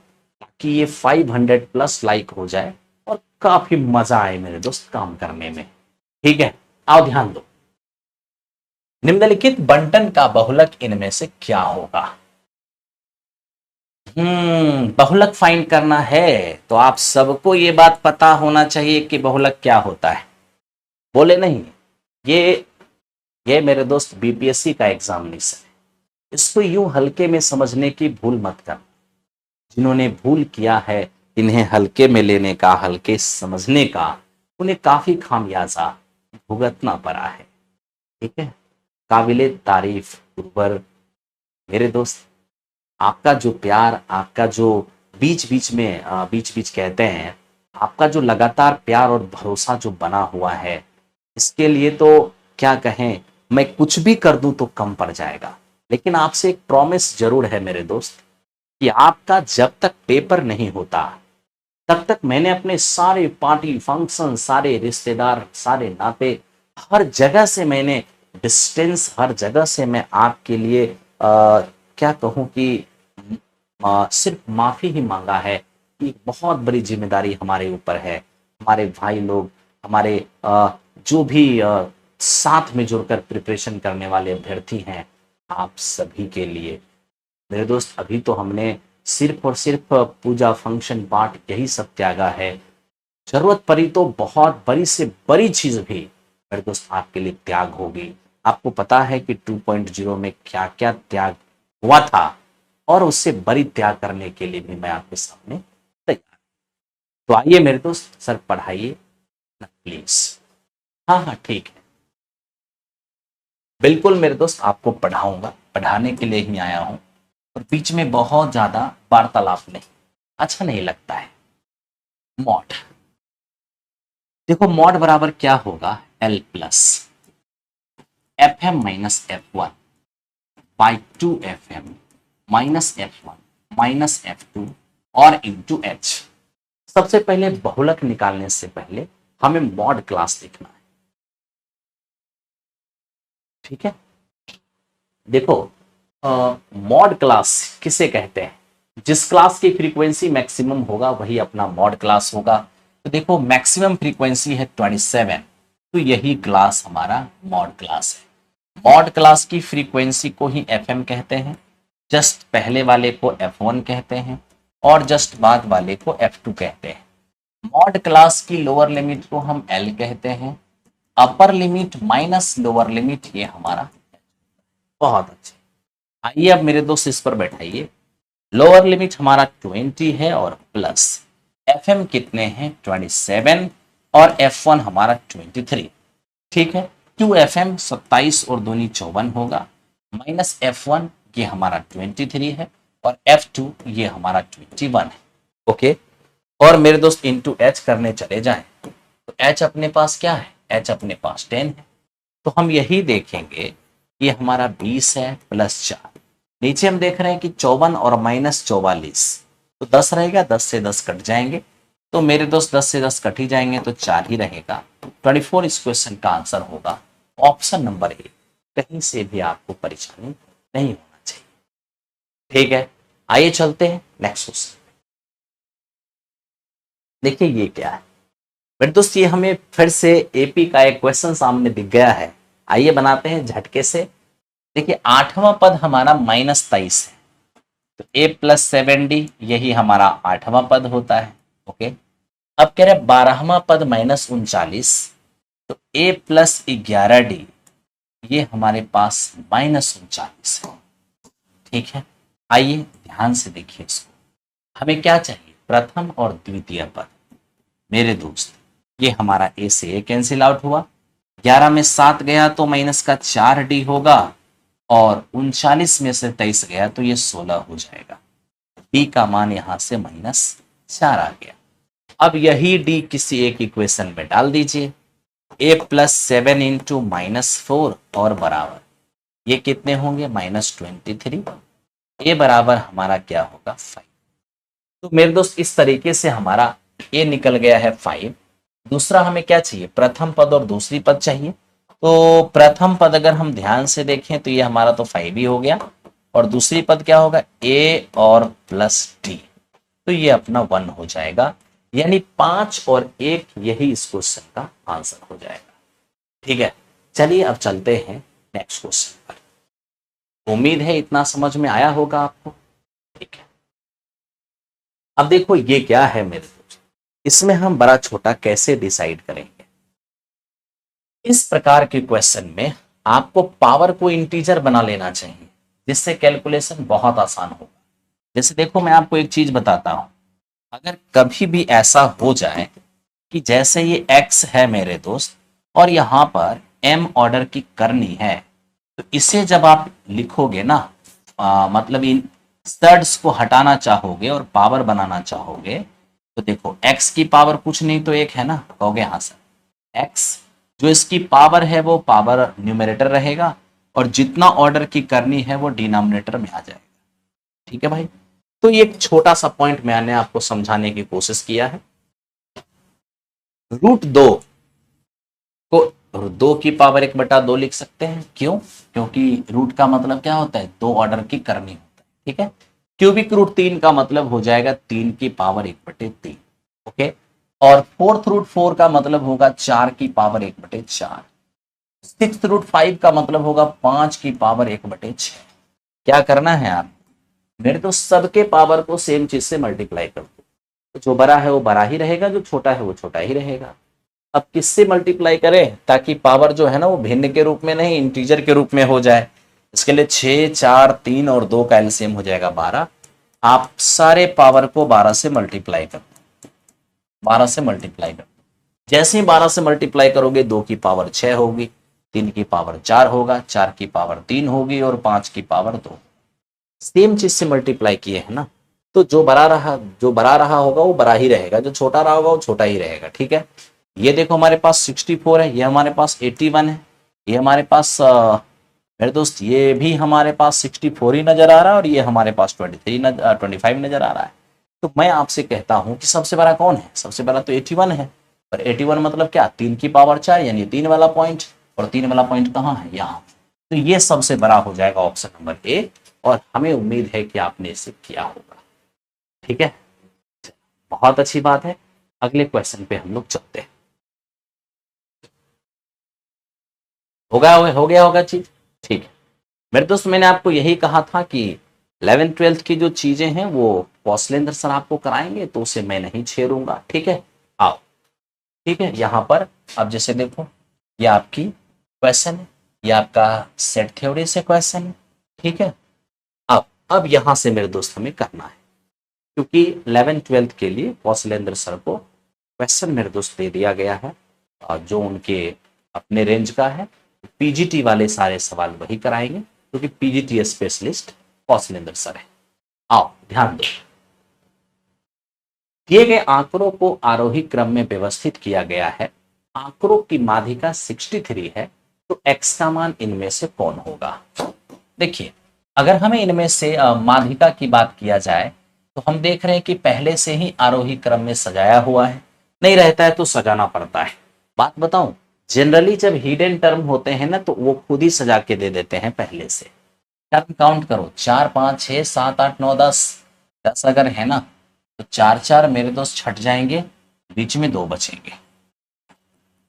Speaker 1: ताकि ये 500 प्लस लाइक हो जाए और काफी मजा आए मेरे दोस्त काम करने में, ठीक है। आओ ध्यान दो, निम्नलिखित बंटन का बहुलक इनमें से क्या होगा। बहुलक फाइंड करना है, तो आप सबको ये बात पता होना चाहिए कि बहुलक क्या होता है, बोले नहीं। ये मेरे दोस्त बीपीएससी का एग्जामिनेशन है, इसको यूं हल्के में समझने की भूल मत कर। जिन्होंने भूल किया है, इन्हें हल्के में लेने का, हल्के समझने का, उन्हें काफी खामियाजा भुगतना पड़ा है, ठीक है। काबिले तारीफ गुरुवर मेरे दोस्त, आपका जो प्यार, आपका जो बीच बीच कहते हैं, आपका जो लगातार प्यार और भरोसा जो बना हुआ है, इसके लिए तो क्या कहें, मैं कुछ भी कर दूं तो कम पड़ जाएगा। लेकिन आपसे एक प्रॉमिस जरूर है मेरे दोस्त, कि आपका जब तक पेपर नहीं होता तब तक मैंने अपने सारे पार्टी फंक्शन, सारे रिश्तेदार, सारे नाते, हर जगह से मैंने डिस्टेंस, हर जगह से मैं आपके लिए क्या कहूं कि सिर्फ माफी ही मांगा है। कि बहुत बड़ी जिम्मेदारी हमारे ऊपर है, हमारे भाई लोग, हमारे जो भी साथ में जुड़कर प्रिपरेशन करने वाले अभ्यर्थी हैं, आप सभी के लिए मेरे दोस्त अभी तो हमने सिर्फ और सिर्फ पूजा फंक्शन पाठ यही सब त्यागा है। जरूरत पड़ी तो बहुत बड़ी से बड़ी चीज भी मेरे दोस्त आपके लिए त्याग होगी। आपको पता है कि 2.0 में क्या क्या त्याग हुआ था, और उससे बड़ी त्याग करने के लिए भी मैं आपके सामने तैयार। तो आइए मेरे दोस्त, सर पढ़ाइए ना प्लीज। हाँ हाँ ठीक है, बिल्कुल मेरे दोस्त आपको पढ़ाऊंगा, पढ़ाने के लिए ही आया हूं। और बीच में बहुत ज्यादा वार्तालाप नहीं, अच्छा नहीं लगता है। मॉड, देखो मॉड बराबर क्या होगा, L plus F M minus F one by 2fm minus F1 minus F2 और इंटू एच। सबसे पहले बहुलक निकालने से पहले हमें मॉड क्लास लिखना है। ठीक है, देखो मॉड क्लास किसे कहते हैं? जिस क्लास की फ्रीक्वेंसी मैक्सिमम होगा वही अपना मॉड क्लास होगा। तो देखो मैक्सिमम फ्रीक्वेंसी है 27, तो यही क्लास हमारा मॉड क्लास है। मॉड क्लास की फ्रीक्वेंसी को ही एफएम कहते हैं, जस्ट पहले वाले को F1 कहते हैं और जस्ट बाद वाले को F2 कहते हैं। मॉड क्लास की लोअर लिमिट को हम L कहते हैं, upper limit minus lower limit ये हमारा। बहुत अच्छे, आइए अब मेरे दोस्त इस पर बैठाइए। लोअर लिमिट हमारा 20 है और प्लस एफएम कितने हैं 27 और F1 हमारा 23। ठीक है, 2fm 27 और दूनी 54 होगा, माइनस F1 ये हमारा 23 है और F2 ये हमारा 21 है। ओके, और मेरे दोस्त इंटू एच करने चले जाएं तो एच अपने पास क्या है? एच अपने पास 10 है, तो हम यही देखेंगे ये हमारा 20 है प्लस 4। नीचे हम देख रहे हैं कि 54 और माइनस 44, तो 10 रहेगा, 10 से 10 कट जाएंगे, तो मेरे दोस्त 10 से 10 कट ही जाएंगे तो 4 ही रहेगा। 24 इस क्वेश्चन का आंसर होगा ऑप्शन नंबर ए। कहीं से भी आपको परेशानी नहीं होना चाहिए। ठीक है, आइए चलते हैं नेक्स्ट क्वेश्चन। देखिए ये क्या है मेरे दोस्त, ये हमें फिर से एपी का एक क्वेश्चन सामने दिख गया है। आइए बनाते हैं झटके से। देखिए 8वां पद हमारा -23 है, तो a प्लस 7d यही हमारा 8वां पद होता है। ओके, अब कह रहे 12वां पद -39, तो a प्लस 11d ये हमारे पास -39 है। ठीक है, आइए ध्यान से देखिए इसको। हमें क्या चाहिए? प्रथम और द्वितीय पद। मेरे दोस्त ये हमारा a से a कैंसिल आउट हुआ, 11 में 7 गया तो माइनस का 4d होगा और 39 में से 23 गया तो ये 16 हो जाएगा। d का मान यहां से -4 आ गया। अब यही d किसी एक इक्वेशन में डाल दीजिए, a प्लस 7 इंटू -4 और बराबर ये कितने होंगे? -23। a बराबर हमारा क्या होगा? 5। तो मेरे दोस्त इस तरीके से हमारा a निकल गया है 5। दूसरा हमें क्या चाहिए? प्रथम पद और दूसरी पद चाहिए। तो प्रथम पद अगर हम ध्यान से देखें तो ये हमारा तो 5 ही हो गया, और दूसरी पद क्या होगा? a और प्लस d, तो ये अपना 1 हो जाएगा। यानी 5 और 1 यही इस क्वेश्चन का आंसर हो जाएगा। ठीक है, चलिए अब चलते हैं नेक्स्ट क्वेश्चन पर। उम्मीद है इतना समझ में आया होगा आपको। ठीक है, अब देखो ये क्या है मेरे दोस्त, इसमें हम बड़ा छोटा कैसे डिसाइड करेंगे? इस प्रकार के क्वेश्चन में आपको पावर को इंटीजर बना लेना चाहिए, जिससे कैलकुलेशन बहुत आसान होगा। जैसे देखो मैं आपको एक चीज बताता हूं, अगर कभी भी ऐसा हो जाए कि जैसे ये x है मेरे दोस्त और यहां पर m ऑर्डर की करनी है, तो इसे जब आप लिखोगे ना, मतलब इन स्टड्स को हटाना चाहोगे और पावर बनाना चाहोगे, तो देखो x की पावर कुछ नहीं तो 1 है ना, कहोगे हाँ सर। x जो इसकी पावर है वो पावर न्यूमरेटर रहेगा और जितना ऑर्डर की करनी है वो डिनोमिनेटर में आ जाएगा। ठीक है भाई, तो ये एक छोटा सा पॉइंट मैंने आपको समझाने की कोशिश किया है। √2 को 2 की पावर 1/2 लिख सकते हैं। क्यों? क्योंकि रूट का मतलब क्या होता है? 2 ऑर्डर की करनी होता है। ठीक है, क्यूबिक रूट 3 का मतलब हो जाएगा 3 की पावर 1/3। ओके, और फोर्थ रूट 4 का मतलब होगा 4 की पावर 1/4। सिक्स रूट 5 का मतलब होगा 5 की पावर 1/6। क्या करना है आप? मेरे तो सबके पावर को सेम चीज से मल्टीप्लाई कर दो, तो जो बड़ा है वो बड़ा ही रहेगा, जो छोटा है वो छोटा ही रहेगा। अब किससे मल्टीप्लाई करें ताकि पावर जो है ना वो भिन्न के रूप में नहीं इंटीजर के रूप में हो जाए? इसके लिए 6, 4, 3 और 2 का एलसीएम हो जाएगा 12। आप सारे पावर को 12 से मल्टीप्लाई कर दो, 12 से मल्टीप्लाई कर दो। जैसे ही 12 से मल्टीप्लाई करोगे 2 की पावर 6 होगी, 3 की पावर 4 होगा, 4 की पावर 3 होगी और 5 की पावर 2। सेम चीज से मल्टीप्लाई किए है ना, तो जो बड़ा रहा होगा वो बड़ा ही रहेगा, जो छोटा रहा होगा वो छोटा ही रहेगा। ठीक है, ये देखो हमारे पास 64 है, ये हमारे पास 81 है, ये हमारे पास मेरे दोस्त ये भी हमारे पास 64 ही नजर आ रहा है और ये हमारे पास 25 नजर आ रहा है। तो मैं आपसे कहता हूं कि सबसे बड़ा कौन है? सबसे बड़ा तो 81 है। और 81 मतलब क्या? 3 की पावर 4 यानी 3 वाला पॉइंट। और 3 वाला पॉइंट कहाँ है? यहाँ। तो ये सबसे बड़ा हो जाएगा ऑप्शन नंबर ए। और हमें उम्मीद है कि आपने इसे किया होगा। ठीक है, बहुत अच्छी बात है। अगले क्वेश्चन पे हम लोग चलते हैं। हो गया होगा चीज। ठीक है मेरे दोस्त, मैंने आपको यही कहा था कि 11th-12th की जो चीजें हैं वो कौशलेंद्र सर आपको कराएंगे, तो उसे मैं नहीं छेड़ूंगा। ठीक है, आओ। ठीक है, यहां पर अब जैसे देखो, ये आपकी क्वेश्चन है, ये आपका सेट थ्योरी से क्वेश्चन है। ठीक है, अब यहां से मेरे दोस्त हमें करना है, क्योंकि 11th-12th के लिए कौशलेंद्र सर को क्वेश्चन मेरे दोस्त दे दिया गया है, और जो उनके अपने रेंज का है। पीजीटी वाले सारे सवाल वही कराएंगे, क्योंकि पीजीटी स्पेशलिस्ट कौशलेंद्र सर है। आओ ध्यान दो। दिए गए आंकड़ों को आरोही क्रम में व्यवस्थित किया गया है। आंकड़ों की माध्यिका 63 है, तो एक्स का मान इनमें से कौन होगा? देखिए, अगर हमें इनमें से माध्यिका की बात किया जाए, तो हम देख रहे हैं कि पहले से ही आरोही क्रम में सजाया हुआ है। नहीं रहता है तो सजाना पड़ता है। बात बताऊं, जनरली जब हिडन टर्म होते हैं ना, तो वो खुद ही सजा के दे देते हैं पहले से। टर्म काउंट करो, 4 5 6 7 8 9 10। 10 अगर है ना, तो 4 4 मेरे दोस्त छट जाएंगे, बीच में 2 बचेंगे,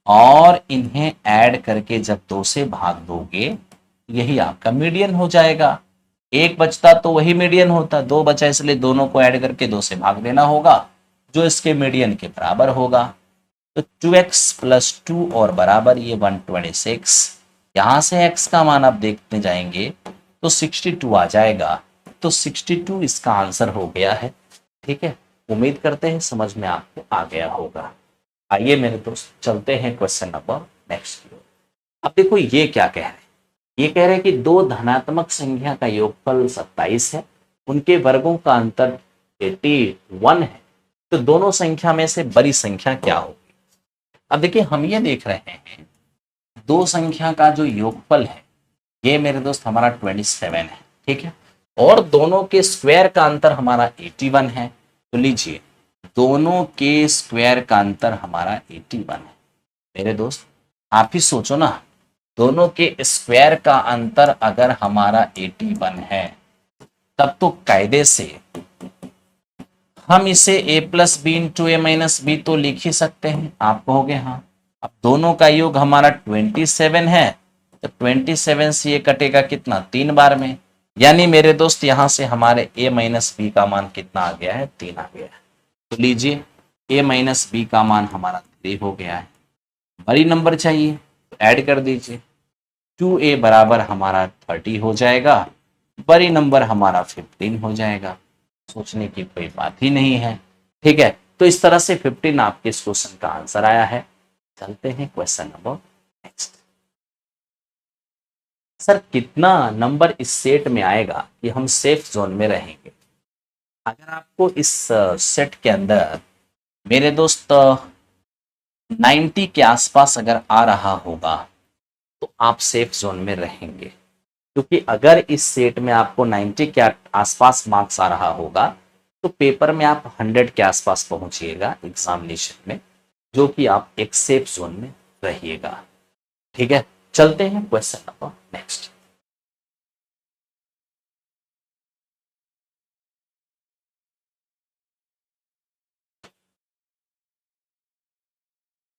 Speaker 1: और इन्हें ऐड करके जब 2 से भाग दोगे, यही आपका मीडियन हो जाएगा। एक बचता तो वही मीडियन होता, 2 बचा इसलिए दोनों को ऐड करके 2 से भाग देना होगा, जो इसके मीडियन के बराबर होगा। तो 2x + 2 और बराबर ये 126। यहां से x का मान आप देखते जाएंगे तो 62 आ जाएगा। तो 62 इसका आंसर हो गया है। ठीक है, उम्मीद करते हैं समझ में आपको आ गया होगा। आइए मेरे दोस्त चलते हैं क्वेश्चन नंबर नेक्स्ट की ओर। अब देखो ये क्या कह रहे हैं, ये कह रहे हैं कि दो धनात्मक संख्या का योगफल 27 है, उनके वर्गों का अंतर 81 है, तो दोनों संख्या में से बड़ी संख्या क्या होगी? अब देखिए, हम ये देख रहे हैं दो संख्या का जो योगफल है, ये मेरे दोस्त हमारा 27 है। ठीक है, और दोनों के स्क्वायर का अंतर हमारा 81 है। तो लीजिए, दोनों के स्क्वायर का अंतर हमारा 81 है। मेरे दोस्त आप ही सोचो ना, दोनों के स्क्वायर का अंतर अगर हमारा 81 है, तब तो कायदे से हम इसे a + b × a - b तो लिख ही सकते हैं। आप कहोगे हाँ। अब दोनों का योग हमारा 27 है, तो 27 से ये कटेगा कितना? 3 बार में। यानी मेरे दोस्त यहां से हमारे a - b का मान कितना आ गया है? 3 आ गया है। तो लीजिए, a - b का मान हमारा 3 हो गया है। बड़ी नंबर चाहिए तो ऐड कर दीजिए, 2a बराबर हमारा 30 हो जाएगा, बड़ी नंबर हमारा 15 हो जाएगा। सोचने की कोई बात ही नहीं है। ठीक है, तो इस तरह से 15 आपके इस क्वेश्चन का आंसर आया है। चलते हैं क्वेश्चन नंबर नेक्स्ट। सर कितना नंबर इस सेट में आएगा कि हम सेफ जोन में रहेंगे? अगर आपको इस सेट के अंदर मेरे दोस्त 90 के आसपास अगर आ रहा होगा, तो आप सेफ जोन में रहेंगे। क्योंकि अगर इस सेट में आपको 90 के आसपास मार्क्स आ रहा होगा, तो पेपर में आप 100 के आसपास पहुंचिएगा एग्जामिनेशन में, जो कि आप एक सेफ जोन में रहिएगा। ठीक है, चलते हैं क्वेश्चन नंबर नेक्स्ट।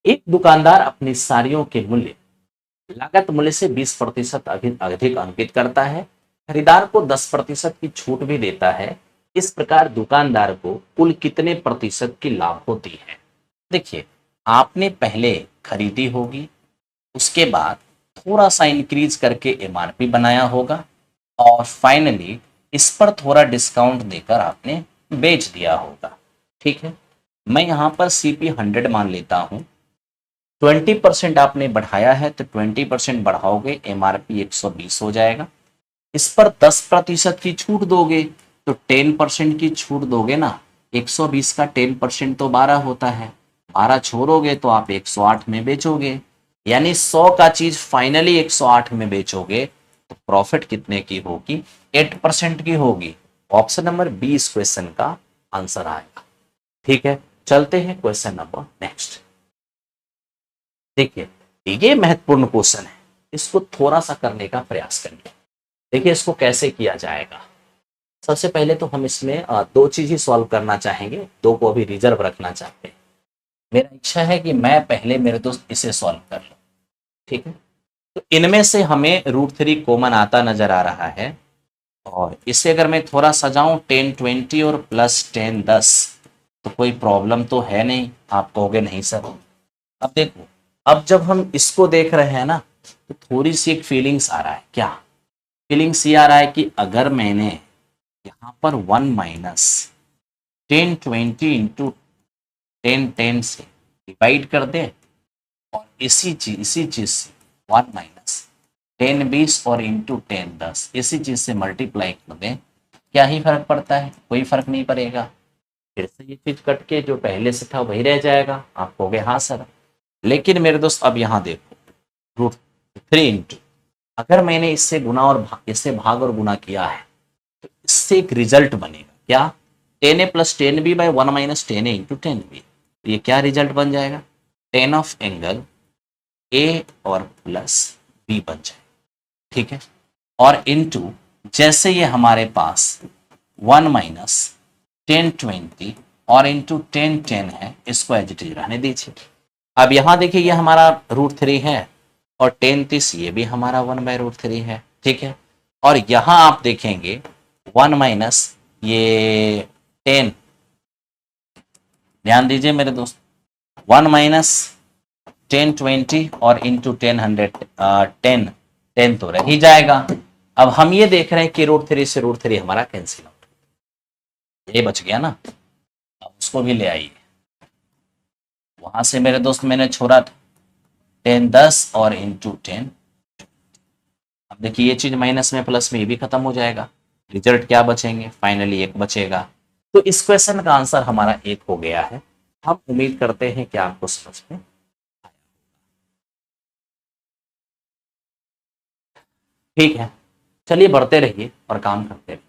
Speaker 1: एक दुकानदार अपनी साड़ियों के मूल्य लागत मूल्य से 20% अधिक अंकित करता है, खरीदार को 10% की छूट भी देता है। इस प्रकार दुकानदार को कुल कितने प्रतिशत की लाभ होती है? देखिए, आपने पहले खरीदी होगी, उसके बाद थोड़ा सा इंक्रीज करके एमआरपी बनाया होगा, और फाइनली इस पर थोड़ा डिस्काउंट देकर आपने बेच दिया होगा। ठीक है, मैं यहां पर सीपी 100 मान लेता हूं। 20% आपने बढ़ाया है, तो 20% बढ़ाओगे, एमआरपी 120 हो जाएगा। इस पर 10% की छूट दोगे, तो 10% की छूट दोगे ना। 120 का 10% तो 12 होता है, 12 छोड़ोगे तो आप 108 में बेचोगे। यानी 100 का चीज फाइनली 108 में बेचोगे तो प्रॉफिट कितने की होगी? 8% की होगी। ऑप्शन नंबर 20 क्वेश्चन का आंसर आएगा। ठीक है, चलते हैं क्वेश्चन नंबर नेक्स्ट। देखिए ये महत्वपूर्ण क्वेश्चन है, इसको थोड़ा सा करने का प्रयास करिए। देखिए इसको कैसे किया जाएगा। सबसे पहले तो हम इसमें दो चीज ही सॉल्व करना चाहेंगे, दो को अभी रिजर्व रखना चाहते हैं। मेरा इच्छा है कि मैं पहले मेरे दोस्त इसे सॉल्व कर लूं। ठीक है, तो इनमें से हमें √3 कॉमन आता नजर आ रहा है, और इसे अगर मैं थोड़ा सजाऊं 10 20 और +10 10, तो कोई प्रॉब्लम तो है नहीं। आप कहोगे नहीं सर। अब देखो, अब जब हम इसको देख रहे हैं ना, तो थोड़ी सी एक फीलिंग्स आ रहा है। क्या फीलिंग्स? ये आ रहा है कि अगर मैंने यहाँ पर 1 माइनस 10 20 इंटू 10 10 से डिवाइड कर दें, और इसी चीज से 1 माइनस 10 20 और इंटू 10 10 इसी चीज से मल्टीप्लाई कर दें, क्या ही फर्क पड़ता है? कोई फर्क नहीं पड़ेगा। फिर से ये चीज कट के जो पहले से था वही रह जाएगा। आप कहोगे हाँ सर, लेकिन मेरे दोस्त अब यहाँ देखो, √3 इंटू, अगर मैंने इससे गुना और इससे भाग और गुना किया है, तो इससे एक रिजल्ट बनेगा। क्या? 10a + 10b by 1 minus 10a into 10b। ये क्या रिजल्ट बन जाएगा? 10 ऑफ एंगल ए और प्लस बी बन जाएगा। ठीक है, और इनटू, जैसे ये हमारे पास 1 माइनस 10 20 और इंटू 10 10 है, इसको एज इट इज रहने दीजिए। अब यहां देखिए ये हमारा √3 है, और 10 30 ये भी हमारा 1/√3 है। ठीक है, और यहां आप देखेंगे 1 माइनस ये 10, ध्यान दीजिए मेरे दोस्त, 1 माइनस 10 20 और इंटू 10 100 10 10 तो रह ही जाएगा। अब हम ये देख रहे हैं कि √3 से √3 हमारा कैंसिल आउट, ये बच गया ना। अब उसको भी ले आइए, वहां से मेरे दोस्त मैंने छोड़ा 10 10 और इंटू 10। अब देखिए ये चीज माइनस में प्लस में ये भी खत्म हो जाएगा। रिजल्ट क्या बचेंगे? फाइनली 1 बचेगा। तो इस क्वेश्चन का आंसर हमारा 1 हो गया है। हम उम्मीद करते हैं कि आपको समझ में। ठीक है, चलिए बढ़ते रहिए और काम करते रहिए।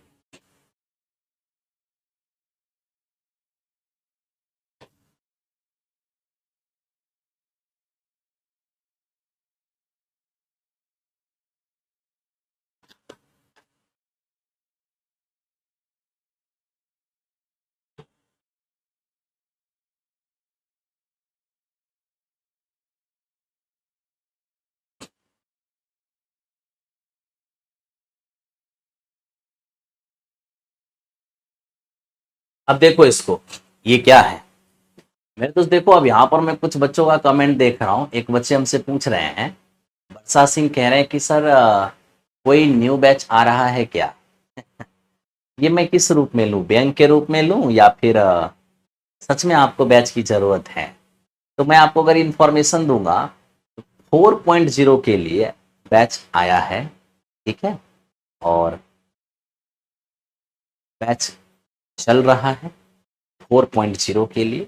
Speaker 1: अब देखो इसको, ये क्या है मेरे दोस्त? देखो अब यहाँ पर मैं कुछ बच्चों का कमेंट देख रहा हूँ। एक बच्चे हमसे पूछ रहे हैं, वर्षा सिंह कह रहे हैं कि सर कोई न्यू बैच आ रहा है क्या? ये मैं किस रूप में लूँ? बैंक के रूप में लूँ, या फिर सच में आपको बैच की जरूरत है? तो मैं आपको अगर इंफॉर्मेशन दूंगा, 4.0 के लिए बैच आया है। ठीक है, और बैच चल रहा है 4.0 के लिए,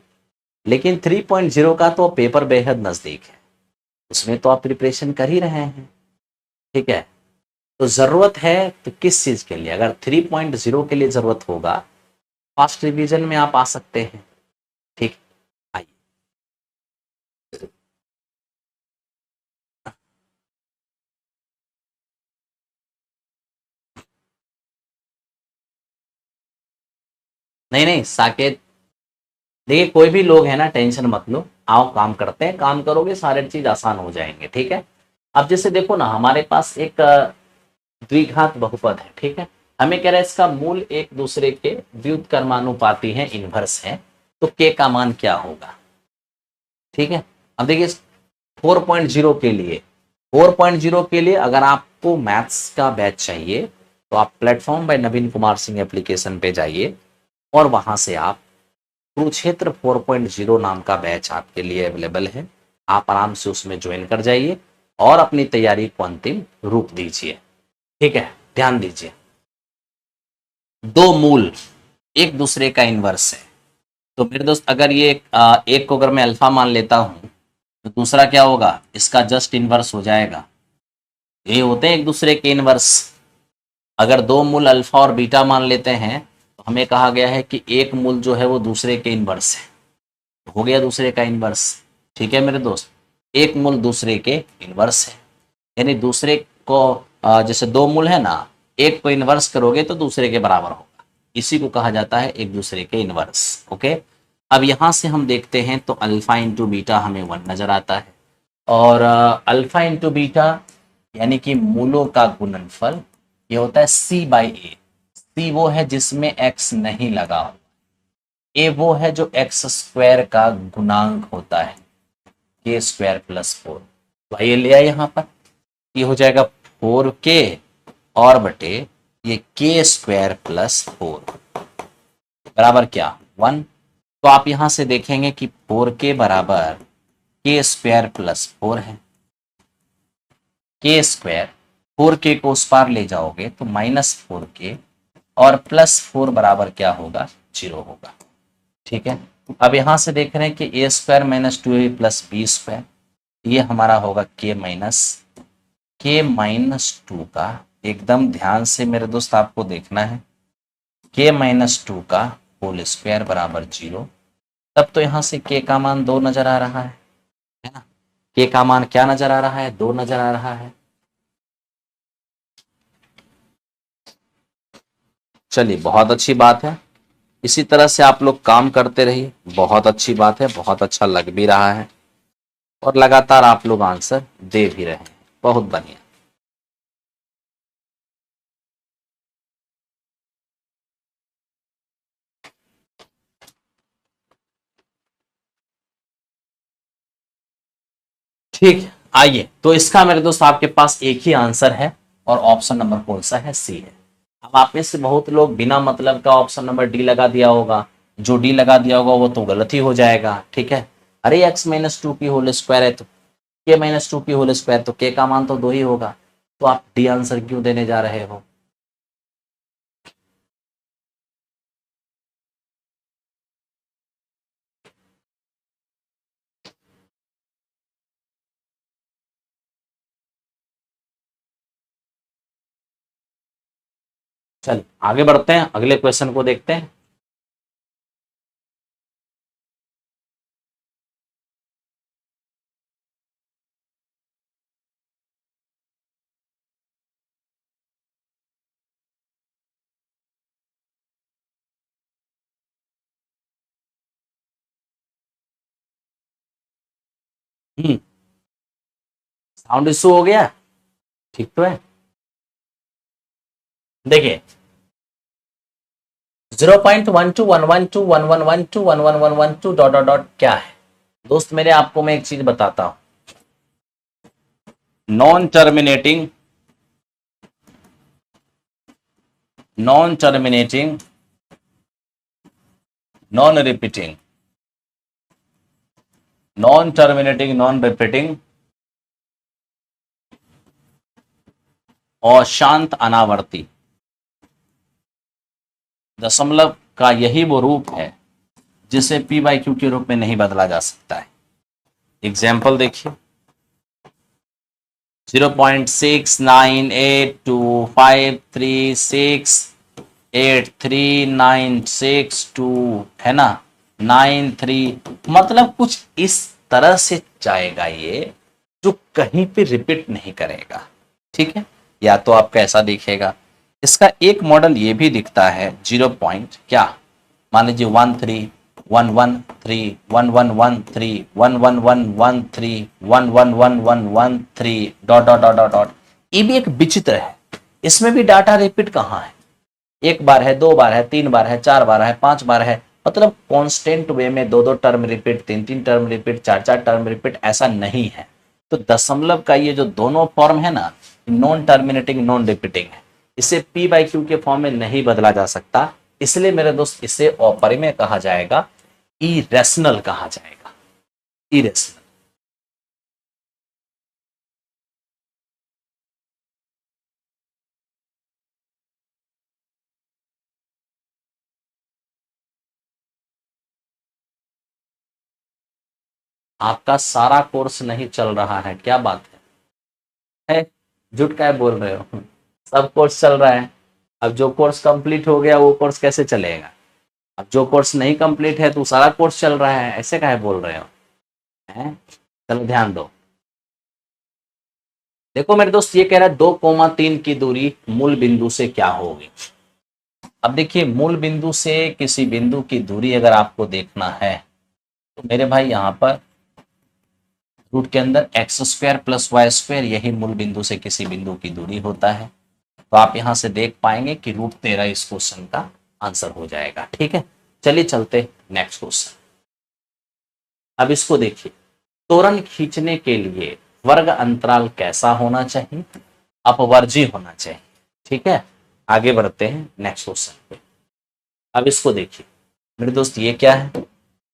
Speaker 1: लेकिन 3.0 का तो पेपर बेहद नजदीक है, उसमें तो आप प्रिपरेशन कर ही रहे हैं। ठीक है, तो जरूरत है तो किस चीज के लिए? अगर 3.0 के लिए जरूरत होगा, फास्ट रिवीजन में आप आ सकते हैं। ठीक, आइए। नहीं नहीं साकेत, देखिए कोई भी लोग है ना, टेंशन मत लो, आओ काम करते हैं। काम करोगे सारे चीज आसान हो जाएंगे। ठीक है, अब जैसे देखो ना, हमारे पास एक द्विघात बहुपद है। ठीक है, हमें कह रहा है इसका मूल एक दूसरे के व्युत्क्रमानुपाती है, इनवर्स है, तो के का मान क्या होगा? ठीक है, अब देखिए 4.0 के लिए, 4.0 के लिए अगर आपको मैथ्स का बैच चाहिए, तो आप प्लेटफॉर्म बाय नवीन कुमार सिंह एप्लीकेशन पे जाइए, और वहां से आप कुरुक्षेत्र 4.0 नाम का बैच आपके लिए अवेलेबल है। आप आराम से उसमें ज्वाइन कर जाइए और अपनी तैयारी को अंतिम रूप दीजिए। ठीक है, ध्यान दीजिए, दो मूल एक दूसरे का इनवर्स है। तो मेरे दोस्त अगर ये एक को अगर मैं अल्फा मान लेता हूं, तो दूसरा क्या होगा, इसका जस्ट इनवर्स हो जाएगा। ये होते हैं एक दूसरे के इनवर्स। अगर दो मूल अल्फा और बीटा मान लेते हैं तो हमें कहा गया है कि एक मूल जो है वो दूसरे के इनवर्स है, तो हो गया दूसरे का इनवर्स। ठीक है मेरे दोस्त, एक मूल दूसरे के इनवर्स है, यानी दूसरे को जैसे दो मूल है ना, एक को इनवर्स करोगे तो दूसरे के बराबर होगा, इसी को कहा जाता है एक दूसरे के इनवर्स। ओके, अब यहां से हम देखते हैं तो अल्फा इंटू बीटा हमें 1 नजर आता है, और अल्फा इंटू बीटा यानी कि मूलों का गुणनफल ये होता है सी बाई ए। सी वो है जिसमें एक्स नहीं लगा, ए वो है जो एक्स स्क्वायर का गुणांक होता है, के स्क्वायर प्लस 4। तो आइए ले आए यहाँ पर, ये हो जाएगा 4k और बटे ये के स्क्वायर प्लस 4 बराबर क्या 1। तो आप यहां से देखेंगे कि 4k बराबर के स्क्वायर प्लस 4 है। के स्क्वायर 4k को उस पार ले जाओगे तो -4k और +4 बराबर क्या होगा 0 होगा। ठीक है, अब यहां से देख रहे हैं कि A square minus 2 plus B square, ये हमारा होगा के माइनस 2 का, एकदम ध्यान से मेरे दोस्त आपको देखना है, के-2 का होल स्क्वायर बराबर 0। तब तो यहां से के का मान 2 नजर आ रहा है ना। के का मान क्या नजर आ रहा है, 2 नजर आ रहा है। चलिए बहुत अच्छी बात है, इसी तरह से आप लोग काम करते रहिए, बहुत अच्छी बात है, बहुत अच्छा लग भी रहा है और लगातार आप लोग आंसर दे भी रहे हैं, बहुत बढ़िया। ठीक है, आइए तो इसका मेरे दोस्त आपके पास एक ही आंसर है और ऑप्शन नंबर कौन सा है, सी है। अब आप में से बहुत लोग बिना मतलब का ऑप्शन नंबर डी लगा दिया होगा, जो डी लगा दिया होगा वो तो गलत ही हो जाएगा। ठीक है, अरे x-2 की होल स्क्वायर है तो k-2 की होल स्क्वायर, तो k का मान तो 2 ही होगा, तो आप डी आंसर क्यों देने जा रहे हो। चल आगे बढ़ते हैं, अगले क्वेश्चन को देखते हैं। साउंड इशू हो गया, ठीक तो है। देखिए 0.1211211112 डॉट डॉट डॉट क्या है दोस्त मेरे, आपको मैं एक चीज बताता हूं, non terminating non terminating non repeating non terminating non repeating और शांत अनावर्ती दशमलव का यही वो रूप है जिसे पी बाई क्यू के रूप में नहीं बदला जा सकता है। एग्जाम्पल देखिए 0.698253683962 है ना, 93, मतलब कुछ इस तरह से जाएगा ये, जो कहीं पे रिपीट नहीं करेगा। ठीक है, या तो आपका ऐसा दिखेगा, इसका एक मॉडल ये भी दिखता है 0 पॉइंट क्या, मान लीजिए 13 113 1113 111113 dot dot dot dot dot. ये भी एक विचित्र है, इसमें भी डाटा रिपीट कहाँ है, एक बार है, दो बार है, तीन बार है, चार बार है, पांच बार है, मतलब कांस्टेंट वे में दो दो टर्म रिपीट, तीन तीन टर्म रिपीट, चार चार टर्म रिपीट, ऐसा नहीं है। तो दशमलव का ये जो दोनों फॉर्म है ना, नॉन टर्मिनेटिंग नॉन रिपीटिंग है, इसे पी बाई क्यू के फॉर्म में नहीं बदला जा सकता, इसलिए मेरे दोस्त इसे अपरिमेय कहा जाएगा, इरेशनल कहा जाएगा, इरेशनल। आपका सारा कोर्स नहीं चल रहा है, क्या बात है? झूठ क्या बोल रहे हो? सब कोर्स चल रहा है। अब जो कोर्स कंप्लीट हो गया वो कोर्स कैसे चलेगा? अब जो कोर्स नहीं कंप्लीट है तो सारा कोर्स चल रहा है, ऐसे काहे बोल रहे हो? हैं? चलो ध्यान दो। देखो मेरे दोस्त, ये कह रहा है 2,3 की दूरी मूल बिंदु से क्या होगी। अब देखिए, मूल बिंदु से किसी बिंदु की दूरी अगर आपको देखना है तो मेरे भाई यहाँ पर रूट के अंदर x² प्लस y², यही मूल बिंदु से किसी बिंदु की दूरी होता है। तो आप यहां से देख पाएंगे कि √13 इस क्वेश्चन का आंसर हो जाएगा। ठीक है, चलिए चलते नेक्स्ट क्वेश्चन। अब इसको देखिए, त्वरण खींचने के लिए वर्ग अंतराल कैसा होना चाहिए? अपवर्जी होना चाहिए। ठीक है, आगे बढ़ते हैं नेक्स्ट क्वेश्चन पे। अब इसको देखिए मेरे दोस्त, ये क्या है?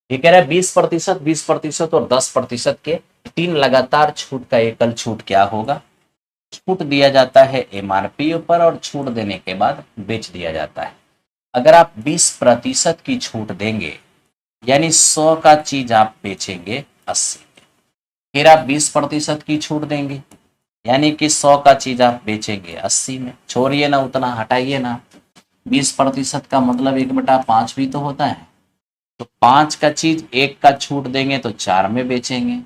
Speaker 1: ये कह रहा है 20%, 20% और 10% के 3 लगातार छूट का एकल छूट क्या होगा? छूट दिया जाता है एमआरपी पर और छूट देने के बाद बेच दिया जाता है। अगर आप 20% की छूट देंगे यानी 100 का चीज आप बेचेंगे 80 में, फिर आप 20% की छूट देंगे यानी कि 100 का चीज आप बेचेंगे 80 में। छोड़िए ना, उतना हटाइए ना। 20% का मतलब 1/5 भी तो होता है। तो 5 का चीज 1 का छूट देंगे तो 4 में बेचेंगे।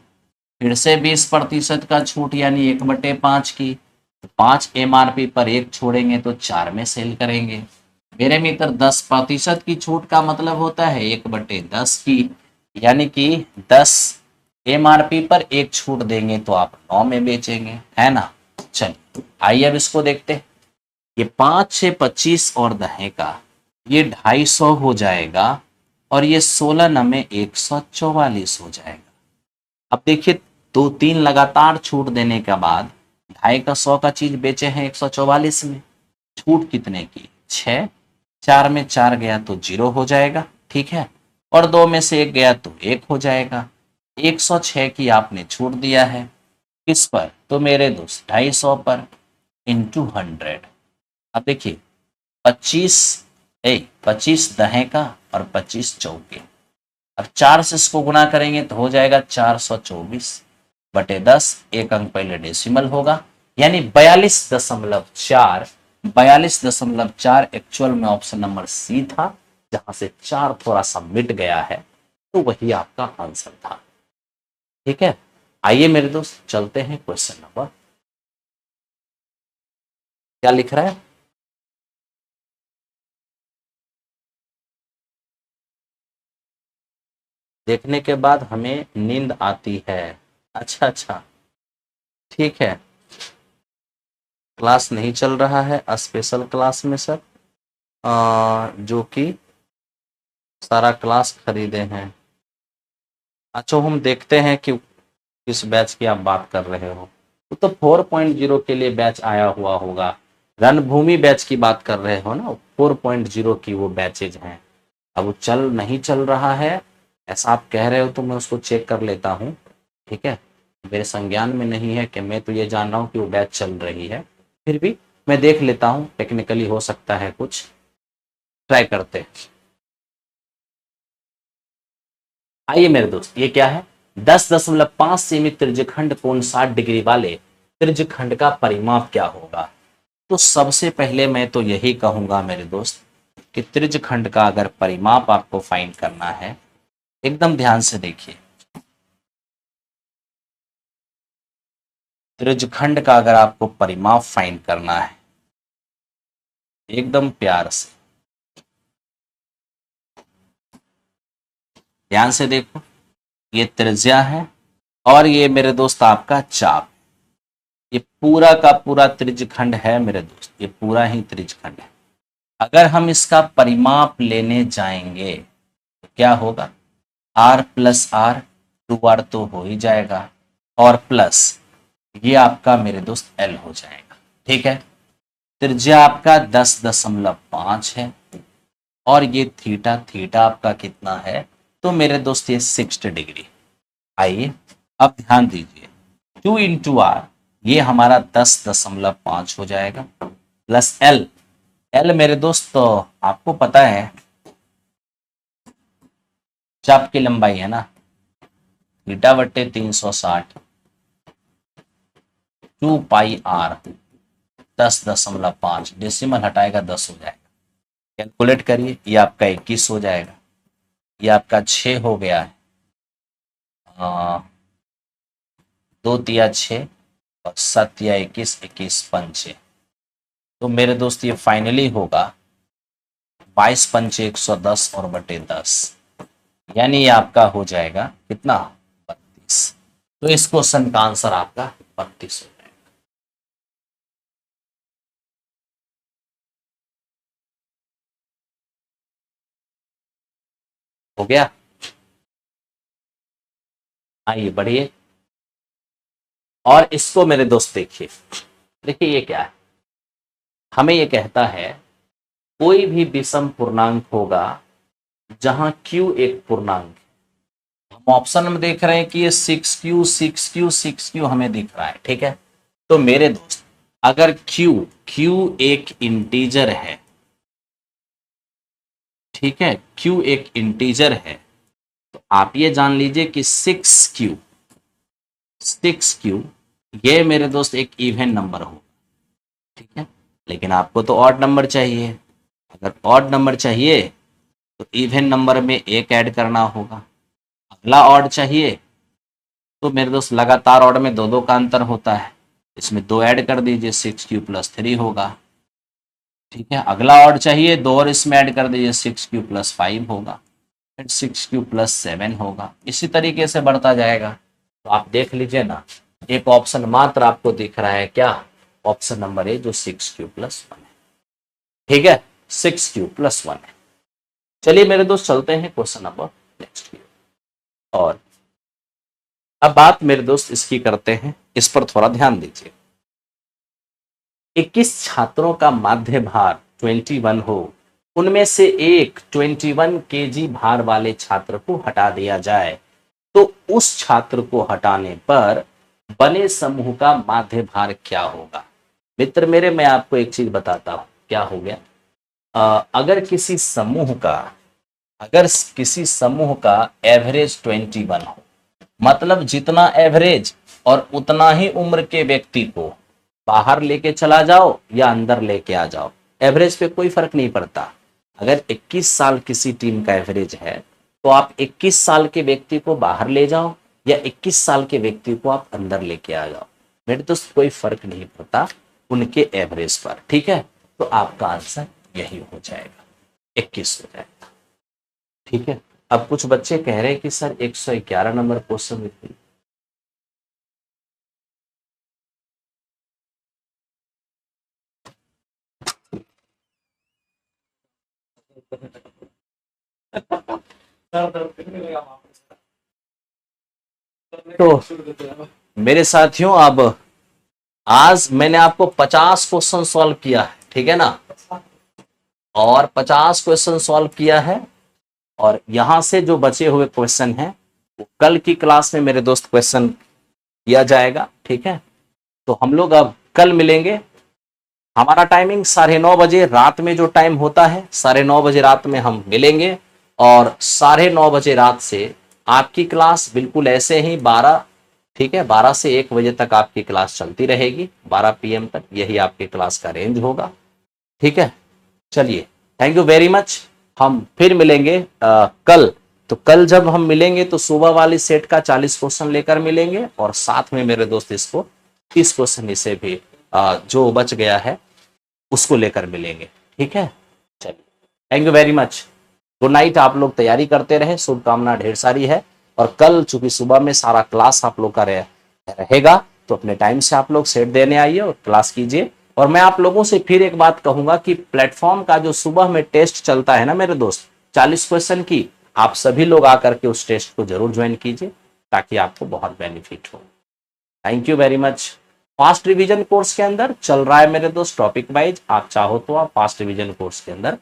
Speaker 1: फिर से 20% का छूट यानी 1/5 की, 5 एमआरपी पर 1 छोड़ेंगे तो 4 में सेल करेंगे। मेरे मित्र 10% की छूट का मतलब होता है 1/10 की, यानी कि 10 एमआरपी पर 1 छूट देंगे तो आप 9 में बेचेंगे, है ना? चलिए आइए अब इसको देखते हैं। ये 5 6 25 और दहे का ये 250 हो जाएगा और ये 16 नमे 144 हो जाएगा। अब देखिए, 2 3 लगातार छूट देने के बाद 2.5 का 100 का चीज बेचे हैं 144 में। छूट कितने की? 6। 4 में 4 गया तो 0 हो जाएगा। ठीक है, और 2 में से 1 गया तो 1 हो जाएगा। 106 की आपने छूट दिया है, किस पर? तो मेरे दोस्त 250 पर इंटू 100। अब देखिए 25 25 दहे का और 25 चौके। अब 4 से इसको गुणा करेंगे तो हो जाएगा 424/10। एक अंक पहले डेसिमल होगा यानी 42.4। 42.4 एक्चुअल में ऑप्शन नंबर सी था, जहां से 4 थोड़ा सा मिट गया है तो वही आपका आंसर था। ठीक है, आइए मेरे दोस्त चलते हैं क्वेश्चन नंबर। क्या लिख रहा है? देखने के बाद हमें नींद आती है। अच्छा अच्छा, ठीक है। क्लास नहीं चल रहा है स्पेशल क्लास में सर, जो कि सारा क्लास खरीदे हैं। अच्छा, हम देखते हैं कि किस बैच की आप बात कर रहे हो। तो 4.0 के लिए बैच आया हुआ होगा। रणभूमि बैच की बात कर रहे हो ना? 4.0 की वो बैचेज हैं। अब वो चल नहीं चल रहा है ऐसा आप कह रहे हो तो मैं उसको चेक कर लेता हूँ। ठीक है, मेरे संज्ञान में नहीं है कि मैं तो ये जान रहा हूँ कि वो बैच चल रही है, फिर भी मैं देख लेता हूँ, टेक्निकली हो सकता है कुछ। ट्राई करते हैं। आइए मेरे दोस्त, ये क्या है? 10.5 सेमी त्रिज्यखंड कोण 60 डिग्री वाले त्रिज्यखंड का परिमाप क्या होगा? तो सबसे पहले मैं तो यही कहूंगा मेरे दोस्त कि त्रिज्यखंड का अगर परिमाप आपको फाइंड करना है, एकदम ध्यान से देखिए। त्रिज्यखंड का अगर आपको परिमाप फाइंड करना है, एकदम प्यार से ध्यान से देखो। ये त्रिज्या है और ये मेरे दोस्त आपका चाप। ये पूरा का पूरा त्रिज्यखंड है मेरे दोस्त, ये पूरा ही त्रिज्यखंड है। अगर हम इसका परिमाप लेने जाएंगे तो क्या होगा? आर प्लस आर, 2r तो हो ही जाएगा, और प्लस ये आपका मेरे दोस्त एल हो जाएगा। ठीक है, त्रिज्या आपका 10.5 है और ये थीटा, थीटा आपका कितना है? तो मेरे दोस्त ये 60 डिग्री। आइए अब ध्यान दीजिए, 2 × r ये हमारा 10.5 हो जाएगा, प्लस एल। एल मेरे दोस्त तो आपको पता है चाप की लंबाई है ना, बीटा बट्टे 360 2 पाई आर 10.5, डेसिमल हटाएगा 10 हो जाएगा। कैलकुलेट करिए, ये आपका 21 हो जाएगा, ये आपका 6 हो गया है, 2 तिया 6 और 7 या 21, 21 पंचे, तो मेरे दोस्त ये फाइनली होगा 22 पंचे 110 और बटे 10, यानी ये आपका हो जाएगा कितना 32। तो इस क्वेश्चन का आंसर आपका 32 हो जाएगा। हो गया, आइए बढ़िए। और इसको मेरे दोस्त देखिए, देखिए ये क्या है, हमें ये कहता है कोई भी विषम पूर्णांक होगा जहां q एक पूर्णांक है। हम ऑप्शन में देख रहे हैं कि ये 6q 6q 6q हमें दिख रहा है, ठीक है। तो मेरे दोस्त अगर q एक इंटीजर है, ठीक है, q एक इंटीजर है, तो आप ये जान लीजिए कि 6q ये मेरे दोस्त एक इवन नंबर हो, ठीक है। लेकिन आपको तो ऑड नंबर चाहिए, अगर ऑड नंबर चाहिए तो इवन नंबर में एक ऐड करना होगा। अगला ऑड चाहिए तो मेरे दोस्त लगातार ऑड में 2 का अंतर होता है, इसमें 2 ऐड कर दीजिए, 6q + 3 होगा, ठीक है। अगला ऑड चाहिए 2 और इसमें ऐड कर दीजिए, 6q + 5 होगा, फिर 6q + 7 होगा, इसी तरीके से बढ़ता जाएगा। तो आप देख लीजिए ना, एक ऑप्शन मात्र आपको दिख रहा है, क्या, ऑप्शन नंबर ए जो 6q + 1 है, ठीक है, 6q + 1 है। चलिए मेरे दोस्त चलते हैं क्वेश्चन नंबर नेक्स्ट की। और अब बात मेरे दोस्त इसकी करते हैं, इस पर थोड़ा ध्यान दीजिए। 21 छात्रों का माध्य भार 21 हो, उनमें से एक 21 केजी भार वाले छात्र को हटा दिया जाए, तो उस छात्र को हटाने पर बने समूह का माध्य भार क्या होगा। मित्र मेरे, मैं आपको एक चीज बताता हूं, क्या हो गया, अगर किसी समूह का एवरेज 21 हो, मतलब जितना एवरेज और उतना ही उम्र के व्यक्ति को बाहर लेके चला जाओ या अंदर लेके आ जाओ, एवरेज पे कोई फर्क नहीं पड़ता। अगर 21 साल किसी टीम का एवरेज है तो आप 21 साल के व्यक्ति को बाहर ले जाओ या 21 साल के व्यक्ति को आप अंदर लेके आ जाओ, मेरे दोस्त कोई फर्क नहीं पड़ता उनके एवरेज पर, ठीक है। तो आपका आंसर यही हो जाएगा, 21 हो जाएगा, ठीक है। अब कुछ बच्चे कह रहे हैं कि सर 111 नंबर क्वेश्चन लिखिए। तो मेरे साथियों, अब आज मैंने आपको 50 क्वेश्चन सॉल्व किया है, ठीक है ना, और 50 क्वेश्चन सॉल्व किया है, और यहां से जो बचे हुए क्वेश्चन हैं वो कल की क्लास में मेरे दोस्त क्वेश्चन किया जाएगा, ठीक है। तो हम लोग अब कल मिलेंगे, हमारा टाइमिंग 9:30 बजे रात में जो टाइम होता है, 9:30 बजे रात में हम मिलेंगे, और 9:30 बजे रात से आपकी क्लास बिल्कुल ऐसे ही 12, ठीक है, 12 से 1 बजे तक आपकी क्लास चलती रहेगी, 12 PM तक, यही आपकी क्लास का रेंज होगा, ठीक है। चलिए, थैंक यू वेरी मच, हम फिर मिलेंगे कल। तो कल जब हम मिलेंगे तो सुबह वाली सेट का 40 क्वेश्चन लेकर मिलेंगे, और साथ में मेरे दोस्त इसको 30 क्वेश्चन इसे भी जो बच गया है उसको लेकर मिलेंगे, ठीक है। चलिए, thank you very much, good night. आप लोग तैयारी करते रहे, शुभकामना ढेर सारी है, और कल चूंकि सुबह में सारा क्लास आप लोग का रहेगा, तो अपने टाइम से आप लोग सेट देने आइए और क्लास कीजिए। और मैं आप लोगों से फिर एक बात कहूंगा कि प्लेटफॉर्म का जो सुबह में टेस्ट चलता है ना मेरे दोस्त, 40 क्वेश्चन की, आप सभी लोग आकर के उस टेस्ट को जरूर ज्वाइन कीजिए, ताकि आपको बहुत बेनिफिट हो। Thank you very much. Fast revision course के अंदर चल रहा है मेरे दोस्त टॉपिक वाइज, आप चाहो तो आप फास्ट रिवीजन कोर्स के अंदर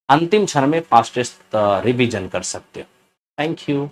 Speaker 1: अंतिम क्षण में फास्टेस्ट रिवीजन कर सकते हो। Thank you.